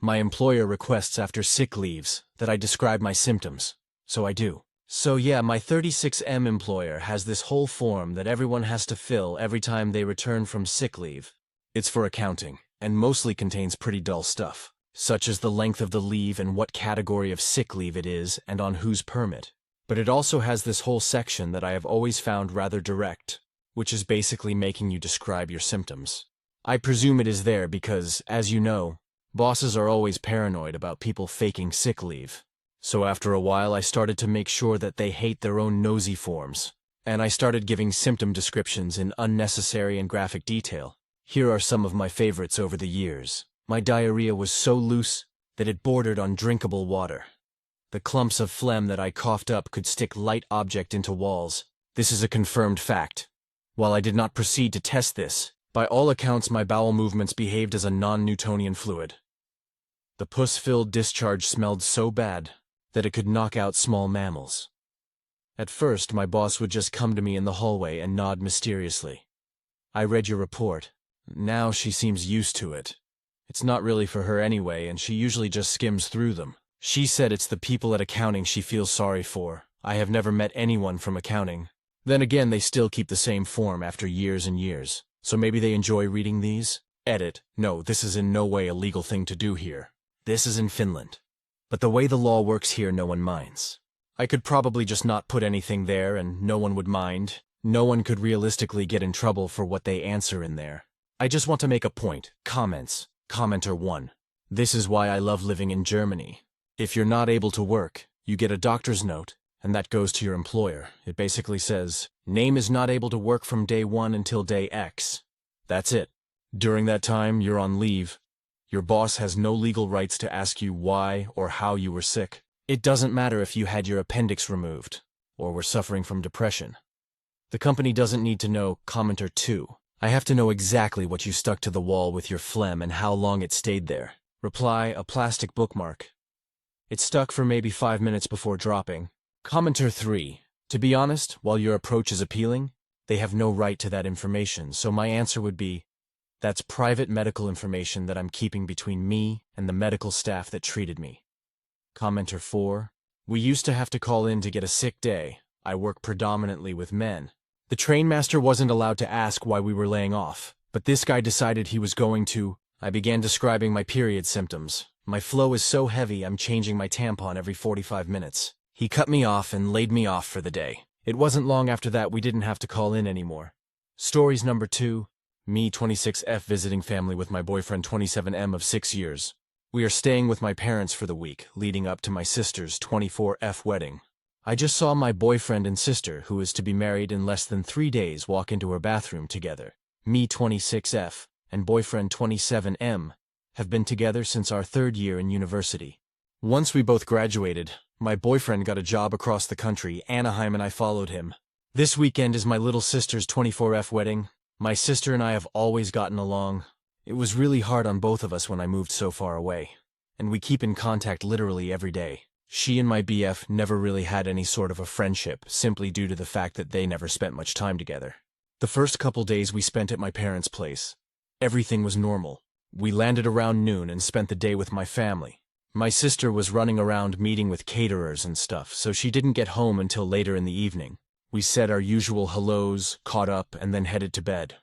My employer requests after sick leaves that I describe my symptoms, so I do. So yeah, my 36M employer has this whole form that everyone has to fill every time they return from sick leave. It's for accounting, and mostly contains pretty dull stuff, such as the length of the leave and what category of sick leave it is and on whose permit. But it also has this whole section that I have always found rather direct, which is basically making you describe your symptoms. I presume it is there because, as you know, bosses are always paranoid about people faking sick leave. So after a while I started to make sure that they hate their own nosy forms, and I started giving symptom descriptions in unnecessary and graphic detail. Here are some of my favorites over the years. My diarrhea was so loose that it bordered on drinkable water. The clumps of phlegm that I coughed up could stick light object into walls. This is a confirmed fact. While I did not proceed to test this, by all accounts my bowel movements behaved as a non-Newtonian fluid. The pus-filled discharge smelled so bad that it could knock out small mammals. At first, my boss would just come to me in the hallway and nod mysteriously. I read your report. Now she seems used to it. It's not really for her anyway, and she usually just skims through them. She said it's the people at accounting she feels sorry for. I have never met anyone from accounting. Then again, they still keep the same form after years and years. So maybe they enjoy reading these? Edit. No, this is in no way a legal thing to do here. This is in Finland. But the way the law works here, no one minds. I could probably just not put anything there and no one would mind. No one could realistically get in trouble for what they answer in there. I just want to make a point. Comments. Commenter 1. This is why I love living in Germany. If you're not able to work, you get a doctor's note, and that goes to your employer. It basically says, name is not able to work from day 1 until day X. That's it. During that time, you're on leave. Your boss has no legal rights to ask you why or how you were sick. It doesn't matter if you had your appendix removed, or were suffering from depression. The company doesn't need to know. Commenter 2. I have to know exactly what you stuck to the wall with your phlegm and how long it stayed there. Reply, a plastic bookmark. It stuck for maybe 5 minutes before dropping. Commenter 3. To be honest, while your approach is appealing, they have no right to that information, so my answer would be, that's private medical information that I'm keeping between me and the medical staff that treated me. Commenter 4. We used to have to call in to get a sick day. I work predominantly with men. The trainmaster wasn't allowed to ask why we were laying off, but this guy decided he was going to. I began describing my period symptoms. My flow is so heavy I'm changing my tampon every 45 minutes. He cut me off and laid me off for the day. It wasn't long after that we didn't have to call in anymore. Stories number 2. Me 26F visiting family with my boyfriend 27M of 6 years. We are staying with my parents for the week, leading up to my sister's 24F wedding. I just saw my boyfriend and sister, who is to be married in less than 3 days, walk into her bathroom together. Me 26F and boyfriend 27M have been together since our 3rd year in university. Once we both graduated, my boyfriend got a job across the country, Anaheim, and I followed him. This weekend is my little sister's 24F wedding. My sister and I have always gotten along. It was really hard on both of us when I moved so far away, and we keep in contact literally every day. She and my BF never really had any sort of a friendship, simply due to the fact that they never spent much time together. The first couple days we spent at my parents' place. Everything was normal. We landed around noon and spent the day with my family. My sister was running around meeting with caterers and stuff, so she didn't get home until later in the evening. We said our usual hellos, caught up, and then headed to bed.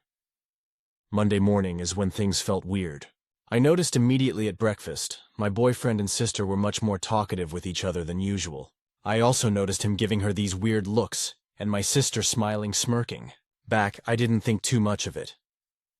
Monday morning is when things felt weird. I noticed immediately at breakfast, my boyfriend and sister were much more talkative with each other than usual. I also noticed him giving her these weird looks, and my sister smiling, smirking. Back, I didn't think too much of it.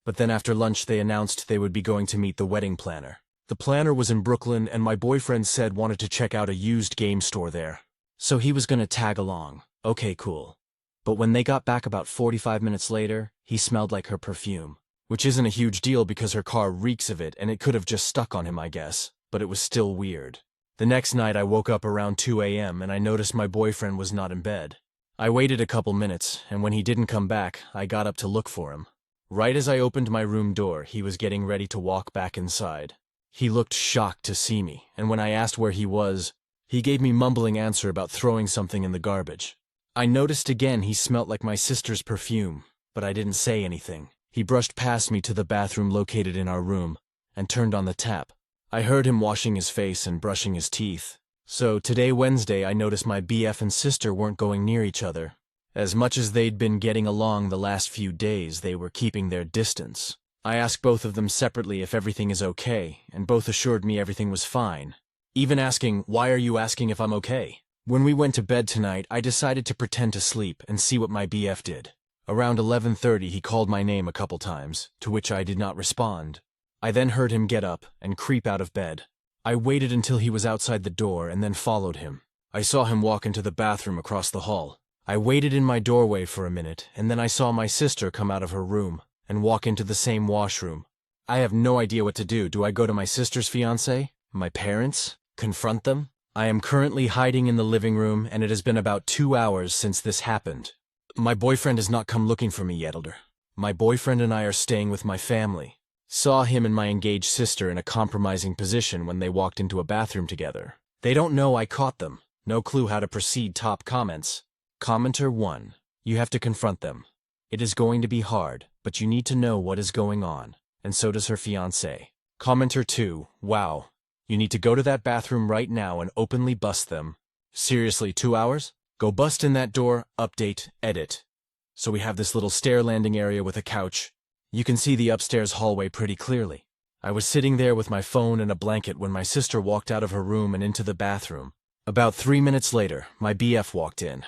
But then after lunch they announced they would be going to meet the wedding planner. The planner was in Brooklyn, and my boyfriend said wanted to check out a used game store there. So he was gonna tag along. Okay, cool. But when they got back about 45 minutes later, he smelled like her perfume. Which isn't a huge deal because her car reeks of it and it could have just stuck on him, I guess, but it was still weird. The next night I woke up around 2 a.m. and I noticed my boyfriend was not in bed. I waited a couple minutes, and when he didn't come back, I got up to look for him. Right as I opened my room door, he was getting ready to walk back inside. He looked shocked to see me, and when I asked where he was, he gave me mumbling answer about throwing something in the garbage. I noticed again he smelt like my sister's perfume, but I didn't say anything. He brushed past me to the bathroom located in our room and turned on the tap. I heard him washing his face and brushing his teeth. So today, Wednesday, I noticed my BF and sister weren't going near each other. As much as they'd been getting along the last few days, they were keeping their distance. I asked both of them separately if everything is okay, and both assured me everything was fine. Even asking, "Why are you asking if I'm okay?" When we went to bed tonight, I decided to pretend to sleep and see what my BF did. Around 11:30, he called my name a couple times, to which I did not respond. I then heard him get up and creep out of bed. I waited until he was outside the door and then followed him. I saw him walk into the bathroom across the hall. I waited in my doorway for a minute, and then I saw my sister come out of her room and walk into the same washroom. I have no idea what to do. Do I go to my sister's fiancé? My parents? Confront them? I am currently hiding in the living room, and it has been about 2 hours since this happened. My boyfriend has not come looking for me yet, Elder. My boyfriend and I are staying with my family. Saw him and my engaged sister in a compromising position when they walked into a bathroom together. They don't know I caught them. No clue how to proceed. Top comments. Commenter 1. You have to confront them. It is going to be hard, but you need to know what is going on, and so does her fiancé. Commenter 2. Wow. You need to go to that bathroom right now and openly bust them. Seriously, 2 hours? Go bust in that door, update, edit. So we have this little stair landing area with a couch. You can see the upstairs hallway pretty clearly. I was sitting there with my phone and a blanket when my sister walked out of her room and into the bathroom. About 3 minutes later, my BF walked in.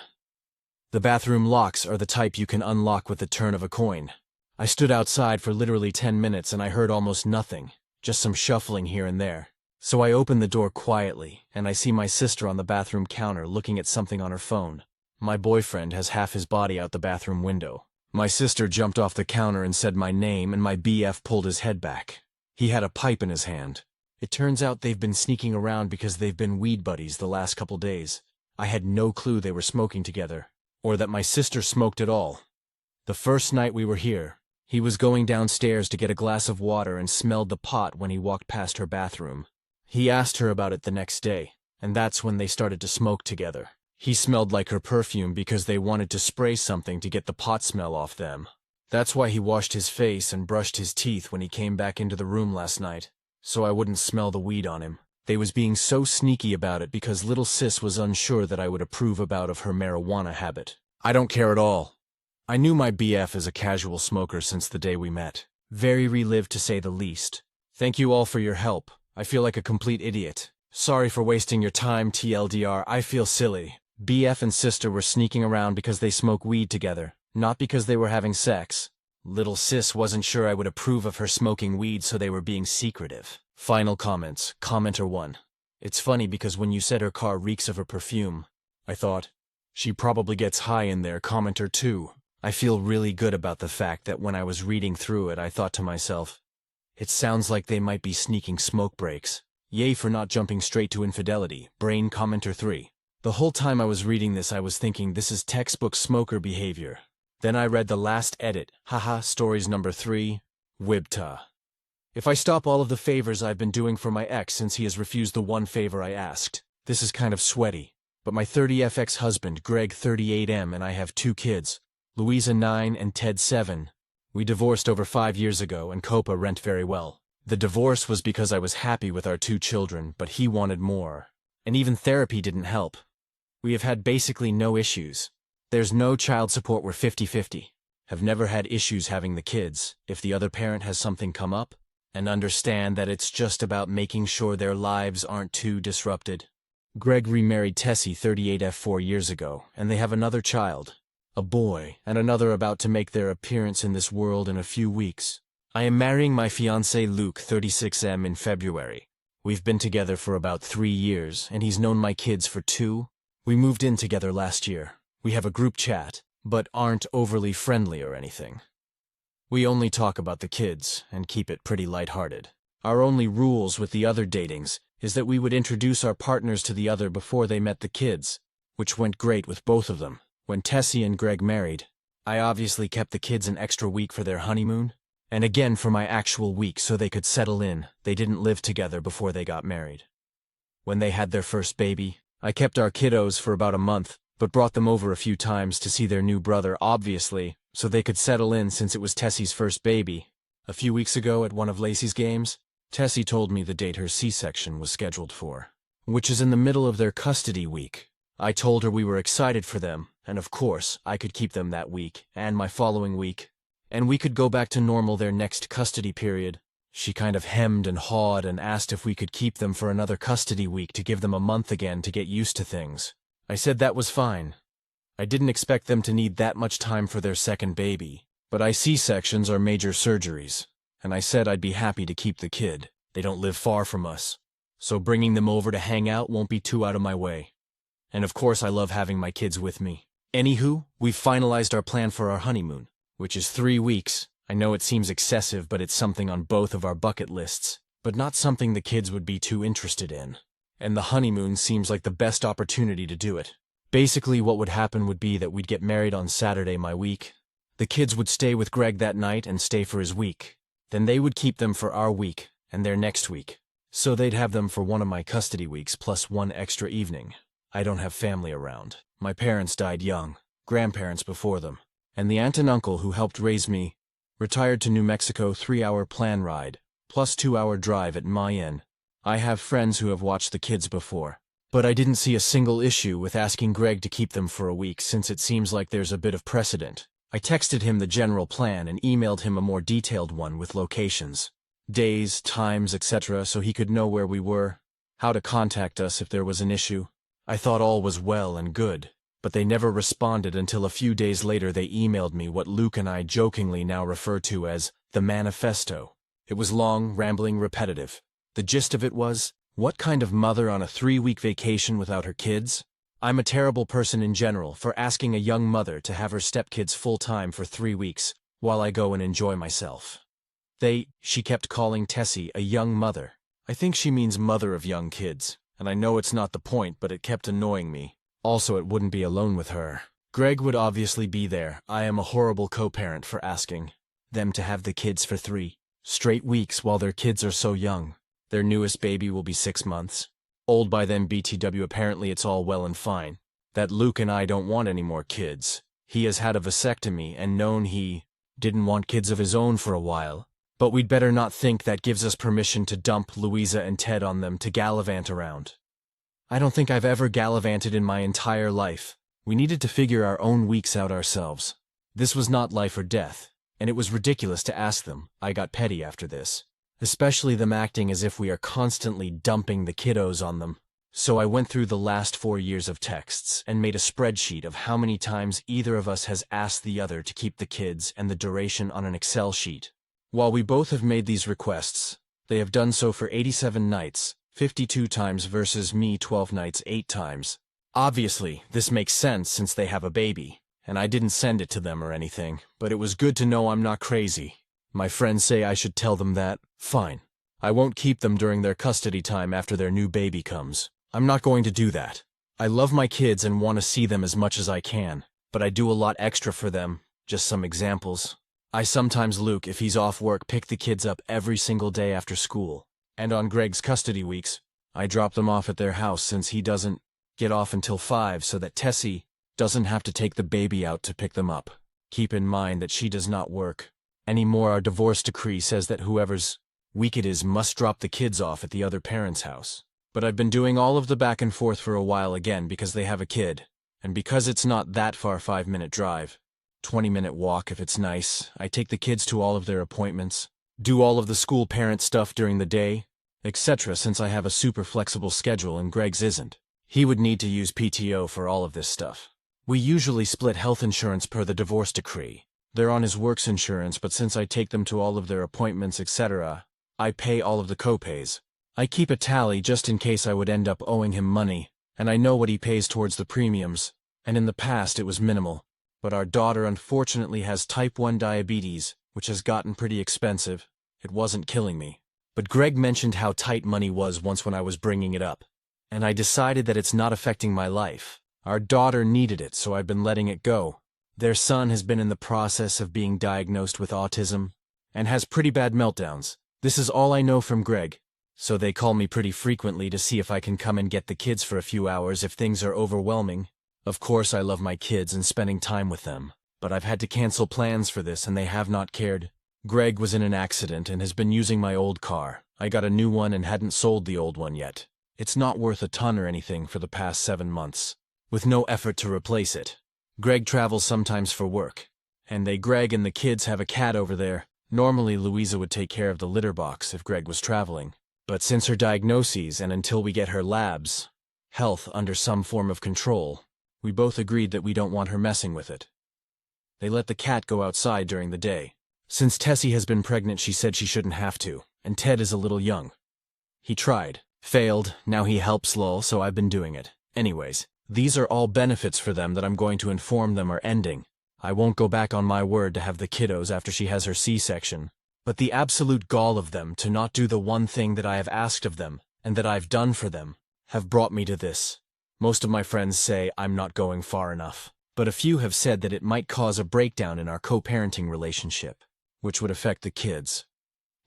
The bathroom locks are the type you can unlock with the turn of a coin. I stood outside for literally 10 minutes and I heard almost nothing, just some shuffling here and there. So I opened the door quietly, and I see my sister on the bathroom counter looking at something on her phone. My boyfriend has half his body out the bathroom window. My sister jumped off the counter and said my name, and my BF pulled his head back. He had a pipe in his hand. It turns out they've been sneaking around because they've been weed buddies the last couple days. I had no clue they were smoking together, or that my sister smoked at all. The first night we were here, he was going downstairs to get a glass of water and smelled the pot when he walked past her bathroom. He asked her about it the next day, and that's when they started to smoke together. He smelled like her perfume because they wanted to spray something to get the pot smell off them. That's why he washed his face and brushed his teeth when he came back into the room last night, so I wouldn't smell the weed on him. They was being so sneaky about it because little sis was unsure that I would approve of her marijuana habit. I don't care at all. I knew my BF as a casual smoker since the day we met. Very relived to say the least. Thank you all for your help. I feel like a complete idiot. Sorry for wasting your time, TLDR. I feel silly. BF and sister were sneaking around because they smoke weed together, not because they were having sex. Little sis wasn't sure I would approve of her smoking weed, so they were being secretive. Final comments. Commenter 1. It's funny because when you said her car reeks of her perfume, I thought, she probably gets high in there. Commenter 2. I feel really good about the fact that when I was reading through it, I thought to myself, it sounds like they might be sneaking smoke breaks. Yay for not jumping straight to infidelity. Brain. Commenter 3. The whole time I was reading this, I was thinking this is textbook smoker behavior. Then I read the last edit. Haha, stories number 3. Wibta. If I stop all of the favors I've been doing for my ex since he has refused the one favor I asked, this is kind of sweaty. But my 30F ex-husband, Greg 38M, and I have 2 kids, Louisa 9 and Ted 7. We divorced over 5 years ago and Copa rent very well. The divorce was because I was happy with our 2 children, but he wanted more. And even therapy didn't help. We have had basically no issues. There's no child support. We're 50-50. Have never had issues having the kids if the other parent has something come up, and understand that it's just about making sure their lives aren't too disrupted. Greg remarried Tessie 38F 4 years ago, and they have another child, a boy, and another about to make their appearance in this world in a few weeks. I am marrying my fiancé Luke 36M in February. We've been together for about 3 years, and he's known my kids for 2. We moved in together last year. We have a group chat, but aren't overly friendly or anything. We only talk about the kids and keep it pretty lighthearted. Our only rules with the other datings is that we would introduce our partners to the other before they met the kids, which went great with both of them. When Tessie and Greg married, I obviously kept the kids an extra week for their honeymoon, and again for my actual week so they could settle in. They didn't live together before they got married. When they had their first baby, I kept our kiddos for about a month, but brought them over a few times to see their new brother, obviously, so they could settle in since it was Tessie's first baby. A few weeks ago at one of Lacey's games, Tessie told me the date her C-section was scheduled for, which is in the middle of their custody week. I told her we were excited for them, and of course, I could keep them that week, and my following week, and we could go back to normal their next custody period. She kind of hemmed and hawed and asked if we could keep them for another custody week to give them a month again to get used to things. I said that was fine. I didn't expect them to need that much time for their second baby, but C-sections are major surgeries, and I said I'd be happy to keep the kid. They don't live far from us, so bringing them over to hang out won't be too out of my way. And of course I love having my kids with me. Anywho, we've finalized our plan for our honeymoon, which is 3 weeks. I know it seems excessive, but it's something on both of our bucket lists, but not something the kids would be too interested in. And the honeymoon seems like the best opportunity to do it. Basically, what would happen would be that we'd get married on Saturday my week. The kids would stay with Greg that night and stay for his week. Then they would keep them for our week and their next week. So they'd have them for one of my custody weeks plus one extra evening. I don't have family around. My parents died young, grandparents before them, and the aunt and uncle who helped raise me retired to New Mexico 3-hour plan ride, plus 2-hour drive at Mayan. I have friends who have watched the kids before, but I didn't see a single issue with asking Greg to keep them for a week since it seems like there's a bit of precedent. I texted him the general plan and emailed him a more detailed one with locations, days, times, etc. so he could know where we were, how to contact us if there was an issue. I thought all was well and good, but they never responded until a few days later they emailed me what Luke and I jokingly now refer to as the manifesto. It was long, rambling, repetitive. The gist of it was, what kind of mother on a 3-week vacation without her kids? I'm a terrible person in general for asking a young mother to have her stepkids full-time for 3 weeks while I go and enjoy myself. She kept calling Tessie a young mother. I think she means mother of young kids, and I know it's not the point, but it kept annoying me. Also, it wouldn't be alone with her. Greg would obviously be there. I am a horrible co-parent for asking them to have the kids for 3 straight weeks while their kids are so young. Their newest baby will be 6 months old by then. BTW, apparently it's all well and fine that Luke and I don't want any more kids. He has had a vasectomy and known he didn't want kids of his own for a while, but we'd better not think that gives us permission to dump Louisa and Ted on them to gallivant around. I don't think I've ever gallivanted in my entire life. We needed to figure our own weeks out ourselves. This was not life or death, and it was ridiculous to ask them. I got petty after this, especially them acting as if we are constantly dumping the kiddos on them. So I went through the last 4 years of texts and made a spreadsheet of how many times either of us has asked the other to keep the kids and the duration on an Excel sheet. While we both have made these requests, they have done so for 87 nights, 52 times versus me 12 nights 8 times. Obviously, this makes sense since they have a baby, and I didn't send it to them or anything, but it was good to know I'm not crazy. My friends say I should tell them that. Fine. I won't keep them during their custody time after their new baby comes. I'm not going to do that. I love my kids and want to see them as much as I can, but I do a lot extra for them. Just some examples. I sometimes, Luke, if he's off work, pick the kids up every single day after school. And on Greg's custody weeks, I drop them off at their house since he doesn't get off until 5 so that Tessie doesn't have to take the baby out to pick them up. Keep in mind that she does not work anymore. Our divorce decree says that whoever's week it is must drop the kids off at the other parent's house. But I've been doing all of the back and forth for a while again because they have a kid, and because it's not that far, 5-minute drive, 20-minute walk if it's nice. I take the kids to all of their appointments, do all of the school parent stuff during the day, etc. Since I have a super flexible schedule and Greg's isn't. He would need to use PTO for all of this stuff. We usually split health insurance per the divorce decree. They're on his works insurance, but since I take them to all of their appointments, etc., I pay all of the co-pays. I keep a tally just in case I would end up owing him money, and I know what he pays towards the premiums, and in the past it was minimal. But our daughter unfortunately has type 1 diabetes, which has gotten pretty expensive. It wasn't killing me. But Greg mentioned how tight money was once when I was bringing it up, and I decided that it's not affecting my life. Our daughter needed it, so I've been letting it go. Their son has been in the process of being diagnosed with autism, and has pretty bad meltdowns. This is all I know from Greg, so they call me pretty frequently to see if I can come and get the kids for a few hours if things are overwhelming. Of course I love my kids and spending time with them, but I've had to cancel plans for this and they have not cared. Greg was in an accident and has been using my old car, I got a new one and hadn't sold the old one yet. It's not worth a ton or anything for the past 7 months, with no effort to replace it. Greg travels sometimes for work, and Greg and the kids have a cat over there. Normally Louisa would take care of the litter box if Greg was traveling, but since her diagnoses and until we get her labs, health under some form of control, we both agreed that we don't want her messing with it. They let the cat go outside during the day. Since Tessie has been pregnant, she said she shouldn't have to, and Ted is a little young. He tried, failed, now he helps lol, so I've been doing it. Anyways, these are all benefits for them that I'm going to inform them are ending. I won't go back on my word to have the kiddos after she has her C-section, but the absolute gall of them to not do the one thing that I have asked of them, and that I've done for them, have brought me to this. Most of my friends say I'm not going far enough, but a few have said that it might cause a breakdown in our co-parenting relationship, which would affect the kids.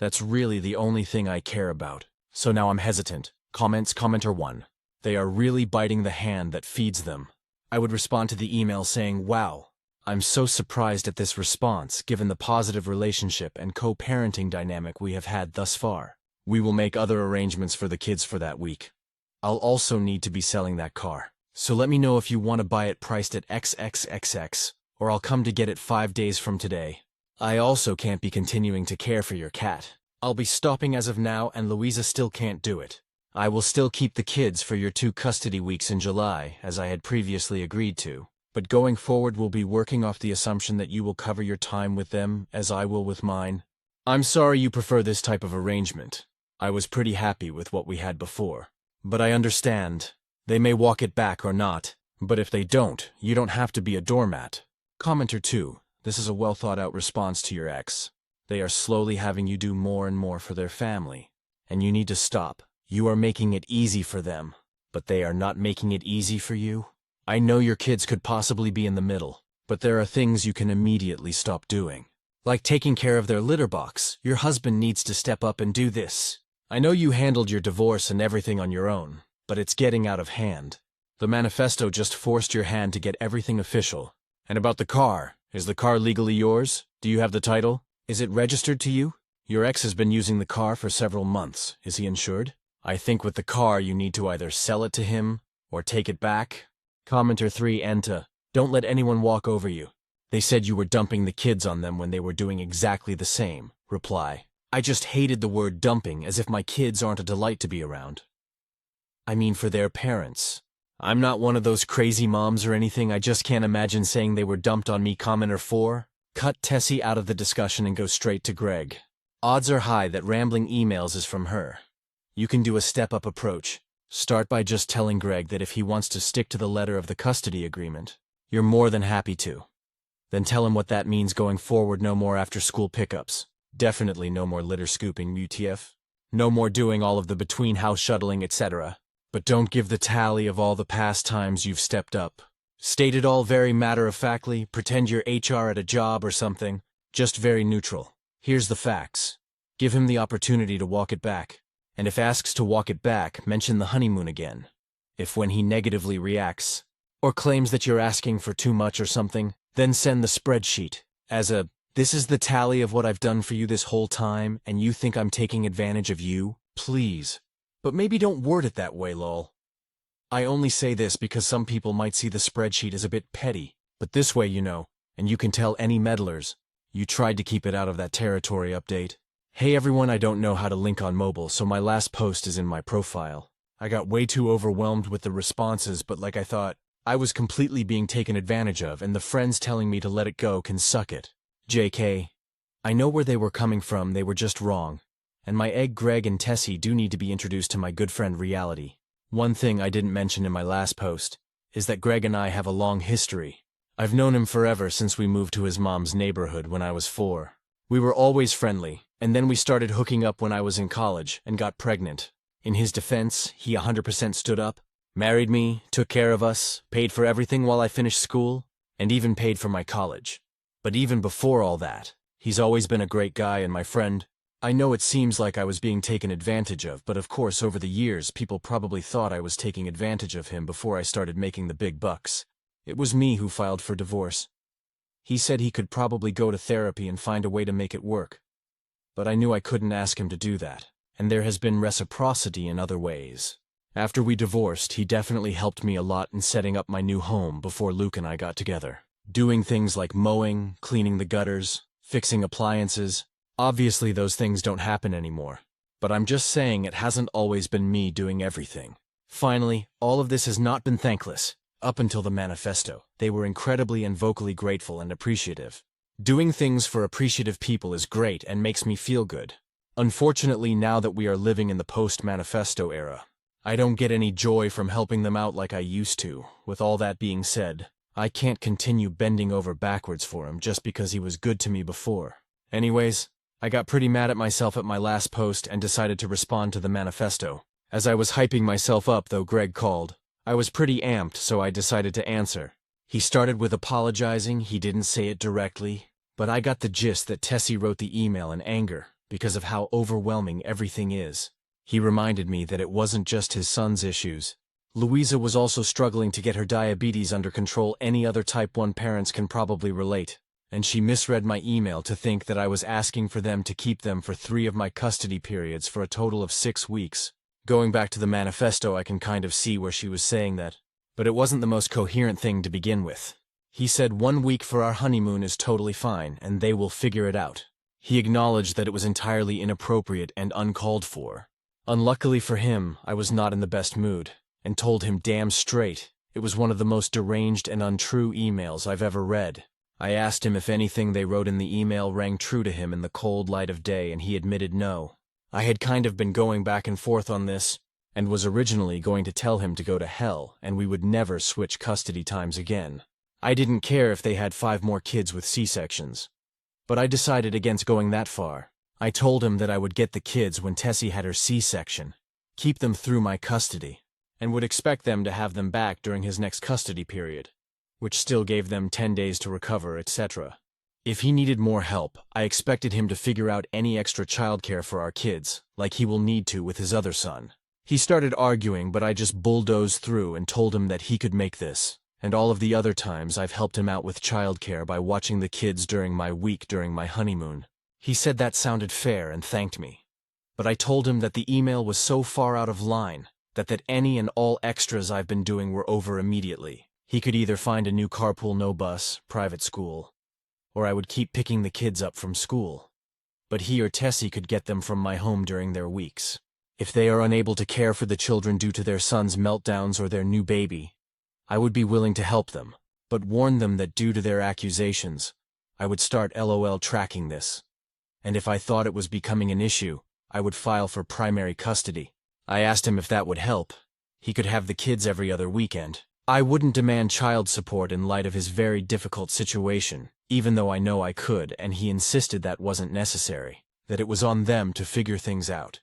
That's really the only thing I care about. So now I'm hesitant. Commenter 1. They are really biting the hand that feeds them. I would respond to the email saying, wow, I'm so surprised at this response given the positive relationship and co-parenting dynamic we have had thus far. We will make other arrangements for the kids for that week. I'll also need to be selling that car. So let me know if you want to buy it priced at XXXX, or I'll come to get it 5 days from today. I also can't be continuing to care for your cat. I'll be stopping as of now, and Louisa still can't do it. I will still keep the kids for your 2 custody weeks in July, as I had previously agreed to, but going forward we'll be working off the assumption that you will cover your time with them, as I will with mine. I'm sorry you prefer this type of arrangement. I was pretty happy with what we had before. But I understand. They may walk it back or not, but if they don't, you don't have to be a doormat. Commenter 2. This is a well-thought-out response to your ex. They are slowly having you do more and more for their family, and you need to stop. You are making it easy for them, but they are not making it easy for you. I know your kids could possibly be in the middle, but there are things you can immediately stop doing. Like taking care of their litter box, your husband needs to step up and do this. I know you handled your divorce and everything on your own, but it's getting out of hand. The manifesto just forced your hand to get everything official. And about the car, is the car legally yours? Do you have the title? Is it registered to you? Your ex has been using the car for several months. Is he insured? I think with the car you need to either sell it to him or take it back. Commenter 3 Enta. Don't let anyone walk over you. They said you were dumping the kids on them when they were doing exactly the same. Reply. I just hated the word dumping, as if my kids aren't a delight to be around. I mean for their parents. I'm not one of those crazy moms or anything, I just can't imagine saying they were dumped on me. Commenter 4. Cut Tessie out of the discussion and go straight to Greg. Odds are high that rambling emails is from her. You can do a step-up approach. Start by just telling Greg that if he wants to stick to the letter of the custody agreement, you're more than happy to. Then tell him what that means going forward. No more after-school pickups. Definitely no more litter scooping, UTF. No more doing all of the between-house shuttling, etc. But don't give the tally of all the past times you've stepped up. State it all very matter-of-factly, pretend you're HR at a job or something, just very neutral. Here's the facts. Give him the opportunity to walk it back. And if asks to walk it back, mention the honeymoon again. If when he negatively reacts, or claims that you're asking for too much or something, then send the spreadsheet, as a, this is the tally of what I've done for you this whole time, and you think I'm taking advantage of you? Please. But maybe don't word it that way, lol. I only say this because some people might see the spreadsheet as a bit petty, but this way you know, and you can tell any meddlers, you tried to keep it out of that territory update. Hey everyone, I don't know how to link on mobile, so my last post is in my profile. I got way too overwhelmed with the responses, but like I thought, I was completely being taken advantage of, and the friends telling me to let it go can suck it. JK. I know where they were coming from, they were just wrong. And my egg Greg and Tessie do need to be introduced to my good friend Reality. One thing I didn't mention in my last post is that Greg and I have a long history. I've known him forever since we moved to his mom's neighborhood when I was 4. We were always friendly, and then we started hooking up when I was in college and got pregnant. In his defense, he 100% stood up, married me, took care of us, paid for everything while I finished school, and even paid for my college. But even before all that, he's always been a great guy and my friend. I know it seems like I was being taken advantage of, but of course over the years people probably thought I was taking advantage of him before I started making the big bucks. It was me who filed for divorce. He said he could probably go to therapy and find a way to make it work. But I knew I couldn't ask him to do that. and there has been reciprocity in other ways. After we divorced, he definitely helped me a lot in setting up my new home before Luke and I got together. Doing things like mowing, cleaning the gutters, fixing appliances. Obviously those things don't happen anymore. But I'm just saying it hasn't always been me doing everything. Finally, all of this has not been thankless. Up until the manifesto, they were incredibly and vocally grateful and appreciative. Doing things for appreciative people is great and makes me feel good. Unfortunately, now that we are living in the post-manifesto era, I don't get any joy from helping them out like I used to. With all that being said, I can't continue bending over backwards for him just because he was good to me before. Anyways, I got pretty mad at myself at my last post and decided to respond to the manifesto. As I was hyping myself up, though, Greg called. I was pretty amped, so I decided to answer. He started with apologizing. He didn't say it directly, but I got the gist that Tessie wrote the email in anger because of how overwhelming everything is. He reminded me that it wasn't just his son's issues. Louisa was also struggling to get her diabetes under control. Any other type 1 parents can probably relate. And she misread my email to think that I was asking for them to keep them for 3 of my custody periods for a total of 6 weeks. Going back to the manifesto, I can kind of see where she was saying that. But it wasn't the most coherent thing to begin with. He said 1 week for our honeymoon is totally fine, and they will figure it out. He acknowledged that it was entirely inappropriate and uncalled for. Unluckily for him, I was not in the best mood, and told him damn straight it was one of the most deranged and untrue emails I've ever read. I asked him if anything they wrote in the email rang true to him in the cold light of day, and he admitted no. I had kind of been going back and forth on this, and was originally going to tell him to go to hell, and we would never switch custody times again. I didn't care if they had 5 more kids with C-sections. But I decided against going that far. I told him that I would get the kids when Tessie had her C-section, keep them through my custody, and would expect them to have them back during his next custody period, which still gave them 10 days to recover, etc. If he needed more help, I expected him to figure out any extra childcare for our kids, like he will need to with his other son. He started arguing, but I just bulldozed through and told him that he could make this, and all of the other times I've helped him out with childcare by watching the kids during my week during my honeymoon. He said that sounded fair and thanked me. But I told him that the email was so far out of line that any and all extras I've been doing were over immediately. He could either find a new carpool no bus, private school, or I would keep picking the kids up from school. But he or Tessie could get them from my home during their weeks. If they are unable to care for the children due to their son's meltdowns or their new baby, I would be willing to help them, but warn them that due to their accusations, I would start LOL tracking this. And if I thought it was becoming an issue, I would file for primary custody. I asked him if that would help. He could have the kids every other weekend. I wouldn't demand child support in light of his very difficult situation, even though I know I could, and he insisted that wasn't necessary, that it was on them to figure things out.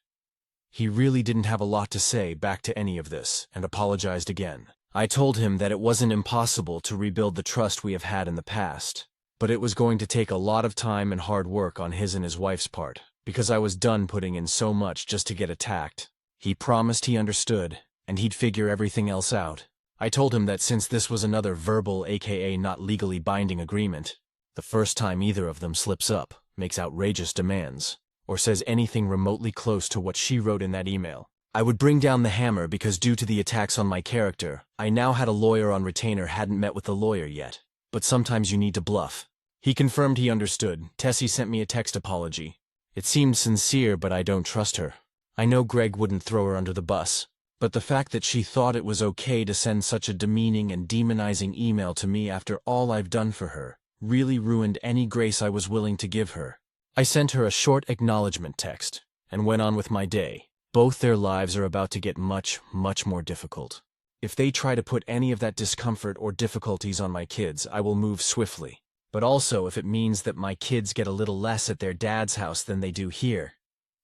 He really didn't have a lot to say back to any of this, and apologized again. I told him that it wasn't impossible to rebuild the trust we have had in the past, but it was going to take a lot of time and hard work on his and his wife's part, because I was done putting in so much just to get attacked. He promised he understood, and he'd figure everything else out. I told him that since this was another verbal aka not legally binding agreement, the first time either of them slips up, makes outrageous demands, or says anything remotely close to what she wrote in that email, I would bring down the hammer because due to the attacks on my character, I now had a lawyer on retainer hadn't met with the lawyer yet. But sometimes you need to bluff. He confirmed he understood. Tessie sent me a text apology. It seemed sincere, but I don't trust her. I know Greg wouldn't throw her under the bus, but the fact that she thought it was okay to send such a demeaning and demonizing email to me after all I've done for her really ruined any grace I was willing to give her. I sent her a short acknowledgement text and went on with my day. Both their lives are about to get much, much more difficult. If they try to put any of that discomfort or difficulties on my kids, I will move swiftly. But also if it means that my kids get a little less at their dad's house than they do here,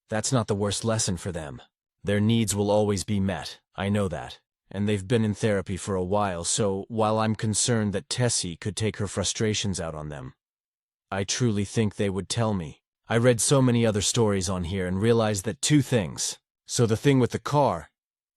that's not the worst lesson for them. Their needs will always be met, I know that, and they've been in therapy for a while, so while I'm concerned that Tessie could take her frustrations out on them, I truly think they would tell me. I read so many other stories on here and realized that 2 things. So the thing with the car,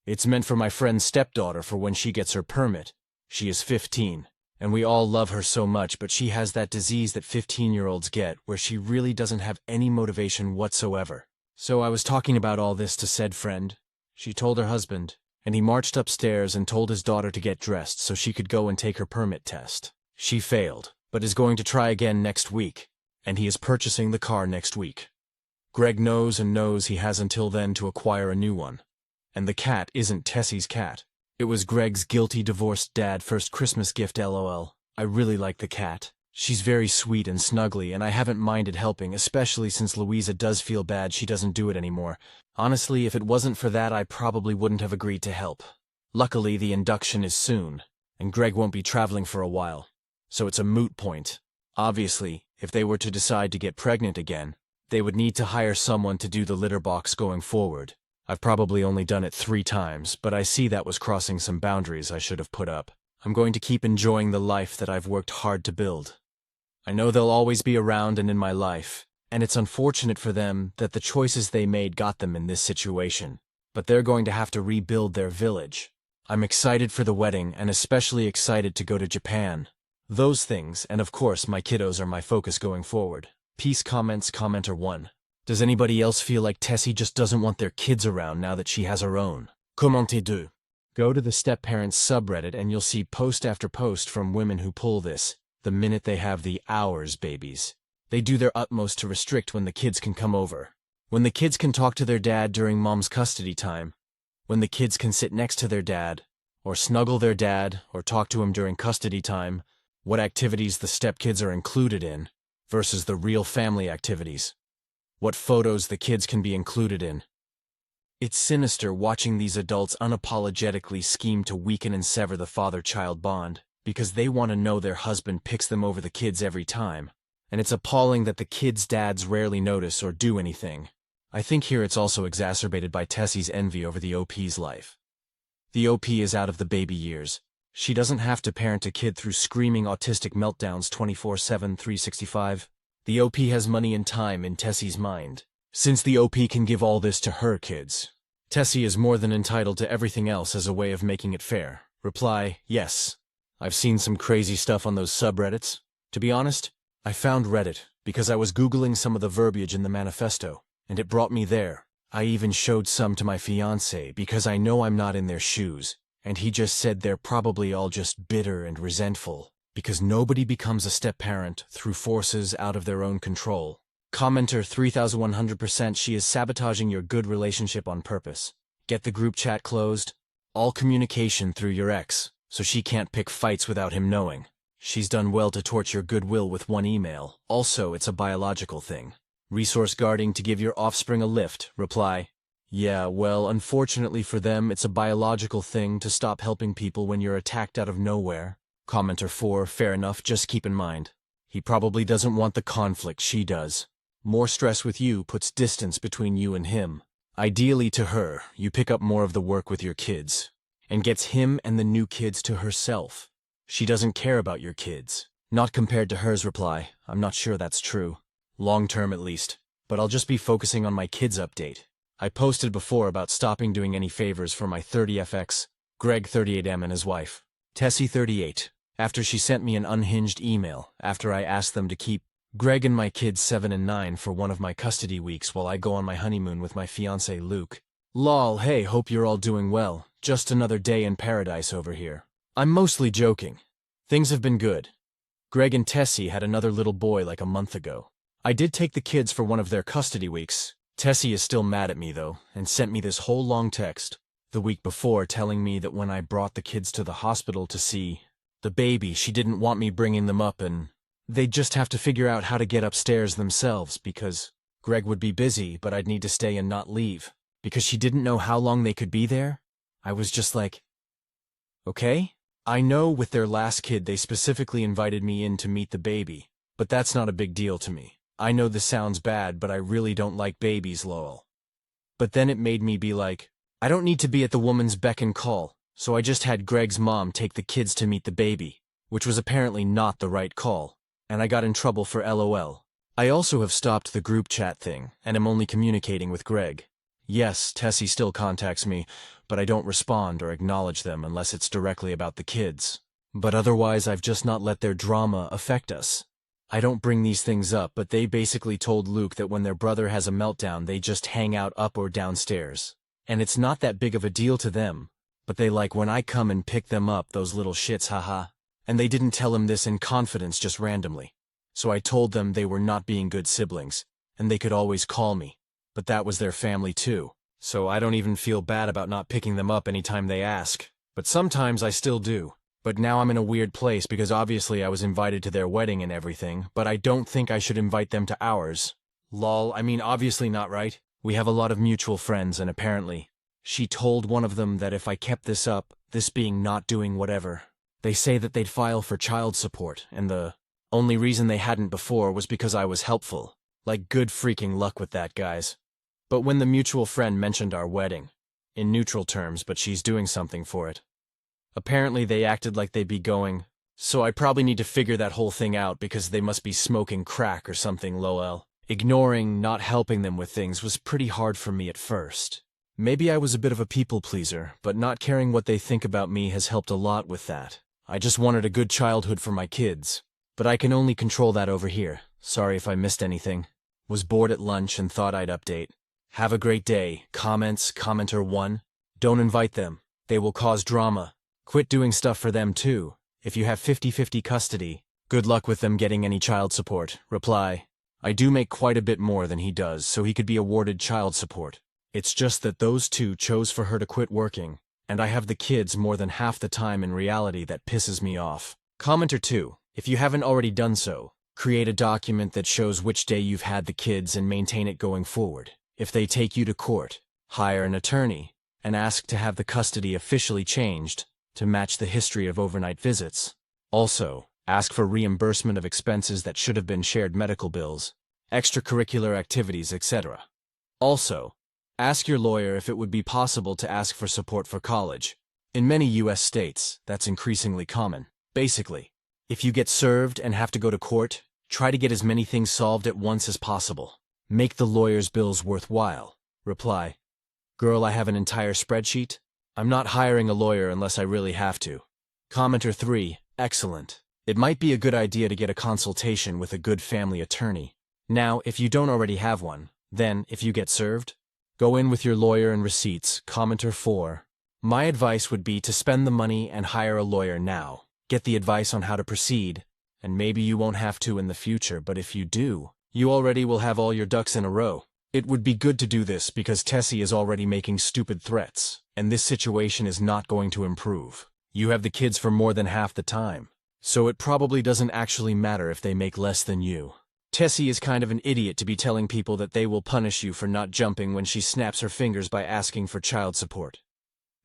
it's meant for my friend's stepdaughter for when she gets her permit. She is 15. And we all love her so much, but she has that disease that 15-year-olds get, where she really doesn't have any motivation whatsoever. So I was talking about all this to said friend. She told her husband, and he marched upstairs and told his daughter to get dressed so she could go and take her permit test. She failed, but is going to try again next week, and he is purchasing the car next week. Greg knows and knows he has until then to acquire a new one. And the cat isn't Tessie's cat. It was Greg's guilty divorced dad first Christmas gift lol. I really like the cat. She's very sweet and snuggly, and I haven't minded helping, especially since Louisa does feel bad she doesn't do it anymore. Honestly, if it wasn't for that, I probably wouldn't have agreed to help. Luckily, the induction is soon, and Greg won't be traveling for a while, so it's a moot point. Obviously, if they were to decide to get pregnant again, they would need to hire someone to do the litter box going forward. I've probably only done it 3 times, but I see that was crossing some boundaries I should have put up. I'm going to keep enjoying the life that I've worked hard to build. I know they'll always be around and in my life, and it's unfortunate for them that the choices they made got them in this situation, but they're going to have to rebuild their village. I'm excited for the wedding and especially excited to go to Japan. Those things, and of course my kiddos, are my focus going forward. Peace comments. Commenter 1. Does anybody else feel like Tessie just doesn't want their kids around now that she has her own? Commentez 2. Go to the step-parents subreddit and you'll see post after post from women who pull this the minute they have the ours babies. They do their utmost to restrict when the kids can come over, when the kids can talk to their dad during mom's custody time, when the kids can sit next to their dad, or snuggle their dad, or talk to him during custody time, what activities the stepkids are included in, versus the real family activities, what photos the kids can be included in. It's sinister watching these adults unapologetically scheme to weaken and sever the father-child bond, because they want to know their husband picks them over the kids every time. And it's appalling that the kids' dads rarely notice or do anything. I think here it's also exacerbated by Tessie's envy over the OP's life. The OP is out of the baby years. She doesn't have to parent a kid through screaming autistic meltdowns 24/7, 365. The OP has money and time in Tessie's mind. Since the OP can give all this to her kids, Tessie is more than entitled to everything else as a way of making it fair. Reply, yes. I've seen some crazy stuff on those subreddits. To be honest, I found Reddit because I was Googling some of the verbiage in the manifesto, and it brought me there. I even showed some to my fiancé because I know I'm not in their shoes, and he just said they're probably all just bitter and resentful, because nobody becomes a step-parent through forces out of their own control. Commenter 3100%. She is sabotaging your good relationship on purpose. Get the group chat closed. All communication through your ex, so she can't pick fights without him knowing. She's done well to torch your goodwill with one email. Also, it's a biological thing. Resource guarding to give your offspring a lift. Reply, yeah, well, unfortunately for them, it's a biological thing to stop helping people when you're attacked out of nowhere. Commenter 4. Fair enough, just keep in mind, he probably doesn't want the conflict she does. More stress with you puts distance between you and him. Ideally to her, you pick up more of the work with your kids, and gets him and the new kids to herself. She doesn't care about your kids. Not compared to hers. Reply, I'm not sure that's true. Long term at least, but I'll just be focusing on my kids update. I posted before about stopping doing any favors for my 30FX, Greg 38M and his wife, Tessie 38, after she sent me an unhinged email after I asked them to keep Greg and my kids 7 and 9 for one of my custody weeks while I go on my honeymoon with my fiancé Luke. Lol, hey, hope you're all doing well. Just another day in paradise over here. I'm mostly joking. Things have been good. Greg and Tessie had another little boy like a month ago. I did take the kids for one of their custody weeks. Tessie is still mad at me though, and sent me this whole long text the week before telling me that when I brought the kids to the hospital to see the baby, she didn't want me bringing them up and they'd just have to figure out how to get upstairs themselves because Greg would be busy, but I'd need to stay and not leave, because she didn't know how long they could be there. I was just like, okay? I know with their last kid they specifically invited me in to meet the baby, but that's not a big deal to me. I know this sounds bad, but I really don't like babies, lol. But then it made me be like, I don't need to be at the woman's beck and call, so I just had Greg's mom take the kids to meet the baby, which was apparently not the right call, and I got in trouble for LOL. I also have stopped the group chat thing, and am only communicating with Greg. Yes, Tessie still contacts me, but I don't respond or acknowledge them unless it's directly about the kids. But otherwise I've just not let their drama affect us. I don't bring these things up, but they basically told Luke that when their brother has a meltdown, they just hang out up or downstairs. And it's not that big of a deal to them, but they like when I come and pick them up, those little shits, haha. And they didn't tell him this in confidence just randomly. So I told them they were not being good siblings, and they could always call me. But that was their family too, so I don't even feel bad about not picking them up anytime they ask. But sometimes I still do. But now I'm in a weird place because obviously I was invited to their wedding and everything, but I don't think I should invite them to ours. Lol, I mean obviously not, right? We have a lot of mutual friends, and apparently she told one of them that if I kept this up, this being not doing whatever, they say that they'd file for child support, and the only reason they hadn't before was because I was helpful. Like, good freaking luck with that, guys. But when the mutual friend mentioned our wedding, in neutral terms, but she's doing something for it, apparently they acted like they'd be going, so I probably need to figure that whole thing out because they must be smoking crack or something, lol. Ignoring, not helping them with things was pretty hard for me at first. Maybe I was a bit of a people pleaser, but not caring what they think about me has helped a lot with that. I just wanted a good childhood for my kids. But I can only control that over here. Sorry if I missed anything. Was bored at lunch and thought I'd update. Have a great day. Comments, commenter 1. Don't invite them. They will cause drama. Quit doing stuff for them too. If you have 50-50 custody, good luck with them getting any child support. Reply. I do make quite a bit more than he does, so he could be awarded child support. It's just that those two chose for her to quit working, and I have the kids more than half the time in reality that pisses me off. Commenter 2. If you haven't already done so, create a document that shows which day you've had the kids and maintain it going forward. If they take you to court, hire an attorney, and ask to have the custody officially changed to match the history of overnight visits. Also, ask for reimbursement of expenses that should have been shared medical bills, extracurricular activities, etc. Also, ask your lawyer if it would be possible to ask for support for college. In many US states, that's increasingly common. Basically, if you get served and have to go to court, try to get as many things solved at once as possible. Make the lawyer's bills worthwhile. Reply. Girl, I have an entire spreadsheet. I'm not hiring a lawyer unless I really have to. Commenter 3. Excellent. It might be a good idea to get a consultation with a good family attorney. Now, if you don't already have one, then, if you get served, go in with your lawyer and receipts. Commenter 4. My advice would be to spend the money and hire a lawyer now. Get the advice on how to proceed, and maybe you won't have to in the future, but if you do, you already will have all your ducks in a row. It would be good to do this because Tessie is already making stupid threats, and this situation is not going to improve. You have the kids for more than half the time, so it probably doesn't actually matter if they make less than you. Tessie is kind of an idiot to be telling people that they will punish you for not jumping when she snaps her fingers by asking for child support.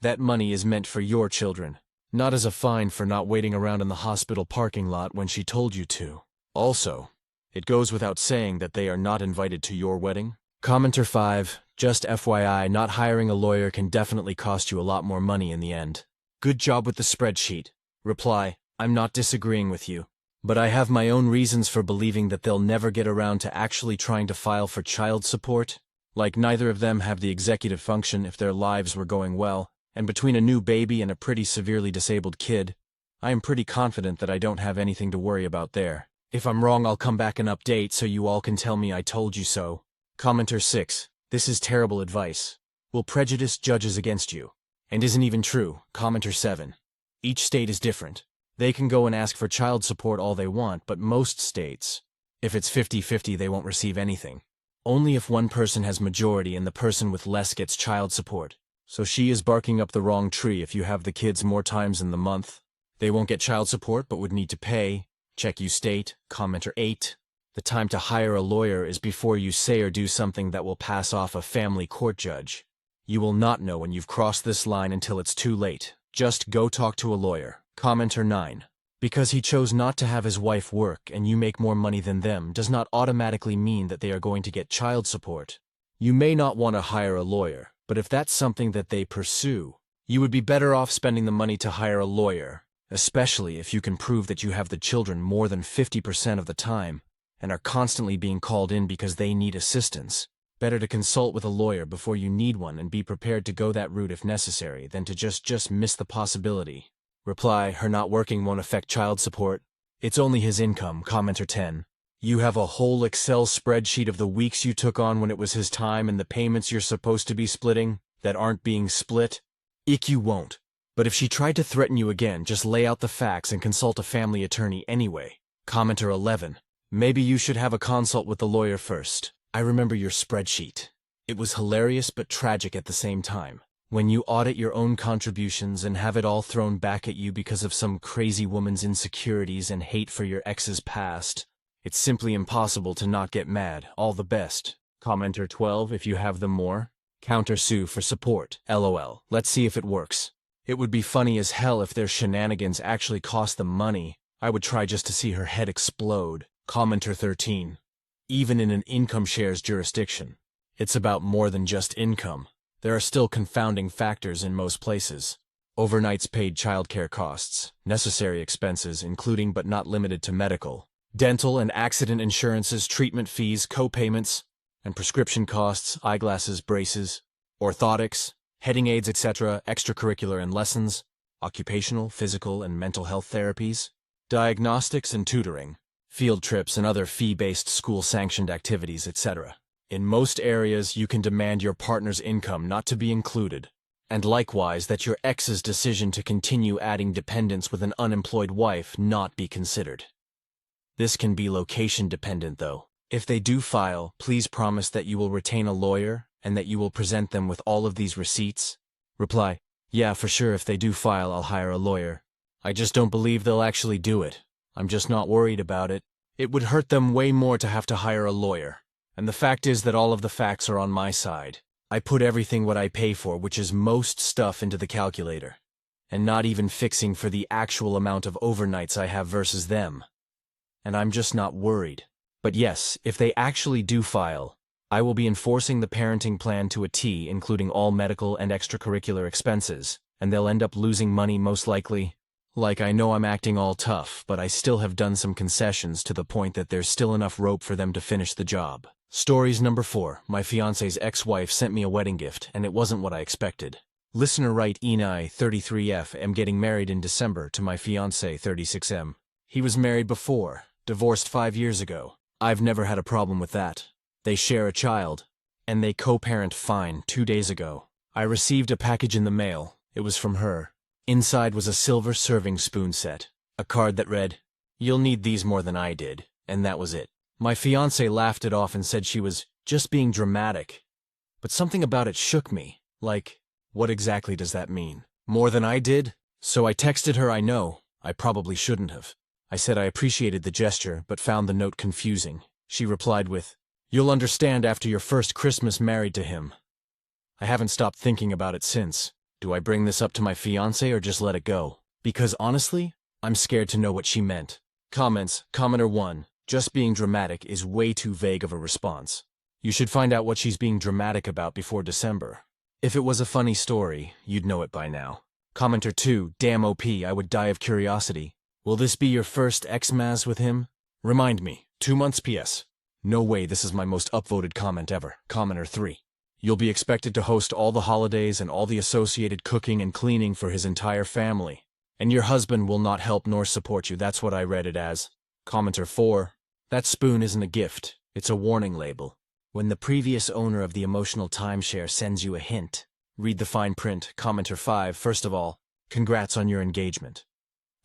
That money is meant for your children, not as a fine for not waiting around in the hospital parking lot when she told you to. Also, it goes without saying that they are not invited to your wedding. Commenter 5. Just FYI, not hiring a lawyer can definitely cost you a lot more money in the end. Good job with the spreadsheet. Reply. I'm not disagreeing with you, but I have my own reasons for believing that they'll never get around to actually trying to file for child support. Like, neither of them have the executive function if their lives were going well, and between a new baby and a pretty severely disabled kid, I am pretty confident that I don't have anything to worry about there. If I'm wrong, I'll come back and update so you all can tell me I told you so. Commenter 6. This is terrible advice. Will prejudice judges against you. And isn't even true. Commenter 7. Each state is different. They can go and ask for child support all they want, but most states, if it's 50-50, they won't receive anything. Only if one person has majority and the person with less gets child support. So she is barking up the wrong tree if you have the kids more times in the month. They won't get child support but would need to pay. Check you state. Commenter 8. The time to hire a lawyer is before you say or do something that will pass off a family court judge. You will not know when you've crossed this line until it's too late. Just go talk to a lawyer. Commenter 9. Because he chose not to have his wife work and you make more money than them does not automatically mean that they are going to get child support. You may not want to hire a lawyer, but if that's something that they pursue, you would be better off spending the money to hire a lawyer, especially if you can prove that you have the children more than 50% of the time and are constantly being called in because they need assistance. Better to consult with a lawyer before you need one and be prepared to go that route if necessary than to just miss the possibility. Reply, her not working won't affect child support. It's only his income. Commenter 10. You have a whole Excel spreadsheet of the weeks you took on when it was his time and the payments you're supposed to be splitting that aren't being split? You won't. But if she tried to threaten you again, just lay out the facts and consult a family attorney anyway. Commenter 11. Maybe you should have a consult with the lawyer first. I remember your spreadsheet. It was hilarious but tragic at the same time. When you audit your own contributions and have it all thrown back at you because of some crazy woman's insecurities and hate for your ex's past, it's simply impossible to not get mad. All the best. Commenter 12. If you have them more. Counter sue for support. LOL. Let's see if it works. It would be funny as hell if their shenanigans actually cost them money. I would try just to see her head explode. Commenter 13. Even in an income shares jurisdiction, it's about more than just income. There are still confounding factors in most places. Overnights paid childcare costs, necessary expenses including but not limited to medical, dental and accident insurances, treatment fees, co-payments, and prescription costs, eyeglasses, braces, orthotics, heading aids, etc., extracurricular and lessons, occupational, physical, and mental health therapies, diagnostics and tutoring, field trips and other fee-based school-sanctioned activities, etc. In most areas, you can demand your partner's income not to be included, and likewise that your ex's decision to continue adding dependents with an unemployed wife not be considered. This can be location-dependent, though. If they do file, please promise that you will retain a lawyer and that you will present them with all of these receipts. Reply, yeah, for sure, if they do file, I'll hire a lawyer. I just don't believe they'll actually do it. I'm just not worried about it. It would hurt them way more to have to hire a lawyer. And the fact is that all of the facts are on my side. I put everything what I pay for, which is most stuff, into the calculator. And not even fixing for the actual amount of overnights I have versus them. And I'm just not worried. But yes, if they actually do file, I will be enforcing the parenting plan to a T, including all medical and extracurricular expenses, and they'll end up losing money most likely. Like, I know I'm acting all tough, but I still have done some concessions to the point that there's still enough rope for them to finish the job. Stories number 4. My fiance's ex-wife sent me a wedding gift, and it wasn't what I expected. Listener right, Enai 33F am getting married in December to my fiance 36M. He was married before, divorced 5 years ago. I've never had a problem with that. They share a child, and they co-parent fine. 2 days ago, I received a package in the mail. It was from her. Inside was a silver serving spoon set, a card that read, "You'll need these more than I did," and that was it. My fiancé laughed it off and said she was just being dramatic. But something about it shook me. Like, what exactly does that mean? More than I did? So I texted her, I know, I probably shouldn't have. I said I appreciated the gesture, but found the note confusing. She replied with, "You'll understand after your first Christmas married to him." I haven't stopped thinking about it since. Do I bring this up to my fiancé or just let it go? Because honestly, I'm scared to know what she meant. Comments. Commenter 1. Just being dramatic is way too vague of a response. You should find out what she's being dramatic about before December. If it was a funny story, you'd know it by now. Commenter 2. Damn OP, I would die of curiosity. Will this be your first Xmas with him? Remind me. 2 months PS. No way, this is my most upvoted comment ever. Commenter 3. You'll be expected to host all the holidays and all the associated cooking and cleaning for his entire family. And your husband will not help nor support you. That's what I read it as. Commenter 4. That spoon isn't a gift. It's a warning label. When the previous owner of the emotional timeshare sends you a hint, read the fine print. Commenter 5. First of all, congrats on your engagement.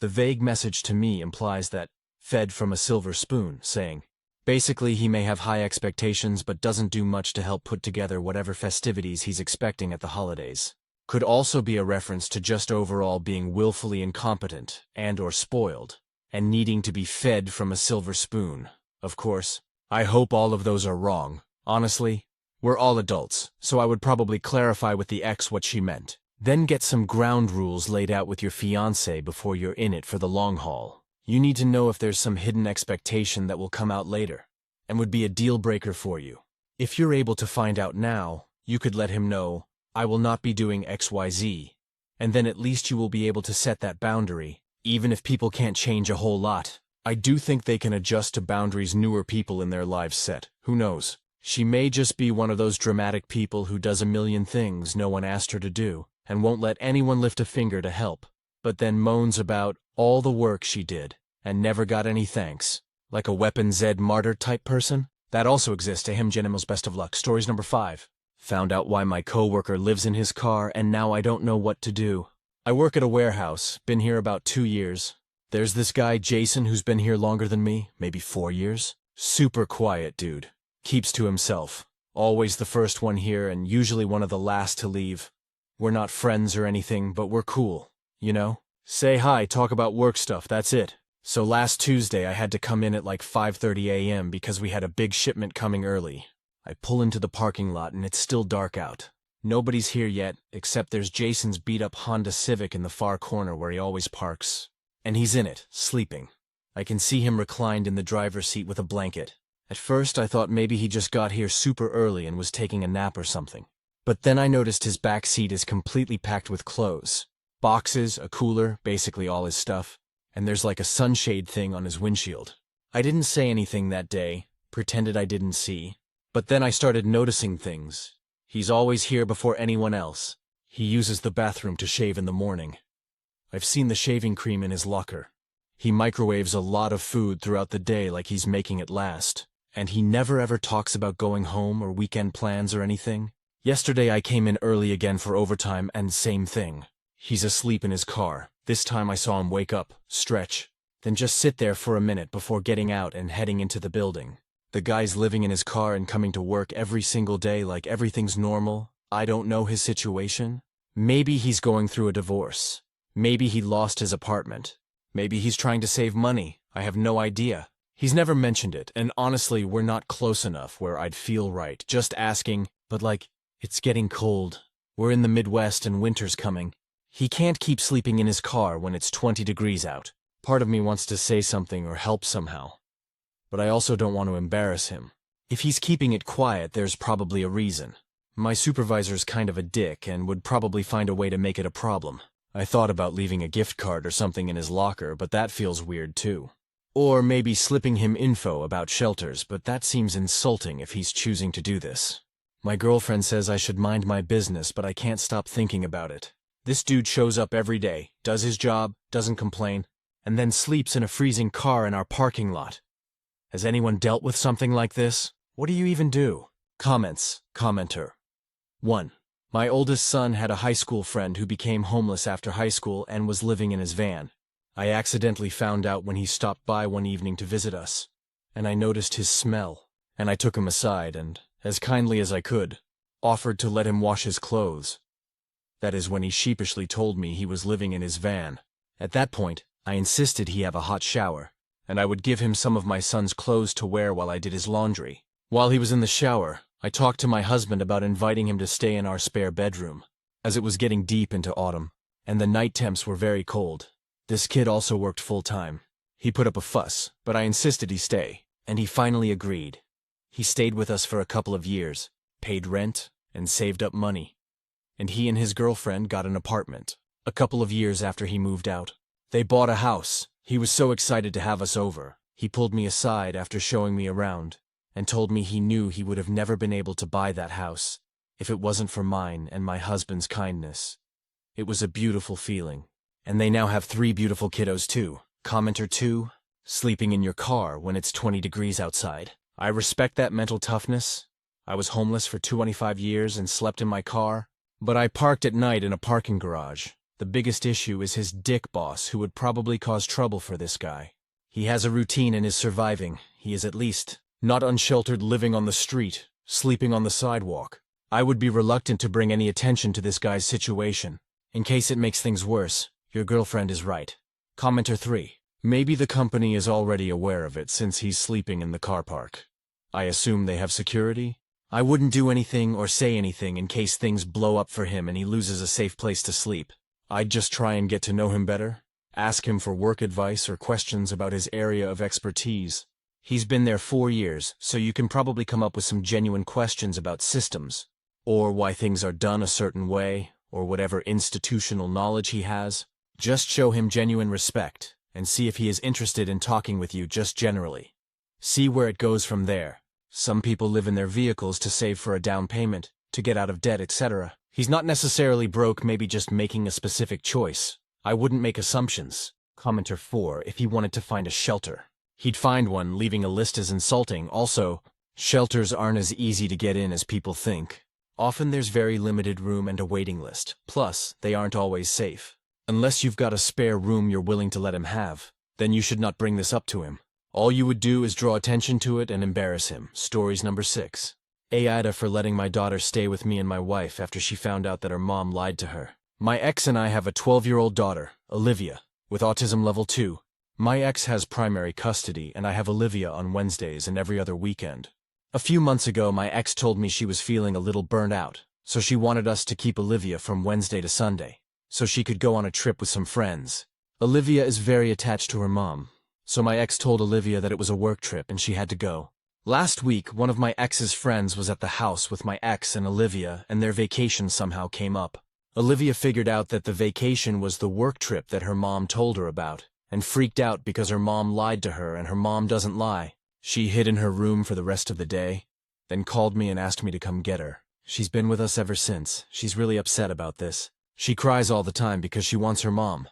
The vague message to me implies that fed from a silver spoon, saying, basically, he may have high expectations but doesn't do much to help put together whatever festivities he's expecting at the holidays. Could also be a reference to just overall being willfully incompetent and/or spoiled, and needing to be fed from a silver spoon. Of course, I hope all of those are wrong. Honestly, we're all adults, so I would probably clarify with the ex what she meant. Then get some ground rules laid out with your fiancé before you're in it for the long haul. You need to know if there's some hidden expectation that will come out later, and would be a deal breaker for you. If you're able to find out now, you could let him know, I will not be doing XYZ, and then at least you will be able to set that boundary, even if people can't change a whole lot. I do think they can adjust to boundaries newer people in their lives set. Who knows? She may just be one of those dramatic people who does a million things no one asked her to do, and won't let anyone lift a finger to help, but then moans about all the work she did, and never got any thanks. Like a weapon Z martyr type person? That also exists to him. Genimals best of luck. Stories number 5. Found out why my coworker lives in his car and now I don't know what to do. I work at a warehouse, been here about 2 years. There's this guy Jason who's been here longer than me, maybe 4 years. Super quiet dude. Keeps to himself. Always the first one here and usually one of the last to leave. We're not friends or anything, but we're cool, you know? Say hi, talk about work stuff, that's it. So last Tuesday I had to come in at like 5:30 a.m. because we had a big shipment coming early. I pull into the parking lot and it's still dark out. Nobody's here yet, except there's Jason's beat-up Honda Civic in the far corner where he always parks. And he's in it, sleeping. I can see him reclined in the driver's seat with a blanket. At first I thought maybe he just got here super early and was taking a nap or something. But then I noticed his back seat is completely packed with clothes. Boxes, a cooler, basically all his stuff. And there's like a sunshade thing on his windshield. I didn't say anything that day, pretended I didn't see. But then I started noticing things. He's always here before anyone else. He uses the bathroom to shave in the morning. I've seen the shaving cream in his locker. He microwaves a lot of food throughout the day like he's making it last. And he never ever talks about going home or weekend plans or anything. Yesterday I came in early again for overtime and same thing. He's asleep in his car. This time I saw him wake up, stretch, then just sit there for a minute before getting out and heading into the building. The guy's living in his car and coming to work every single day like everything's normal. I don't know his situation. Maybe he's going through a divorce. Maybe he lost his apartment. Maybe he's trying to save money. I have no idea. He's never mentioned it, and honestly, we're not close enough where I'd feel right just asking, but like, it's getting cold. We're in the Midwest and winter's coming. He can't keep sleeping in his car when it's 20 degrees out. Part of me wants to say something or help somehow. But I also don't want to embarrass him. If he's keeping it quiet, there's probably a reason. My supervisor's kind of a dick and would probably find a way to make it a problem. I thought about leaving a gift card or something in his locker, but that feels weird too. Or maybe slipping him info about shelters, but that seems insulting if he's choosing to do this. My girlfriend says I should mind my business, but I can't stop thinking about it. This dude shows up every day, does his job, doesn't complain, and then sleeps in a freezing car in our parking lot. Has anyone dealt with something like this? What do you even do? Comments. Commenter. 1. My oldest son had a high school friend who became homeless after high school and was living in his van. I accidentally found out when he stopped by one evening to visit us, and I noticed his smell, and I took him aside and, as kindly as I could, offered to let him wash his clothes. That is when he sheepishly told me he was living in his van. At that point, I insisted he have a hot shower, and I would give him some of my son's clothes to wear while I did his laundry. While he was in the shower, I talked to my husband about inviting him to stay in our spare bedroom, as it was getting deep into autumn, and the night temps were very cold. This kid also worked full-time. He put up a fuss, but I insisted he stay, and he finally agreed. He stayed with us for a couple of years, paid rent, and saved up money. And he and his girlfriend got an apartment, a couple of years after he moved out. They bought a house. He was so excited to have us over. He pulled me aside after showing me around, and told me he knew he would have never been able to buy that house if it wasn't for mine and my husband's kindness. It was a beautiful feeling. And they now have 3 beautiful kiddos too. Commenter 2, sleeping in your car when it's 20 degrees outside. I respect that mental toughness. I was homeless for 25 years and slept in my car, but I parked at night in a parking garage. The biggest issue is his dick boss who would probably cause trouble for this guy. He has a routine and is surviving. He is at least not unsheltered living on the street, sleeping on the sidewalk. I would be reluctant to bring any attention to this guy's situation. In case it makes things worse, your girlfriend is right. Commenter 3. Maybe the company is already aware of it since he's sleeping in the car park. I assume they have security? I wouldn't do anything or say anything in case things blow up for him and he loses a safe place to sleep. I'd just try and get to know him better, ask him for work advice or questions about his area of expertise. He's been there 4 years, so you can probably come up with some genuine questions about systems, or why things are done a certain way, or whatever institutional knowledge he has. Just show him genuine respect, and see if he is interested in talking with you just generally. See where it goes from there. Some people live in their vehicles to save for a down payment, to get out of debt, etc. He's not necessarily broke, maybe just making a specific choice. I wouldn't make assumptions. Commenter 4, if he wanted to find a shelter. He'd find one, leaving a list as insulting. Also, shelters aren't as easy to get in as people think. Often there's very limited room and a waiting list. Plus, they aren't always safe. Unless you've got a spare room you're willing to let him have, then you should not bring this up to him. All you would do is draw attention to it and embarrass him. Stories number 6. Aita for letting my daughter stay with me and my wife after she found out that her mom lied to her. My ex and I have a 12-year-old daughter, Olivia, with autism level 2. My ex has primary custody, and I have Olivia on Wednesdays and every other weekend. A few months ago, my ex told me she was feeling a little burnt out, so she wanted us to keep Olivia from Wednesday to Sunday, so she could go on a trip with some friends. Olivia is very attached to her mom, so my ex told Olivia that it was a work trip and she had to go. Last week, one of my ex's friends was at the house with my ex and Olivia, and their vacation somehow came up. Olivia figured out that the vacation was the work trip that her mom told her about, and freaked out because her mom lied to her and her mom doesn't lie. She hid in her room for the rest of the day, then called me and asked me to come get her. She's been with us ever since. She's really upset about this. She cries all the time because she wants her mom.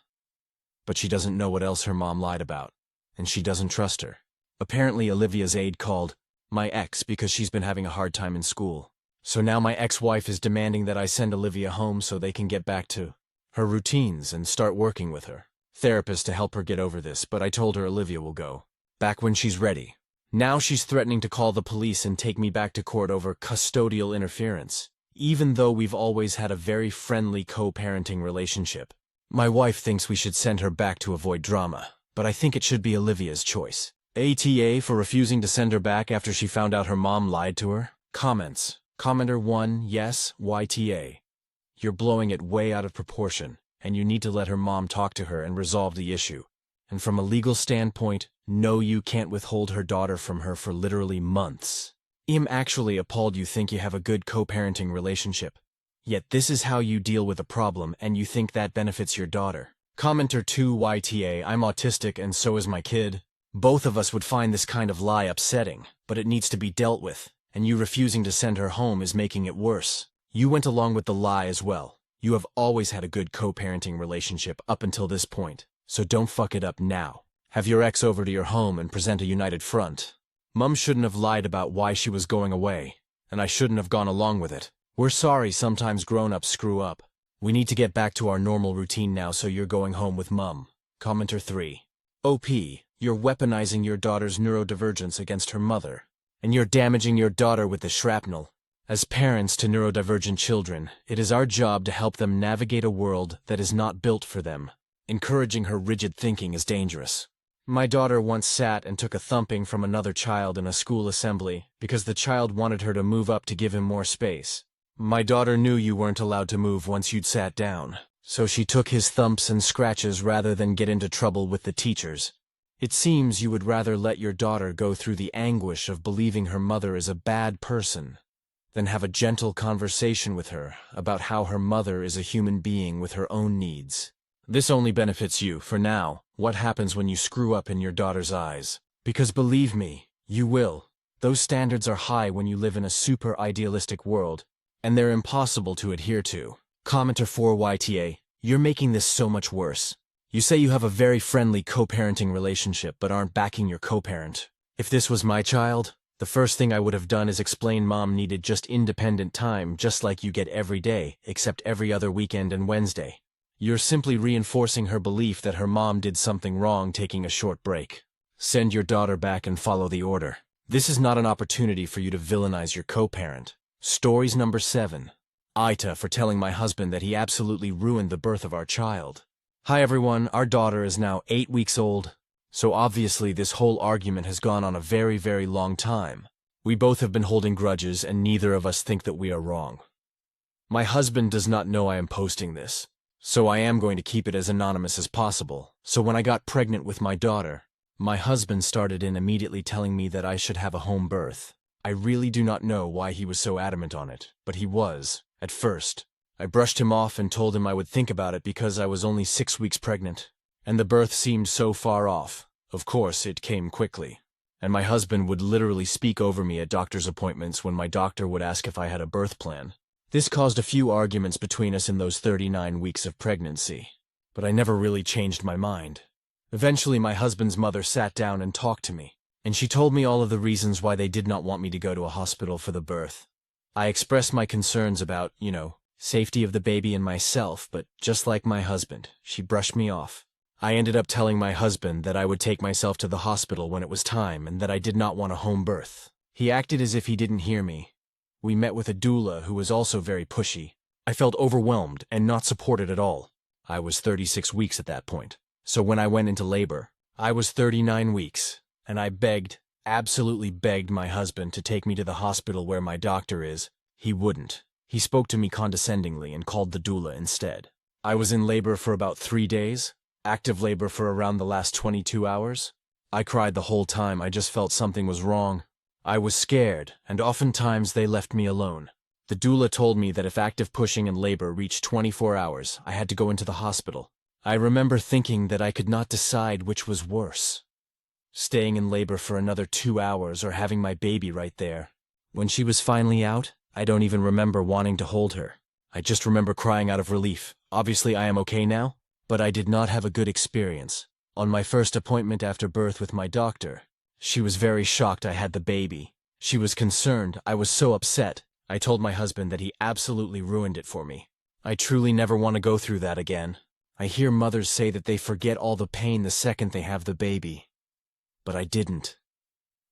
But she doesn't know what else her mom lied about, and she doesn't trust her. Apparently Olivia's aide called my ex because she's been having a hard time in school. So now my ex-wife is demanding that I send Olivia home so they can get back to her routines and start working with her therapist to help her get over this, but I told her Olivia will go back when she's ready. Now she's threatening to call the police and take me back to court over custodial interference, even though we've always had a very friendly co-parenting relationship. My wife thinks we should send her back to avoid drama, but I think it should be Olivia's choice. ATA for refusing to send her back after she found out her mom lied to her. Comments. Commenter 1, yes, YTA. You're blowing it way out of proportion, and you need to let her mom talk to her and resolve the issue. And from a legal standpoint, no, you can't withhold her daughter from her for literally months. I'm actually appalled you think you have a good co-parenting relationship. Yet this is how you deal with a problem, and you think that benefits your daughter. Commenter 2, YTA, I'm autistic and so is my kid. Both of us would find this kind of lie upsetting, but it needs to be dealt with, and you refusing to send her home is making it worse. You went along with the lie as well. You have always had a good co-parenting relationship up until this point, so don't fuck it up now. Have your ex over to your home and present a united front. Mum shouldn't have lied about why she was going away, and I shouldn't have gone along with it. We're sorry sometimes grown-ups screw up. We need to get back to our normal routine now, so you're going home with Mum. Commenter 3. OP, you're weaponizing your daughter's neurodivergence against her mother, and you're damaging your daughter with the shrapnel. As parents to neurodivergent children, it is our job to help them navigate a world that is not built for them. Encouraging her rigid thinking is dangerous. My daughter once sat and took a thumping from another child in a school assembly because the child wanted her to move up to give him more space. My daughter knew you weren't allowed to move once you'd sat down, so she took his thumps and scratches rather than get into trouble with the teachers. It seems you would rather let your daughter go through the anguish of believing her mother is a bad person than have a gentle conversation with her about how her mother is a human being with her own needs. This only benefits you, for now. What happens when you screw up in your daughter's eyes? Because believe me, you will. Those standards are high when you live in a super idealistic world, and they're impossible to adhere to. Commenter 4YTA, you're making this so much worse. You say you have a very friendly co-parenting relationship but aren't backing your co-parent. If this was my child, the first thing I would have done is explain Mom needed just independent time, just like you get every day, except every other weekend and Wednesday. You're simply reinforcing her belief that her mom did something wrong taking a short break. Send your daughter back and follow the order. This is not an opportunity for you to villainize your co-parent. Stories number 7. Aita for telling my husband that he absolutely ruined the birth of our child. Hi everyone, our daughter is now 8 weeks old, so obviously this whole argument has gone on a very, very long time. We both have been holding grudges and neither of us think that we are wrong. My husband does not know I am posting this, so I am going to keep it as anonymous as possible. So when I got pregnant with my daughter, my husband started in immediately telling me that I should have a home birth. I really do not know why he was so adamant on it, but he was, at first. I brushed him off and told him I would think about it because I was only 6 weeks pregnant, and the birth seemed so far off. Of course, it came quickly, and my husband would literally speak over me at doctor's appointments when my doctor would ask if I had a birth plan. This caused a few arguments between us in those 39 weeks of pregnancy, but I never really changed my mind. Eventually, my husband's mother sat down and talked to me, and she told me all of the reasons why they did not want me to go to a hospital for the birth. I expressed my concerns about, safety of the baby and myself, but just like my husband, she brushed me off. I ended up telling my husband that I would take myself to the hospital when it was time and that I did not want a home birth. He acted as if he didn't hear me. We met with a doula who was also very pushy. I felt overwhelmed and not supported at all. I was 36 weeks at that point. So when I went into labor, I was 39 weeks, and I absolutely begged my husband to take me to the hospital where my doctor is. He wouldn't. He spoke to me condescendingly and called the doula instead. I was in labor for about 3 days, active labor for around the last 22 hours. I cried the whole time. I just felt something was wrong. I was scared, and oftentimes they left me alone. The doula told me that if active pushing and labor reached 24 hours, I had to go into the hospital. I remember thinking that I could not decide which was worse, staying in labor for another 2 hours or having my baby right there. When she was finally out, I don't even remember wanting to hold her. I just remember crying out of relief. Obviously, I am okay now, but I did not have a good experience. On my first appointment after birth with my doctor, she was very shocked I had the baby. She was concerned. I was so upset. I told my husband that he absolutely ruined it for me. I truly never want to go through that again. I hear mothers say that they forget all the pain the second they have the baby. But I didn't.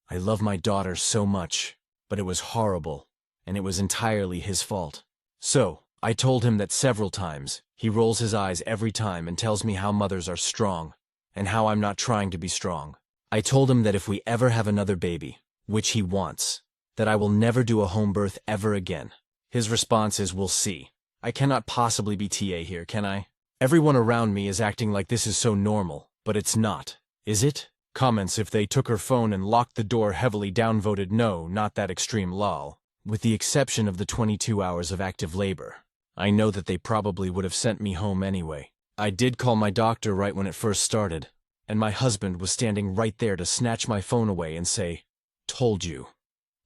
I love my daughter so much, but it was horrible, and it was entirely his fault. So, I told him that several times. He rolls his eyes every time and tells me how mothers are strong, and how I'm not trying to be strong. I told him that if we ever have another baby, which he wants, that I will never do a home birth ever again. His response is, "We'll see." I cannot possibly be TA here, can I? Everyone around me is acting like this is so normal, but it's not. Is it? Comments if they took her phone and locked the door heavily downvoted no, not that extreme lol. With the exception of the 22 hours of active labor. I know that they probably would have sent me home anyway. I did call my doctor right when it first started, and my husband was standing right there to snatch my phone away and say, "Told you,"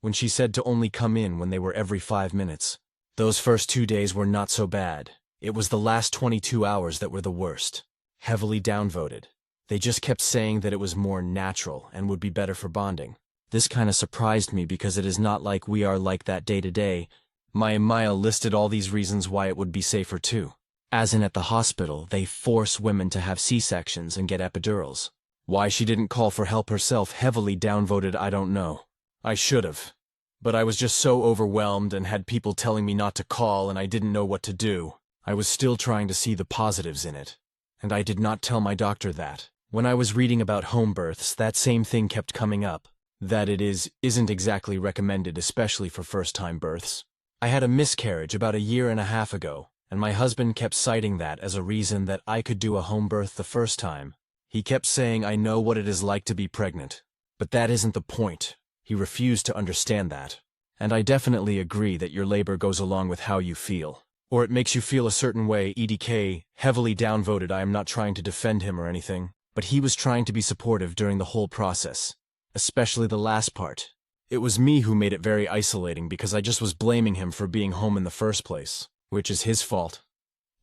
when she said to only come in when they were every 5 minutes. Those first 2 days were not so bad. It was the last 22 hours that were the worst. Heavily downvoted. They just kept saying that it was more natural and would be better for bonding. This kinda surprised me because it is not like we are like that day to day. Maya listed all these reasons why it would be safer too. As in at the hospital, they force women to have C-sections and get epidurals. Why she didn't call for help herself, heavily downvoted, I don't know. I should have. But I was just so overwhelmed and had people telling me not to call and I didn't know what to do. I was still trying to see the positives in it. And I did not tell my doctor that. When I was reading about home births, that same thing kept coming up. That it isn't exactly recommended, especially for first-time births. I had a miscarriage about 1.5 years ago, and my husband kept citing that as a reason that I could do a home birth the first time. He kept saying I know what it is like to be pregnant. But that isn't the point. He refused to understand that. And I definitely agree that your labor goes along with how you feel. Or it makes you feel a certain way. EDK, heavily downvoted. I am not trying to defend him or anything, but he was trying to be supportive during the whole process. Especially the last part. It was me who made it very isolating because I just was blaming him for being home in the first place, which is his fault.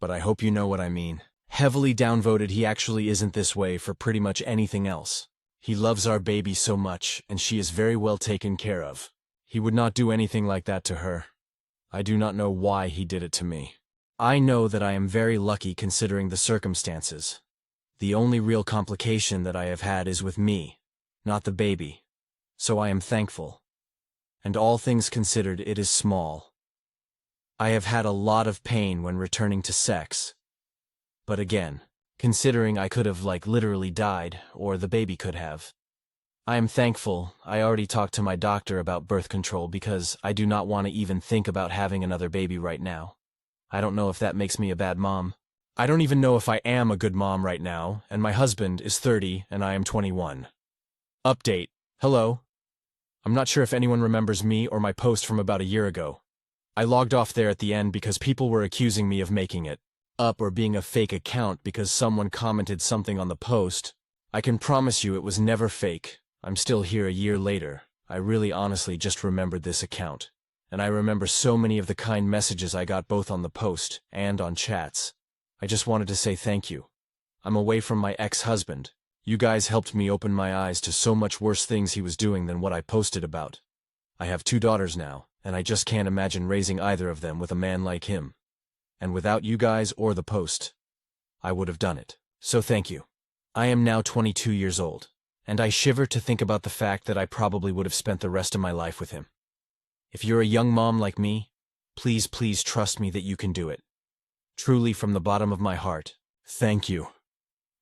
But I hope you know what I mean. Heavily downvoted. He actually isn't this way for pretty much anything else. He loves our baby so much, and she is very well taken care of. He would not do anything like that to her. I do not know why he did it to me. I know that I am very lucky considering the circumstances. The only real complication that I have had is with me, not the baby. So I am thankful. And all things considered, it is small. I have had a lot of pain when returning to sex. But again, considering I could have literally died, or the baby could have. I am thankful. I already talked to my doctor about birth control because I do not want to even think about having another baby right now. I don't know if that makes me a bad mom. I don't even know if I am a good mom right now, and my husband is 30 and I am 21. Update. Hello. I'm not sure if anyone remembers me or my post from about 1 year ago. I logged off there at the end because people were accusing me of making it up or being a fake account because someone commented something on the post. I can promise you it was never fake. I'm still here 1 year later. I really honestly just remembered this account. And I remember so many of the kind messages I got both on the post and on chats. I just wanted to say thank you. I'm away from my ex-husband. You guys helped me open my eyes to so much worse things he was doing than what I posted about. I have 2 daughters now, and I just can't imagine raising either of them with a man like him. And without you guys or the post, I would have done it. So thank you. I am now 22 years old, and I shiver to think about the fact that I probably would have spent the rest of my life with him. If you're a young mom like me, please trust me that you can do it. Truly, from the bottom of my heart, thank you.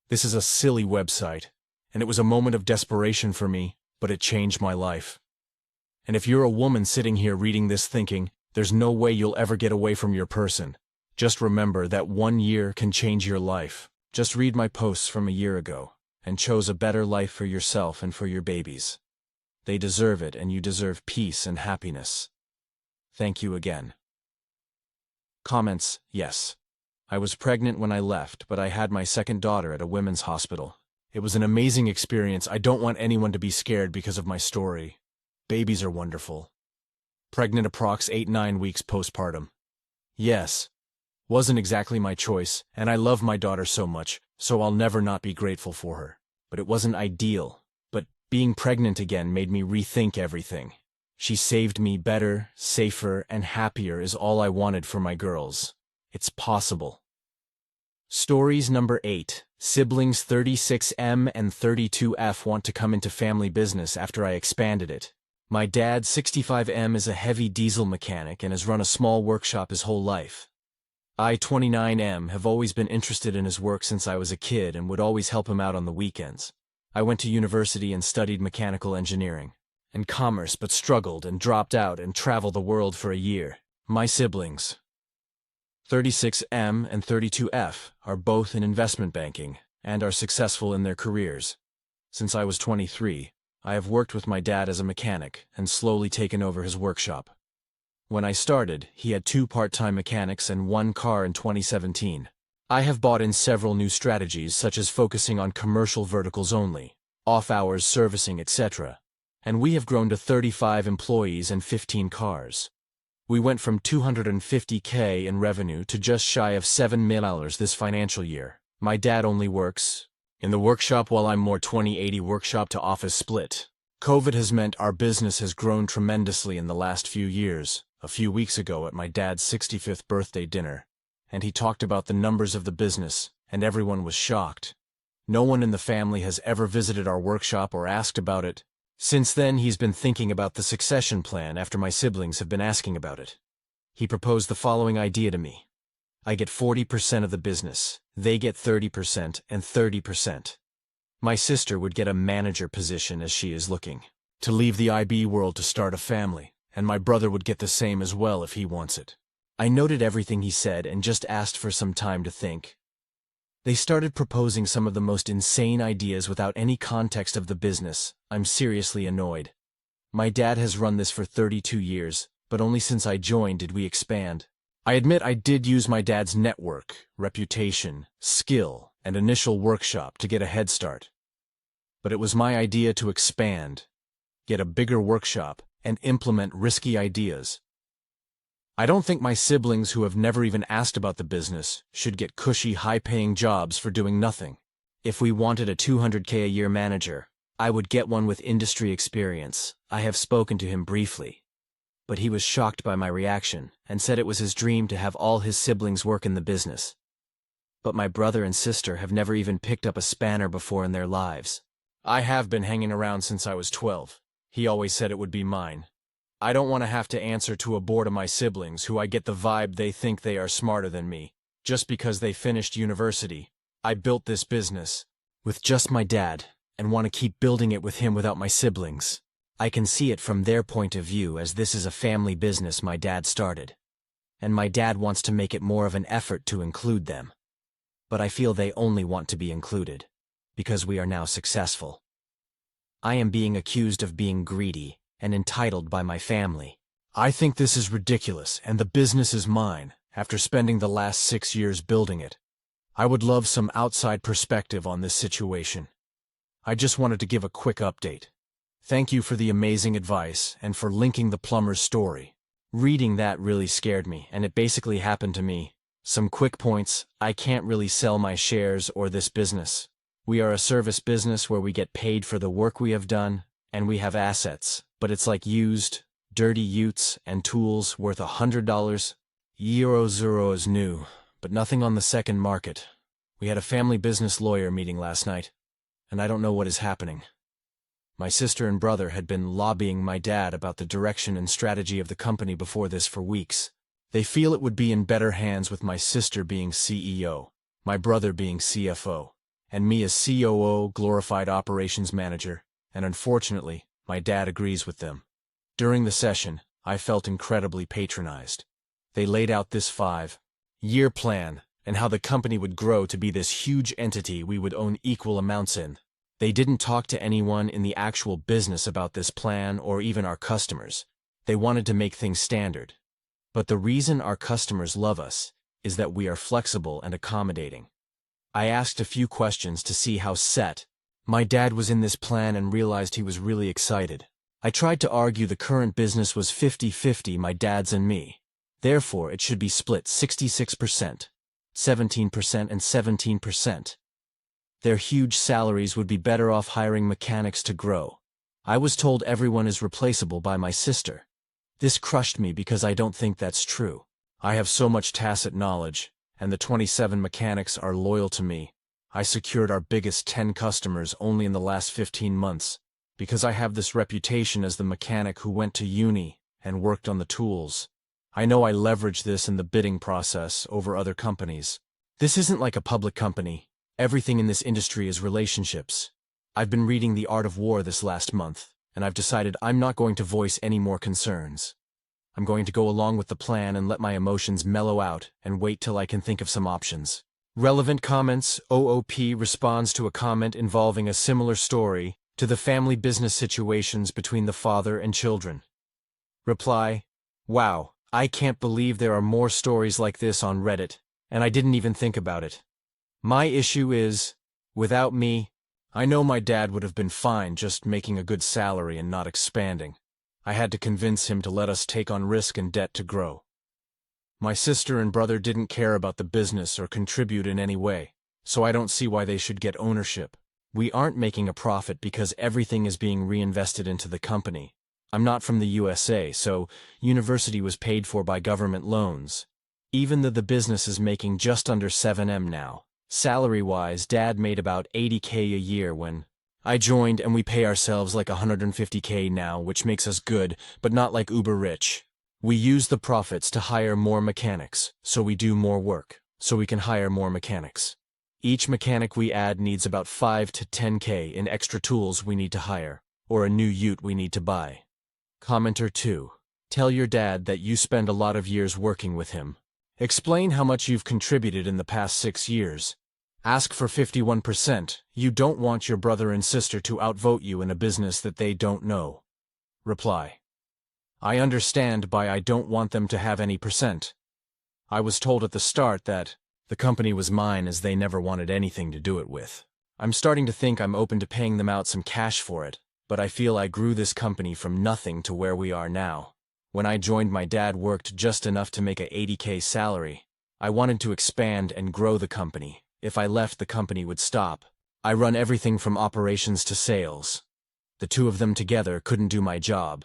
This is a silly website, and it was a moment of desperation for me, but it changed my life. And if you're a woman sitting here reading this thinking, there's no way you'll ever get away from your person, just remember that 1 year can change your life. Just read my posts from a year ago, and chose a better life for yourself and for your babies. They deserve it, and you deserve peace and happiness. Thank you again. Comments: yes. I was pregnant when I left, but I had my second daughter at a women's hospital. It was an amazing experience. I don't want anyone to be scared because of my story. Babies are wonderful. Pregnant approx 8-9 weeks postpartum. Yes. Wasn't exactly my choice, and I love my daughter so much, so I'll never not be grateful for her. But it wasn't ideal. But being pregnant again made me rethink everything. She saved me. Better, safer, and happier is all I wanted for my girls. It's possible. Stories number 8. Siblings 36M and 32F want to come into family business after I expanded it. My dad, 65M, is a heavy diesel mechanic and has run a small workshop his whole life. I, 29M, have always been interested in his work since I was a kid and would always help him out on the weekends. I went to university and studied mechanical engineering and commerce, but struggled and dropped out and traveled the world for a year. My siblings, 36M and 32F, are both in investment banking and are successful in their careers. Since I was 23, I have worked with my dad as a mechanic and slowly taken over his workshop. When I started, he had 2 part-time mechanics and 1 car in 2017. I have bought in several new strategies, such as focusing on commercial verticals only, off-hours servicing, etc., and we have grown to 35 employees and 15 cars. We went from $250K in revenue to just shy of $7 million this financial year. My dad only works in the workshop while I'm more 20/80 workshop to office split. COVID has meant our business has grown tremendously in the last few years. A few weeks ago at my dad's 65th birthday dinner, and he talked about the numbers of the business, and everyone was shocked. No one in the family has ever visited our workshop or asked about it. Since then, he's been thinking about the succession plan after my siblings have been asking about it. He proposed the following idea to me. I get 40% of the business, they get 30% and 30%. My sister would get a manager position as she is looking to leave the IB world to start a family, and my brother would get the same as well if he wants it. I noted everything he said and just asked for some time to think. They started proposing some of the most insane ideas without any context of the business. I'm seriously annoyed. My dad has run this for 32 years, but only since I joined did we expand. I admit I did use my dad's network, reputation, skill, and initial workshop to get a head start. But it was my idea to expand, get a bigger workshop, and implement risky ideas. I don't think my siblings, who have never even asked about the business, should get cushy, high-paying jobs for doing nothing. If we wanted a $200K a year manager, I would get one with industry experience. I have spoken to him briefly, but he was shocked by my reaction and said it was his dream to have all his siblings work in the business. But my brother and sister have never even picked up a spanner before in their lives. I have been hanging around since I was 12. He always said it would be mine. I don't want to have to answer to a board of my siblings who I get the vibe they think they are smarter than me, just because they finished university. I built this business with just my dad and want to keep building it with him without my siblings. I can see it from their point of view, as this is a family business my dad started, and my dad wants to make it more of an effort to include them. But I feel they only want to be included because we are now successful. I am being accused of being greedy and entitled by my family. I think this is ridiculous, and the business is mine, after spending the last 6 years building it. I would love some outside perspective on this situation. I just wanted to give a quick update. Thank you for the amazing advice and for linking the plumber's story. Reading that really scared me, and it basically happened to me. Some quick points: I can't really sell my shares or this business. We are a service business where we get paid for the work we have done, and we have assets, but it's like used, dirty utes and tools worth $100. Euro is new, but nothing on the second market. We had a family business lawyer meeting last night, and I don't know what is happening. My sister and brother had been lobbying my dad about the direction and strategy of the company before this for weeks. They feel it would be in better hands with my sister being CEO, my brother being CFO, and me as COO, glorified operations manager, and unfortunately, my dad agrees with them. During the session, I felt incredibly patronized. They laid out this 5-year plan and how the company would grow to be this huge entity we would own equal amounts in. They didn't talk to anyone in the actual business about this plan or even our customers. They wanted to make things standard. But the reason our customers love us is that we are flexible and accommodating. I asked a few questions to see how set my dad was in this plan and realized he was really excited. I tried to argue the current business was 50-50, my dad's and me. Therefore, it should be split 66%, 17% and 17%. Their huge salaries would be better off hiring mechanics to grow. I was told everyone is replaceable by my sister. This crushed me because I don't think that's true. I have so much tacit knowledge, and the 27 mechanics are loyal to me. I secured our biggest 10 customers only in the last 15 months, because I have this reputation as the mechanic who went to uni and worked on the tools. I know I leverage this in the bidding process over other companies. This isn't like a public company. Everything in this industry is relationships. I've been reading The Art of War this last month, and I've decided I'm not going to voice any more concerns. I'm going to go along with the plan and let my emotions mellow out and wait till I can think of some options. Relevant comments. OOP responds to a comment involving a similar story to the family business situations between the father and children. Reply: Wow, I can't believe there are more stories like this on Reddit, and I didn't even think about it. My issue is, without me, I know my dad would have been fine just making a good salary and not expanding. I had to convince him to let us take on risk and debt to grow. My sister and brother didn't care about the business or contribute in any way, so I don't see why they should get ownership. We aren't making a profit because everything is being reinvested into the company. I'm not from the USA, so university was paid for by government loans. Even though the business is making just under 7M now. Salary-wise, Dad made about $80K a year when I joined, and we pay ourselves like $150K now, which makes us good, but not like uber rich. We use the profits to hire more mechanics, so we do more work, so we can hire more mechanics. Each mechanic we add needs about 5 to 10K in extra tools we need to hire, or a new ute we need to buy. Commenter 2. Tell your dad that you spend a lot of years working with him. Explain how much you've contributed in the past 6 years. Ask for 51%. You don't want your brother and sister to outvote you in a business that they don't know. Reply: I understand by I don't want them to have any percent. I was told at the start that the company was mine as they never wanted anything to do it with. I'm starting to think I'm open to paying them out some cash for it, but I feel I grew this company from nothing to where we are now. When I joined, my dad worked just enough to make a $80K salary. I wanted to expand and grow the company. If I left, the company would stop. I run everything from operations to sales. The two of them together couldn't do my job.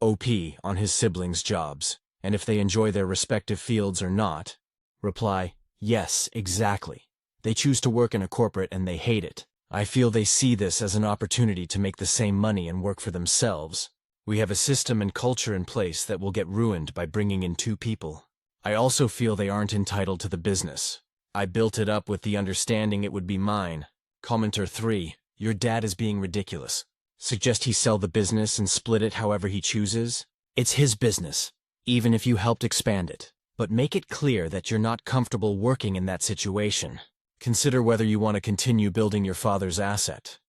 OP on his siblings' jobs, and if they enjoy their respective fields or not. Reply: Yes, exactly. They choose to work in a corporate and they hate it. I feel they see this as an opportunity to make the same money and work for themselves. We have a system and culture in place that will get ruined by bringing in 2 people. I also feel they aren't entitled to the business. I built it up with the understanding it would be mine. Commenter 3. Your dad is being ridiculous. Suggest he sell the business and split it however he chooses? It's his business, even if you helped expand it. But make it clear that you're not comfortable working in that situation. Consider whether you want to continue building your father's asset.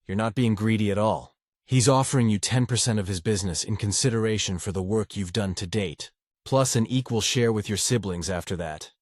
You're not being greedy at all. He's offering you 10% of his business in consideration for the work you've done to date, plus an equal share with your siblings after that.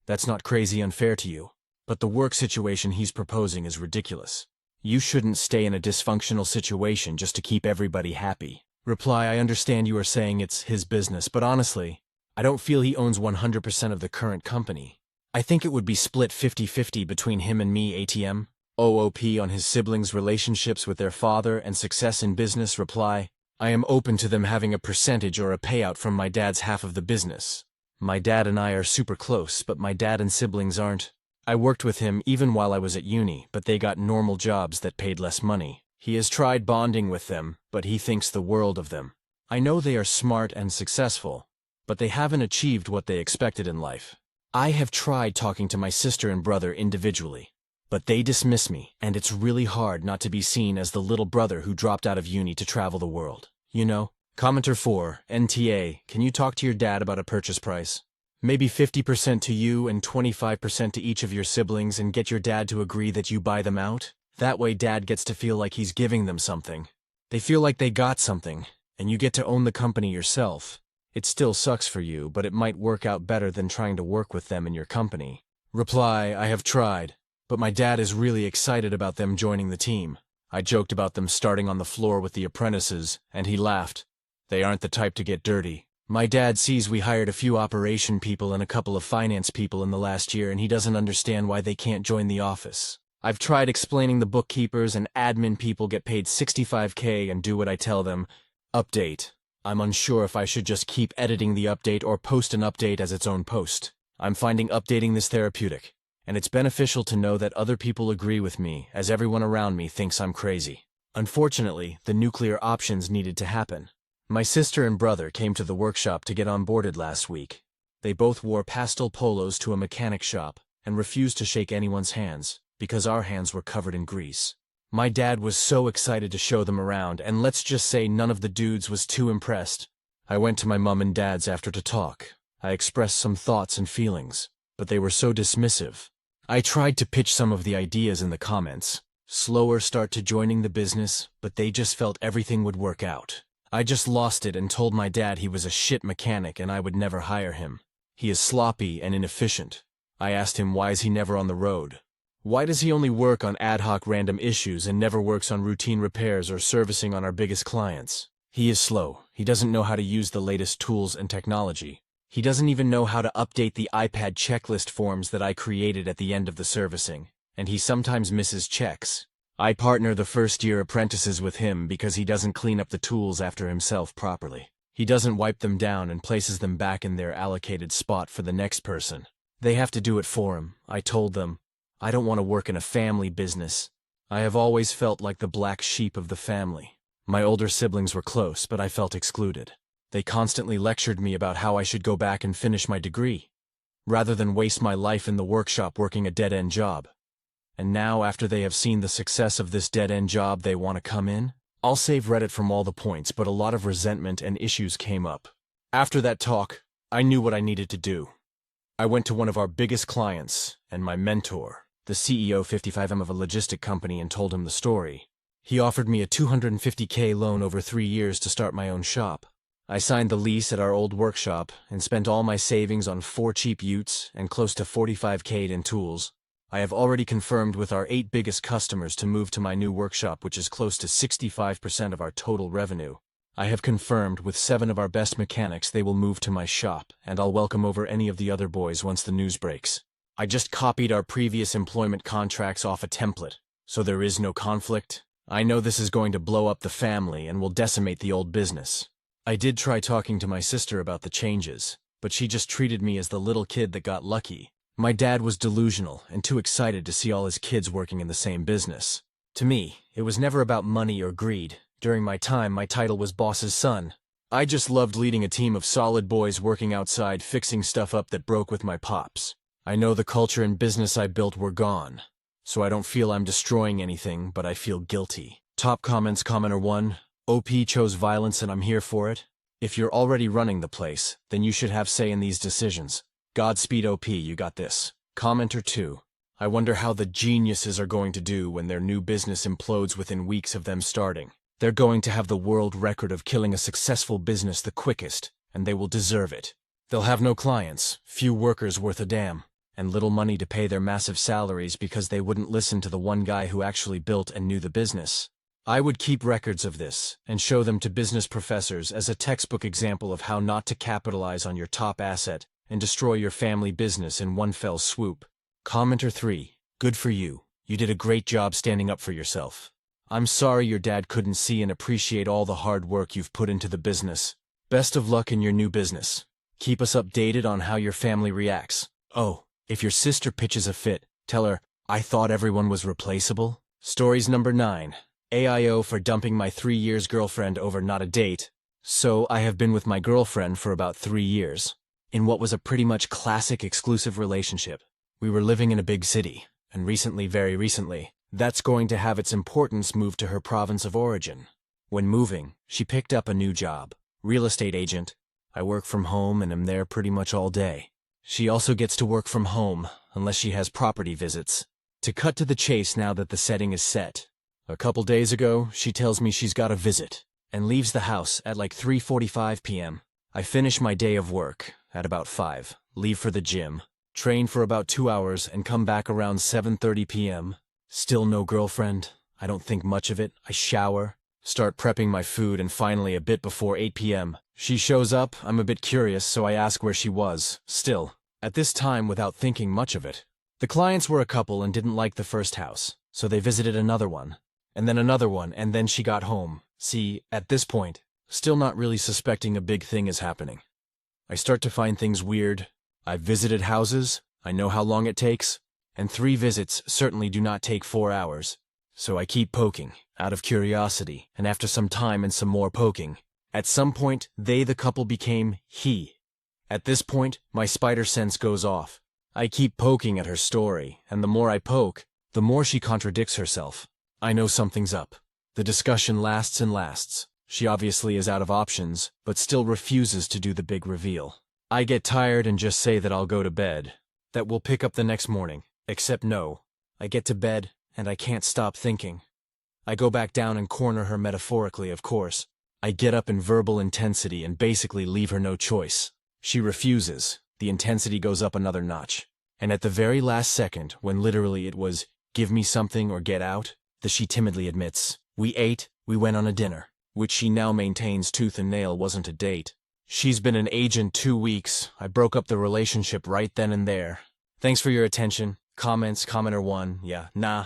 That's not crazy unfair to you, but the work situation he's proposing is ridiculous. You shouldn't stay in a dysfunctional situation just to keep everybody happy. Reply: I understand you are saying it's his business, but honestly, I don't feel he owns 100% of the current company. I think it would be split 50-50 between him and me, ATM. OOP on his siblings' relationships with their father and success in business. Reply, I am open to them having a percentage or a payout from my dad's half of the business. My dad and I are super close, but my dad and siblings aren't. I worked with him even while I was at uni, but they got normal jobs that paid less money. He has tried bonding with them, but he thinks the world of them. I know they are smart and successful, but they haven't achieved what they expected in life. I have tried talking to my sister and brother individually, but they dismiss me, and it's really hard not to be seen as the little brother who dropped out of uni to travel the world. You know? Commenter 4, NTA, can you talk to your dad about a purchase price? Maybe 50% to you and 25% to each of your siblings and get your dad to agree that you buy them out? That way dad gets to feel like he's giving them something. They feel like they got something, and you get to own the company yourself. It still sucks for you, but it might work out better than trying to work with them in your company. Reply, I have tried, but my dad is really excited about them joining the team. I joked about them starting on the floor with the apprentices, and he laughed. They aren't the type to get dirty. My dad sees we hired a few operation people and a couple of finance people in the last year, and he doesn't understand why they can't join the office. I've tried explaining the bookkeepers and admin people get paid $65K and do what I tell them. Update. I'm unsure if I should just keep editing the update or post an update as its own post. I'm finding updating this therapeutic, and it's beneficial to know that other people agree with me, as everyone around me thinks I'm crazy. Unfortunately, the nuclear options needed to happen. My sister and brother came to the workshop to get onboarded last week. They both wore pastel polos to a mechanic shop and refused to shake anyone's hands, because our hands were covered in grease. My dad was so excited to show them around, and let's just say none of the dudes was too impressed. I went to my mom and dad's after to talk. I expressed some thoughts and feelings, but they were so dismissive. I tried to pitch some of the ideas in the comments. Slower start to joining the business, but they just felt everything would work out. I just lost it and told my dad he was a shit mechanic and I would never hire him. He is sloppy and inefficient. I asked him why is he never on the road. Why does he only work on ad hoc random issues and never works on routine repairs or servicing on our biggest clients? He is slow. He doesn't know how to use the latest tools and technology. He doesn't even know how to update the iPad checklist forms that I created at the end of the servicing, and he sometimes misses checks. I partner the first-year apprentices with him because he doesn't clean up the tools after himself properly. He doesn't wipe them down and places them back in their allocated spot for the next person. They have to do it for him. I told them, I don't want to work in a family business. I have always felt like the black sheep of the family. My older siblings were close, but I felt excluded. They constantly lectured me about how I should go back and finish my degree, rather than waste my life in the workshop working a dead-end job. And now, after they have seen the success of this dead-end job, they want to come in? I'll save Reddit from all the points, but a lot of resentment and issues came up. After that talk, I knew what I needed to do. I went to one of our biggest clients, and my mentor, the CEO 55M of a logistic company, and told him the story. He offered me a $250K loan over 3 years to start my own shop. I signed the lease at our old workshop and spent all my savings on 4 cheap utes and close to $45K in tools. I have already confirmed with our 8 biggest customers to move to my new workshop, which is close to 65% of our total revenue. I have confirmed with 7 of our best mechanics they will move to my shop, and I'll welcome over any of the other boys once the news breaks. I just copied our previous employment contracts off a template, so there is no conflict. I know this is going to blow up the family and will decimate the old business. I did try talking to my sister about the changes, but she just treated me as the little kid that got lucky. My dad was delusional and too excited to see all his kids working in the same business. To me, it was never about money or greed. During my time, my title was boss's son. I just loved leading a team of solid boys working outside, fixing stuff up that broke with my pops. I know the culture and business I built were gone, so I don't feel I'm destroying anything, but I feel guilty. Top comments. Commenter 1, OP chose violence and I'm here for it. If you're already running the place, then you should have say in these decisions. Godspeed OP, you got this. Commenter 2, I wonder how the geniuses are going to do when their new business implodes within weeks of them starting. They're going to have the world record of killing a successful business the quickest, and they will deserve it. They'll have no clients, few workers worth a damn, and little money to pay their massive salaries because they wouldn't listen to the one guy who actually built and knew the business. I would keep records of this and show them to business professors as a textbook example of how not to capitalize on your top asset and destroy your family business in one fell swoop. Commenter 3, good for you. You did a great job standing up for yourself. I'm sorry your dad couldn't see and appreciate all the hard work you've put into the business. Best of luck in your new business. Keep us updated on how your family reacts. Oh, if your sister pitches a fit, tell her, I thought everyone was replaceable. Stories number 9. AIO for dumping my 3 years girlfriend over not a date. So I have been with my girlfriend for about 3 years. In what was a pretty much classic exclusive relationship. We were living in a big city, and recently, very recently, that's going to have its importance moved to her province of origin. When moving, she picked up a new job. Real estate agent. I work from home and am there pretty much all day. She also gets to work from home, unless she has property visits. To cut to the chase now that the setting is set. A couple days ago, she tells me she's got a visit, and leaves the house at like 3:45 p.m. I finish my day of work at about 5, leave for the gym, train for about 2 hours, and come back around 7:30 p.m. Still no girlfriend. I don't think much of it. I shower, start prepping my food, and finally a bit before 8 p.m. she shows up. I'm a bit curious, so I ask where she was. Still, at this time, without thinking much of it. The clients were a couple and didn't like the first house, so they visited another one, and then another one, and then she got home. See, at this point, still not really suspecting a big thing is happening. I start to find things weird. I've visited houses, I know how long it takes, and 3 visits certainly do not take 4 hours. So I keep poking, out of curiosity, and after some time and some more poking, at some point, the couple became he. At this point, my spider sense goes off. I keep poking at her story, and the more I poke, the more she contradicts herself. I know something's up. The discussion lasts and lasts. She obviously is out of options, but still refuses to do the big reveal. I get tired and just say that I'll go to bed, that we'll pick up the next morning. Except no. I get to bed, and I can't stop thinking. I go back down and corner her metaphorically, of course. I get up in verbal intensity and basically leave her no choice. She refuses. The intensity goes up another notch. And at the very last second, when literally it was, give me something or get out, she timidly admits, we ate, we went on a dinner, which she now maintains tooth and nail wasn't a date. She's been an agent 2 weeks. I broke up the relationship right then and there. Thanks for your attention. Comments, commenter 1, yeah, nah.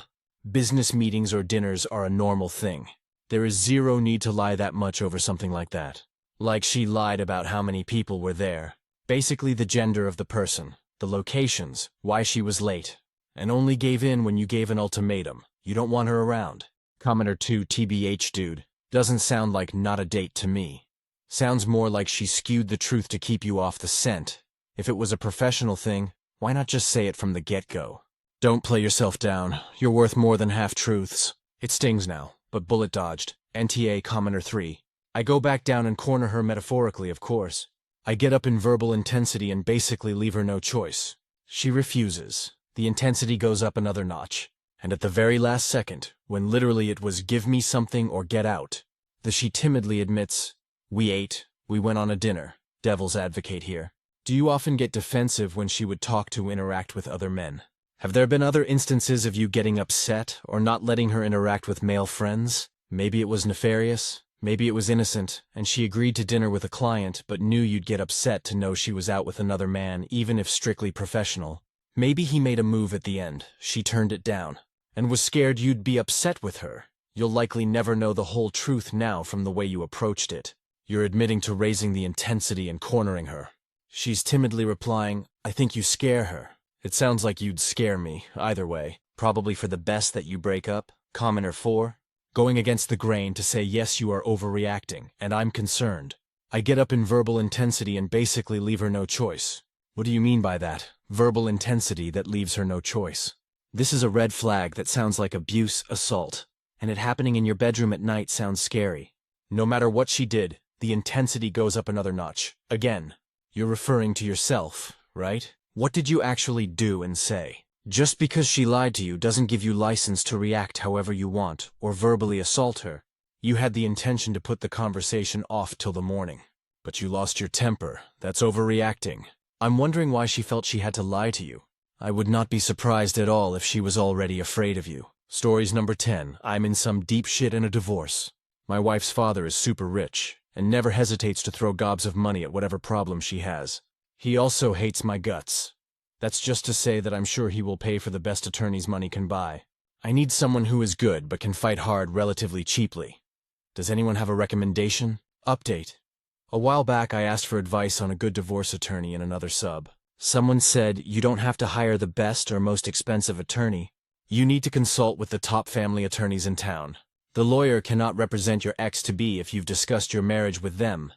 Business meetings or dinners are a normal thing. There is zero need to lie that much over something like that. Like she lied about how many people were there. Basically the gender of the person, the locations, why she was late. And only gave in when you gave an ultimatum. You don't want her around. Commenter 2, TBH dude. Doesn't sound like not a date to me. Sounds more like she skewed the truth to keep you off the scent. If it was a professional thing, why not just say it from the get-go? Don't play yourself down. You're worth more than half-truths. It stings now, but bullet dodged. NTA commenter 3. I go back down and corner her metaphorically, of course. I get up in verbal intensity and basically leave her no choice. She refuses. The intensity goes up another notch. And at the very last second, when literally it was give me something or get out, she timidly admits, we ate, we went on a dinner. Devil's advocate here. Do you often get defensive when she would talk to interact with other men? Have there been other instances of you getting upset or not letting her interact with male friends? Maybe it was nefarious, maybe it was innocent, and she agreed to dinner with a client but knew you'd get upset to know she was out with another man, even if strictly professional. Maybe he made a move at the end, she turned it down, and was scared you'd be upset with her. You'll likely never know the whole truth now from the way you approached it. You're admitting to raising the intensity and cornering her. She's timidly replying, I think you scare her. It sounds like you'd scare me, either way. Probably for the best that you break up. Commenter 4. Going against the grain to say yes, you are overreacting, and I'm concerned. I get up in verbal intensity and basically leave her no choice. What do you mean by that? Verbal intensity that leaves her no choice. This is a red flag that sounds like abuse, assault, and it happening in your bedroom at night sounds scary. No matter what she did, the intensity goes up another notch. Again, you're referring to yourself, right? What did you actually do and say? Just because she lied to you doesn't give you license to react however you want or verbally assault her. You had the intention to put the conversation off till the morning. But you lost your temper. That's overreacting. I'm wondering why she felt she had to lie to you. I would not be surprised at all if she was already afraid of you. Stories number 10. I'm in some deep shit in a divorce. My wife's father is super rich and never hesitates to throw gobs of money at whatever problem she has. He also hates my guts. That's just to say that I'm sure he will pay for the best attorneys money can buy. I need someone who is good but can fight hard relatively cheaply. Does anyone have a recommendation? Update. A while back I asked for advice on a good divorce attorney in another sub. Someone said you don't have to hire the best or most expensive attorney. You need to consult with the top family attorneys in town. The lawyer cannot represent your ex-to-be if you've discussed your marriage with them.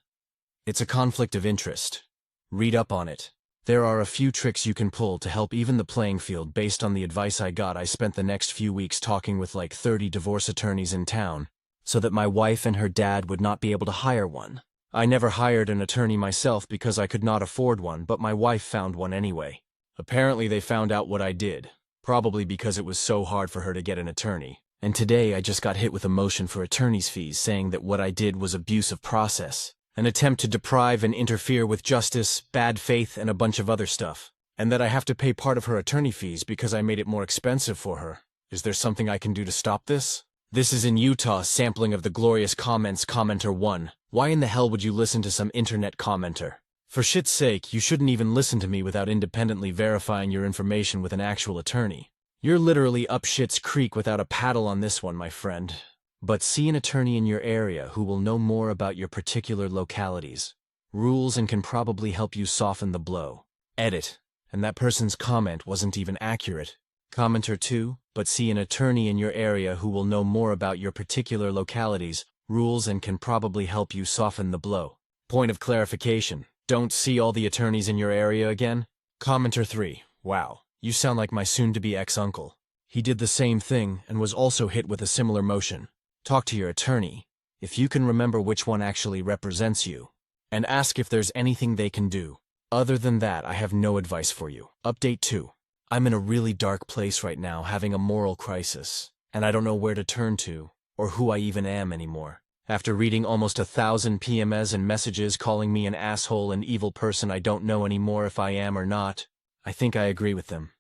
It's a conflict of interest. Read up on it. There are a few tricks you can pull to help even the playing field. Based on the advice I got, I spent the next few weeks talking with like 30 divorce attorneys in town, so that my wife and her dad would not be able to hire one. I never hired an attorney myself because I could not afford one, but my wife found one anyway. Apparently they found out what I did, probably because it was so hard for her to get an attorney. And today I just got hit with a motion for attorney's fees saying that what I did was abuse of process, an attempt to deprive and interfere with justice, bad faith, and a bunch of other stuff. And that I have to pay part of her attorney fees because I made it more expensive for her. Is there something I can do to stop this? This is in Utah, sampling of the glorious comments. Commenter 1. Why in the hell would you listen to some internet commenter? For shit's sake, you shouldn't even listen to me without independently verifying your information with an actual attorney. You're literally up shit's creek without a paddle on this one, my friend. But see an attorney in your area who will know more about your particular localities, rules, and can probably help you soften the blow. Edit. And that person's comment wasn't even accurate. Commenter 2. But see an attorney in your area who will know more about your particular localities, rules, and can probably help you soften the blow. Point of clarification. Don't see all the attorneys in your area again? Commenter 3. Wow, you sound like my soon-to-be ex-uncle. He did the same thing and was also hit with a similar motion. Talk to your attorney, if you can remember which one actually represents you, and ask if there's anything they can do. Other than that, I have no advice for you. Update 2. I'm in a really dark place right now, having a moral crisis, and I don't know where to turn to, or who I even am anymore. After reading almost 1,000 PMS and messages calling me an asshole and evil person I don't know anymore if I am or not, I think I agree with them.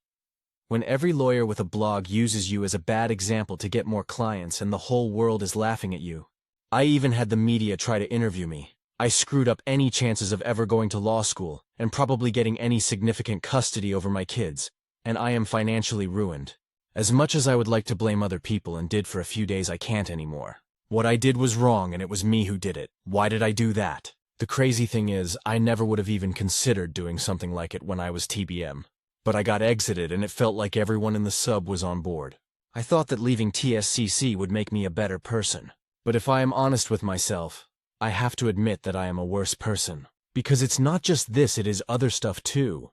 When every lawyer with a blog uses you as a bad example to get more clients and the whole world is laughing at you. I even had the media try to interview me. I screwed up any chances of ever going to law school and probably getting any significant custody over my kids, and I am financially ruined. As much as I would like to blame other people and did for a few days, I can't anymore. What I did was wrong and it was me who did it. Why did I do that? The crazy thing is, I never would have even considered doing something like it when I was TBM. But I got exited and it felt like everyone in the sub was on board. I thought that leaving TSCC would make me a better person. But if I am honest with myself, I have to admit that I am a worse person. Because it's not just this, it is other stuff too.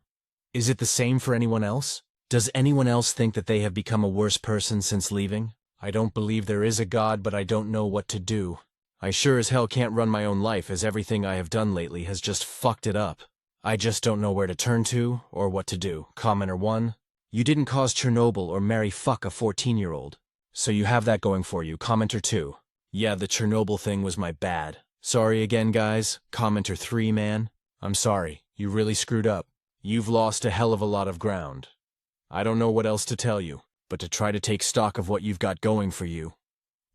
Is it the same for anyone else? Does anyone else think that they have become a worse person since leaving? I don't believe there is a God, but I don't know what to do. I sure as hell can't run my own life, as everything I have done lately has just fucked it up. I just don't know where to turn to, or what to do. Commenter 1. You didn't cause Chernobyl or marry fuck a 14-year-old. So you have that going for you. Commenter 2. Yeah, the Chernobyl thing was my bad. Sorry again, guys. Commenter 3, man. I'm sorry. You really screwed up. You've lost a hell of a lot of ground. I don't know what else to tell you, but to try to take stock of what you've got going for you.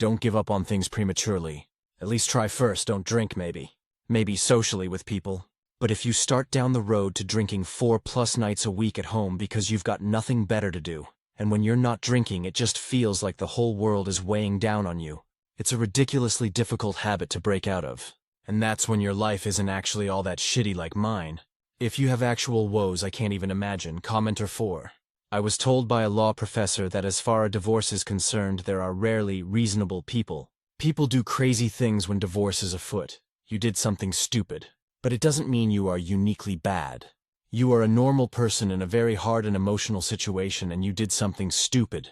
Don't give up on things prematurely. At least try first, don't drink maybe. Maybe socially with people. But if you start down the road to drinking 4+ nights a week at home because you've got nothing better to do, and when you're not drinking it just feels like the whole world is weighing down on you, it's a ridiculously difficult habit to break out of. And that's when your life isn't actually all that shitty like mine. If you have actual woes I can't even imagine. Commenter 4. I was told by a law professor that as far as divorce is concerned, there are rarely reasonable people. People do crazy things when divorce is afoot. You did something stupid. But it doesn't mean you are uniquely bad. You are a normal person in a very hard and emotional situation and you did something stupid.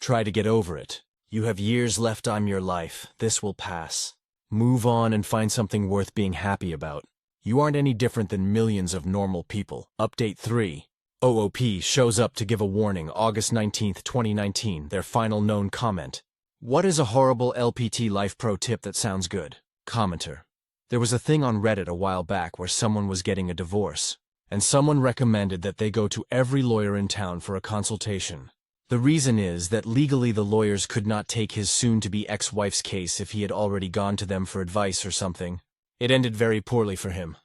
Try to get over it. You have years left on your life. This will pass. Move on and find something worth being happy about. You aren't any different than millions of normal people. Update 3. OOP shows up to give a warning. August 19, 2019, their final known comment. What is a horrible LPT life pro tip that sounds good? Commenter. There was a thing on Reddit a while back where someone was getting a divorce, and someone recommended that they go to every lawyer in town for a consultation. The reason is that legally the lawyers could not take his soon-to-be ex-wife's case if he had already gone to them for advice or something. It ended very poorly for him.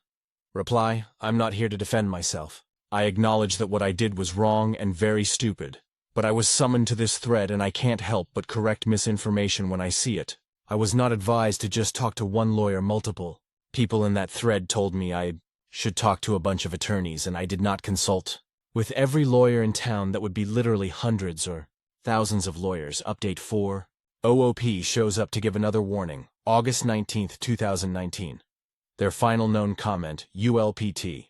Reply, I'm not here to defend myself. I acknowledge that what I did was wrong and very stupid. But I was summoned to this thread and I can't help but correct misinformation when I see it. I was not advised to just talk to one lawyer. Multiple people in that thread told me I should talk to a bunch of attorneys, and I did not consult with every lawyer in town. That would be literally hundreds or thousands of lawyers. Update 4. OOP shows up to give another warning. August 19th, 2019. Their final known comment, ULPT.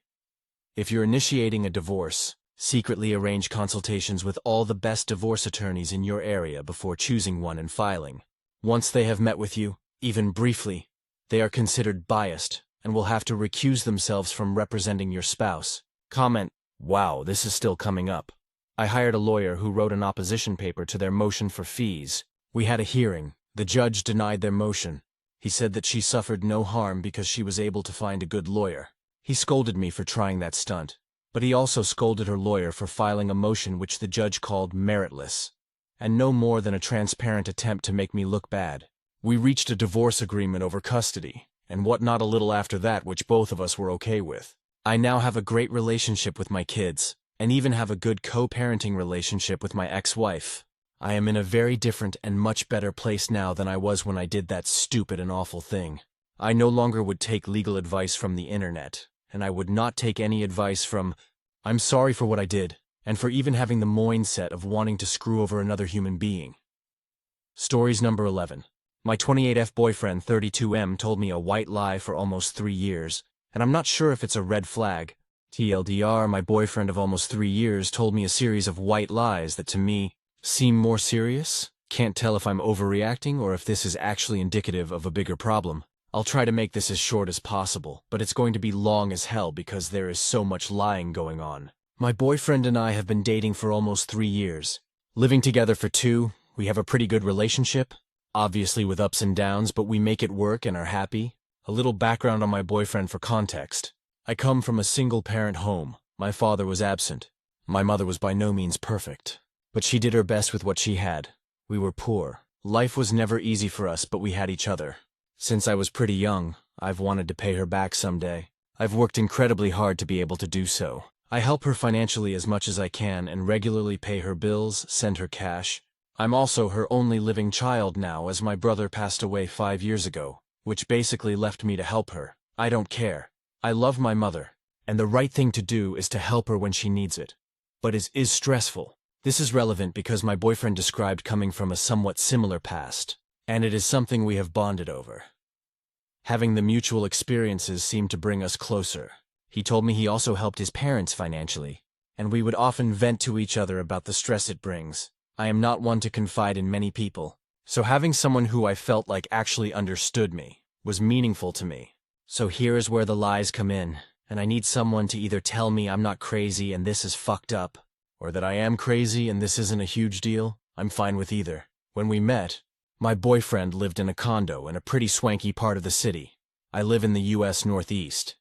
If you're initiating a divorce, secretly arrange consultations with all the best divorce attorneys in your area before choosing one and filing. Once they have met with you, even briefly, they are considered biased and will have to recuse themselves from representing your spouse. Comment, wow, this is still coming up. I hired a lawyer who wrote an opposition paper to their motion for fees. We had a hearing. The judge denied their motion. He said that she suffered no harm because she was able to find a good lawyer. He scolded me for trying that stunt, but he also scolded her lawyer for filing a motion which the judge called meritless, and no more than a transparent attempt to make me look bad. We reached a divorce agreement over custody, and whatnot a little after that, which both of us were okay with. I now have a great relationship with my kids, and even have a good co-parenting relationship with my ex-wife. I am in a very different and much better place now than I was when I did that stupid and awful thing. I no longer would take legal advice from the internet, and I would not take any advice from... I'm sorry for what I did, and for even having the mindset of wanting to screw over another human being. Stories number 11. My 28F boyfriend 32M told me a white lie for almost 3 years, and I'm not sure if it's a red flag. TLDR, my boyfriend of almost 3 years told me a series of white lies that to me seem more serious. Can't tell if I'm overreacting or if this is actually indicative of a bigger problem. I'll try to make this as short as possible, but it's going to be long as hell because there is so much lying going on. My boyfriend and I have been dating for almost 3 years. Living together for 2, we have a pretty good relationship. Obviously with ups and downs, but we make it work and are happy. A little background on my boyfriend for context. I come from a single-parent home. My father was absent. My mother was by no means perfect, but she did her best with what she had. We were poor. Life was never easy for us, but we had each other. Since I was pretty young, I've wanted to pay her back someday. I've worked incredibly hard to be able to do so. I help her financially as much as I can and regularly pay her bills, send her cash. I'm also her only living child now, as my brother passed away 5 years ago, which basically left me to help her. I don't care. I love my mother, and the right thing to do is to help her when she needs it. But it is stressful. This is relevant because my boyfriend described coming from a somewhat similar past, and it is something we have bonded over. Having the mutual experiences seemed to bring us closer. He told me he also helped his parents financially, and we would often vent to each other about the stress it brings. I am not one to confide in many people, so having someone who I felt like actually understood me was meaningful to me. So here is where the lies come in, and I need someone to either tell me I'm not crazy and this is fucked up, or that I am crazy and this isn't a huge deal. I'm fine with either. When we met, my boyfriend lived in a condo in a pretty swanky part of the city. I live in the US Northeast.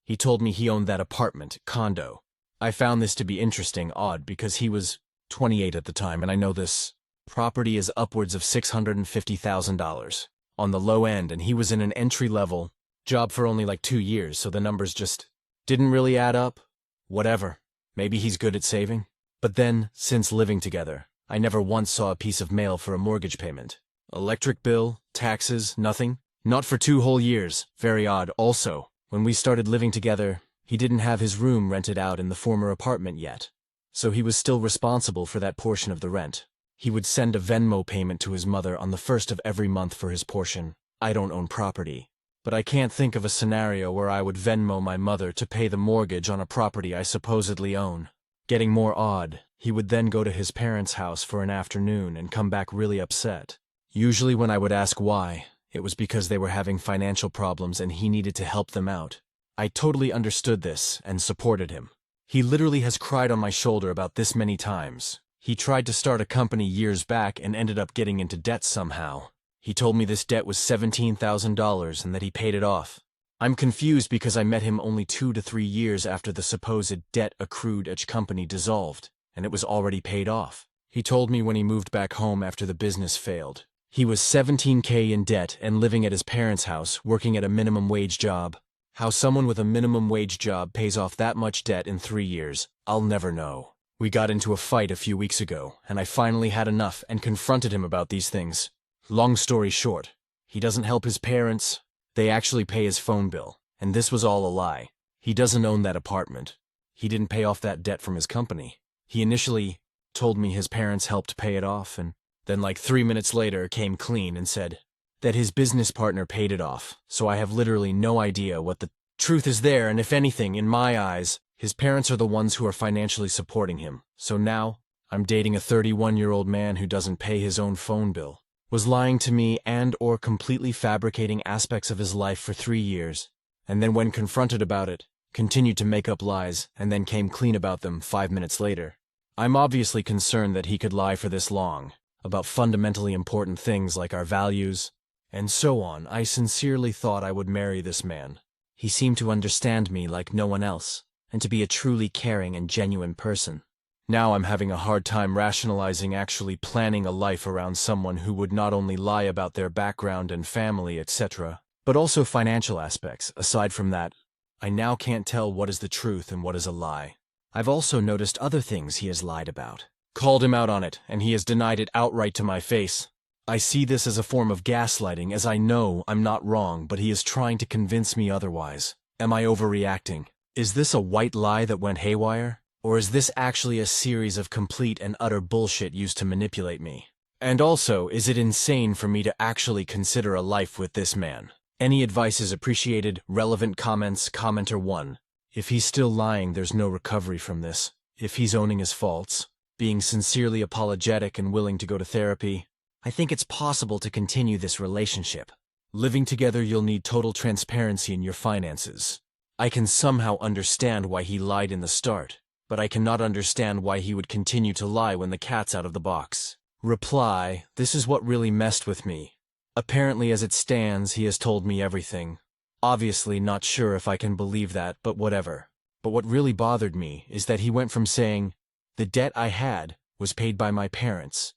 He told me he owned that apartment, condo. I found this to be interesting, odd, because he was 28 at the time, and I know this property is upwards of $650,000 on the low end, and he was in an entry-level job for only like 2 years, so the numbers just didn't really add up. Whatever. Maybe he's good at saving. But then, since living together, I never once saw a piece of mail for a mortgage payment. Electric bill, taxes, nothing. Not for 2 whole years. Very odd. Also, when we started living together, he didn't have his room rented out in the former apartment yet, so he was still responsible for that portion of the rent. He would send a Venmo payment to his mother on the 1st of every month for his portion. I don't own property, but I can't think of a scenario where I would Venmo my mother to pay the mortgage on a property I supposedly own. Getting more odd, he would then go to his parents' house for an afternoon and come back really upset. Usually when I would ask why, it was because they were having financial problems and he needed to help them out. I totally understood this and supported him. He literally has cried on my shoulder about this many times. He tried to start a company years back and ended up getting into debt somehow. He told me this debt was $17,000 and that he paid it off. I'm confused because I met him only 2 to 3 years after the supposed debt accrued each company dissolved, and it was already paid off. He told me when he moved back home after the business failed, he was $17K in debt and living at his parents' house, working at a minimum wage job. How someone with a minimum wage job pays off that much debt in 3 years, I'll never know. We got into a fight a few weeks ago, and I finally had enough and confronted him about these things. Long story short, he doesn't help his parents. They actually pay his phone bill, and this was all a lie. He doesn't own that apartment. He didn't pay off that debt from his company. He initially told me his parents helped pay it off, and then like 3 minutes later came clean and said that his business partner paid it off. So I have literally no idea what the truth is there, and if anything, in my eyes, his parents are the ones who are financially supporting him. So now, I'm dating a 31-year-old man who doesn't pay his own phone bill, was lying to me and or completely fabricating aspects of his life for 3 years, and then when confronted about it, continued to make up lies and then came clean about them 5 minutes later. I'm obviously concerned that he could lie for this long, about fundamentally important things like our values, and so on. I sincerely thought I would marry this man. He seemed to understand me like no one else, and to be a truly caring and genuine person. Now I'm having a hard time rationalizing actually planning a life around someone who would not only lie about their background and family, etc., but also financial aspects. Aside from that, I now can't tell what is the truth and what is a lie. I've also noticed other things he has lied about. Called him out on it, and he has denied it outright to my face. I see this as a form of gaslighting, as I know I'm not wrong, but he is trying to convince me otherwise. Am I overreacting? Is this a white lie that went haywire? Or is this actually a series of complete and utter bullshit used to manipulate me? And also, is it insane for me to actually consider a life with this man? Any advice is appreciated. Relevant comments. Commenter 1. If he's still lying, there's no recovery from this. If he's owning his faults, being sincerely apologetic and willing to go to therapy, I think it's possible to continue this relationship. Living together, you'll need total transparency in your finances. I can somehow understand why he lied in the start, but I cannot understand why he would continue to lie when the cat's out of the box. Reply, this is what really messed with me. Apparently, as it stands, he has told me everything. Obviously not sure if I can believe that, but whatever. But what really bothered me is that he went from saying, the debt I had was paid by my parents,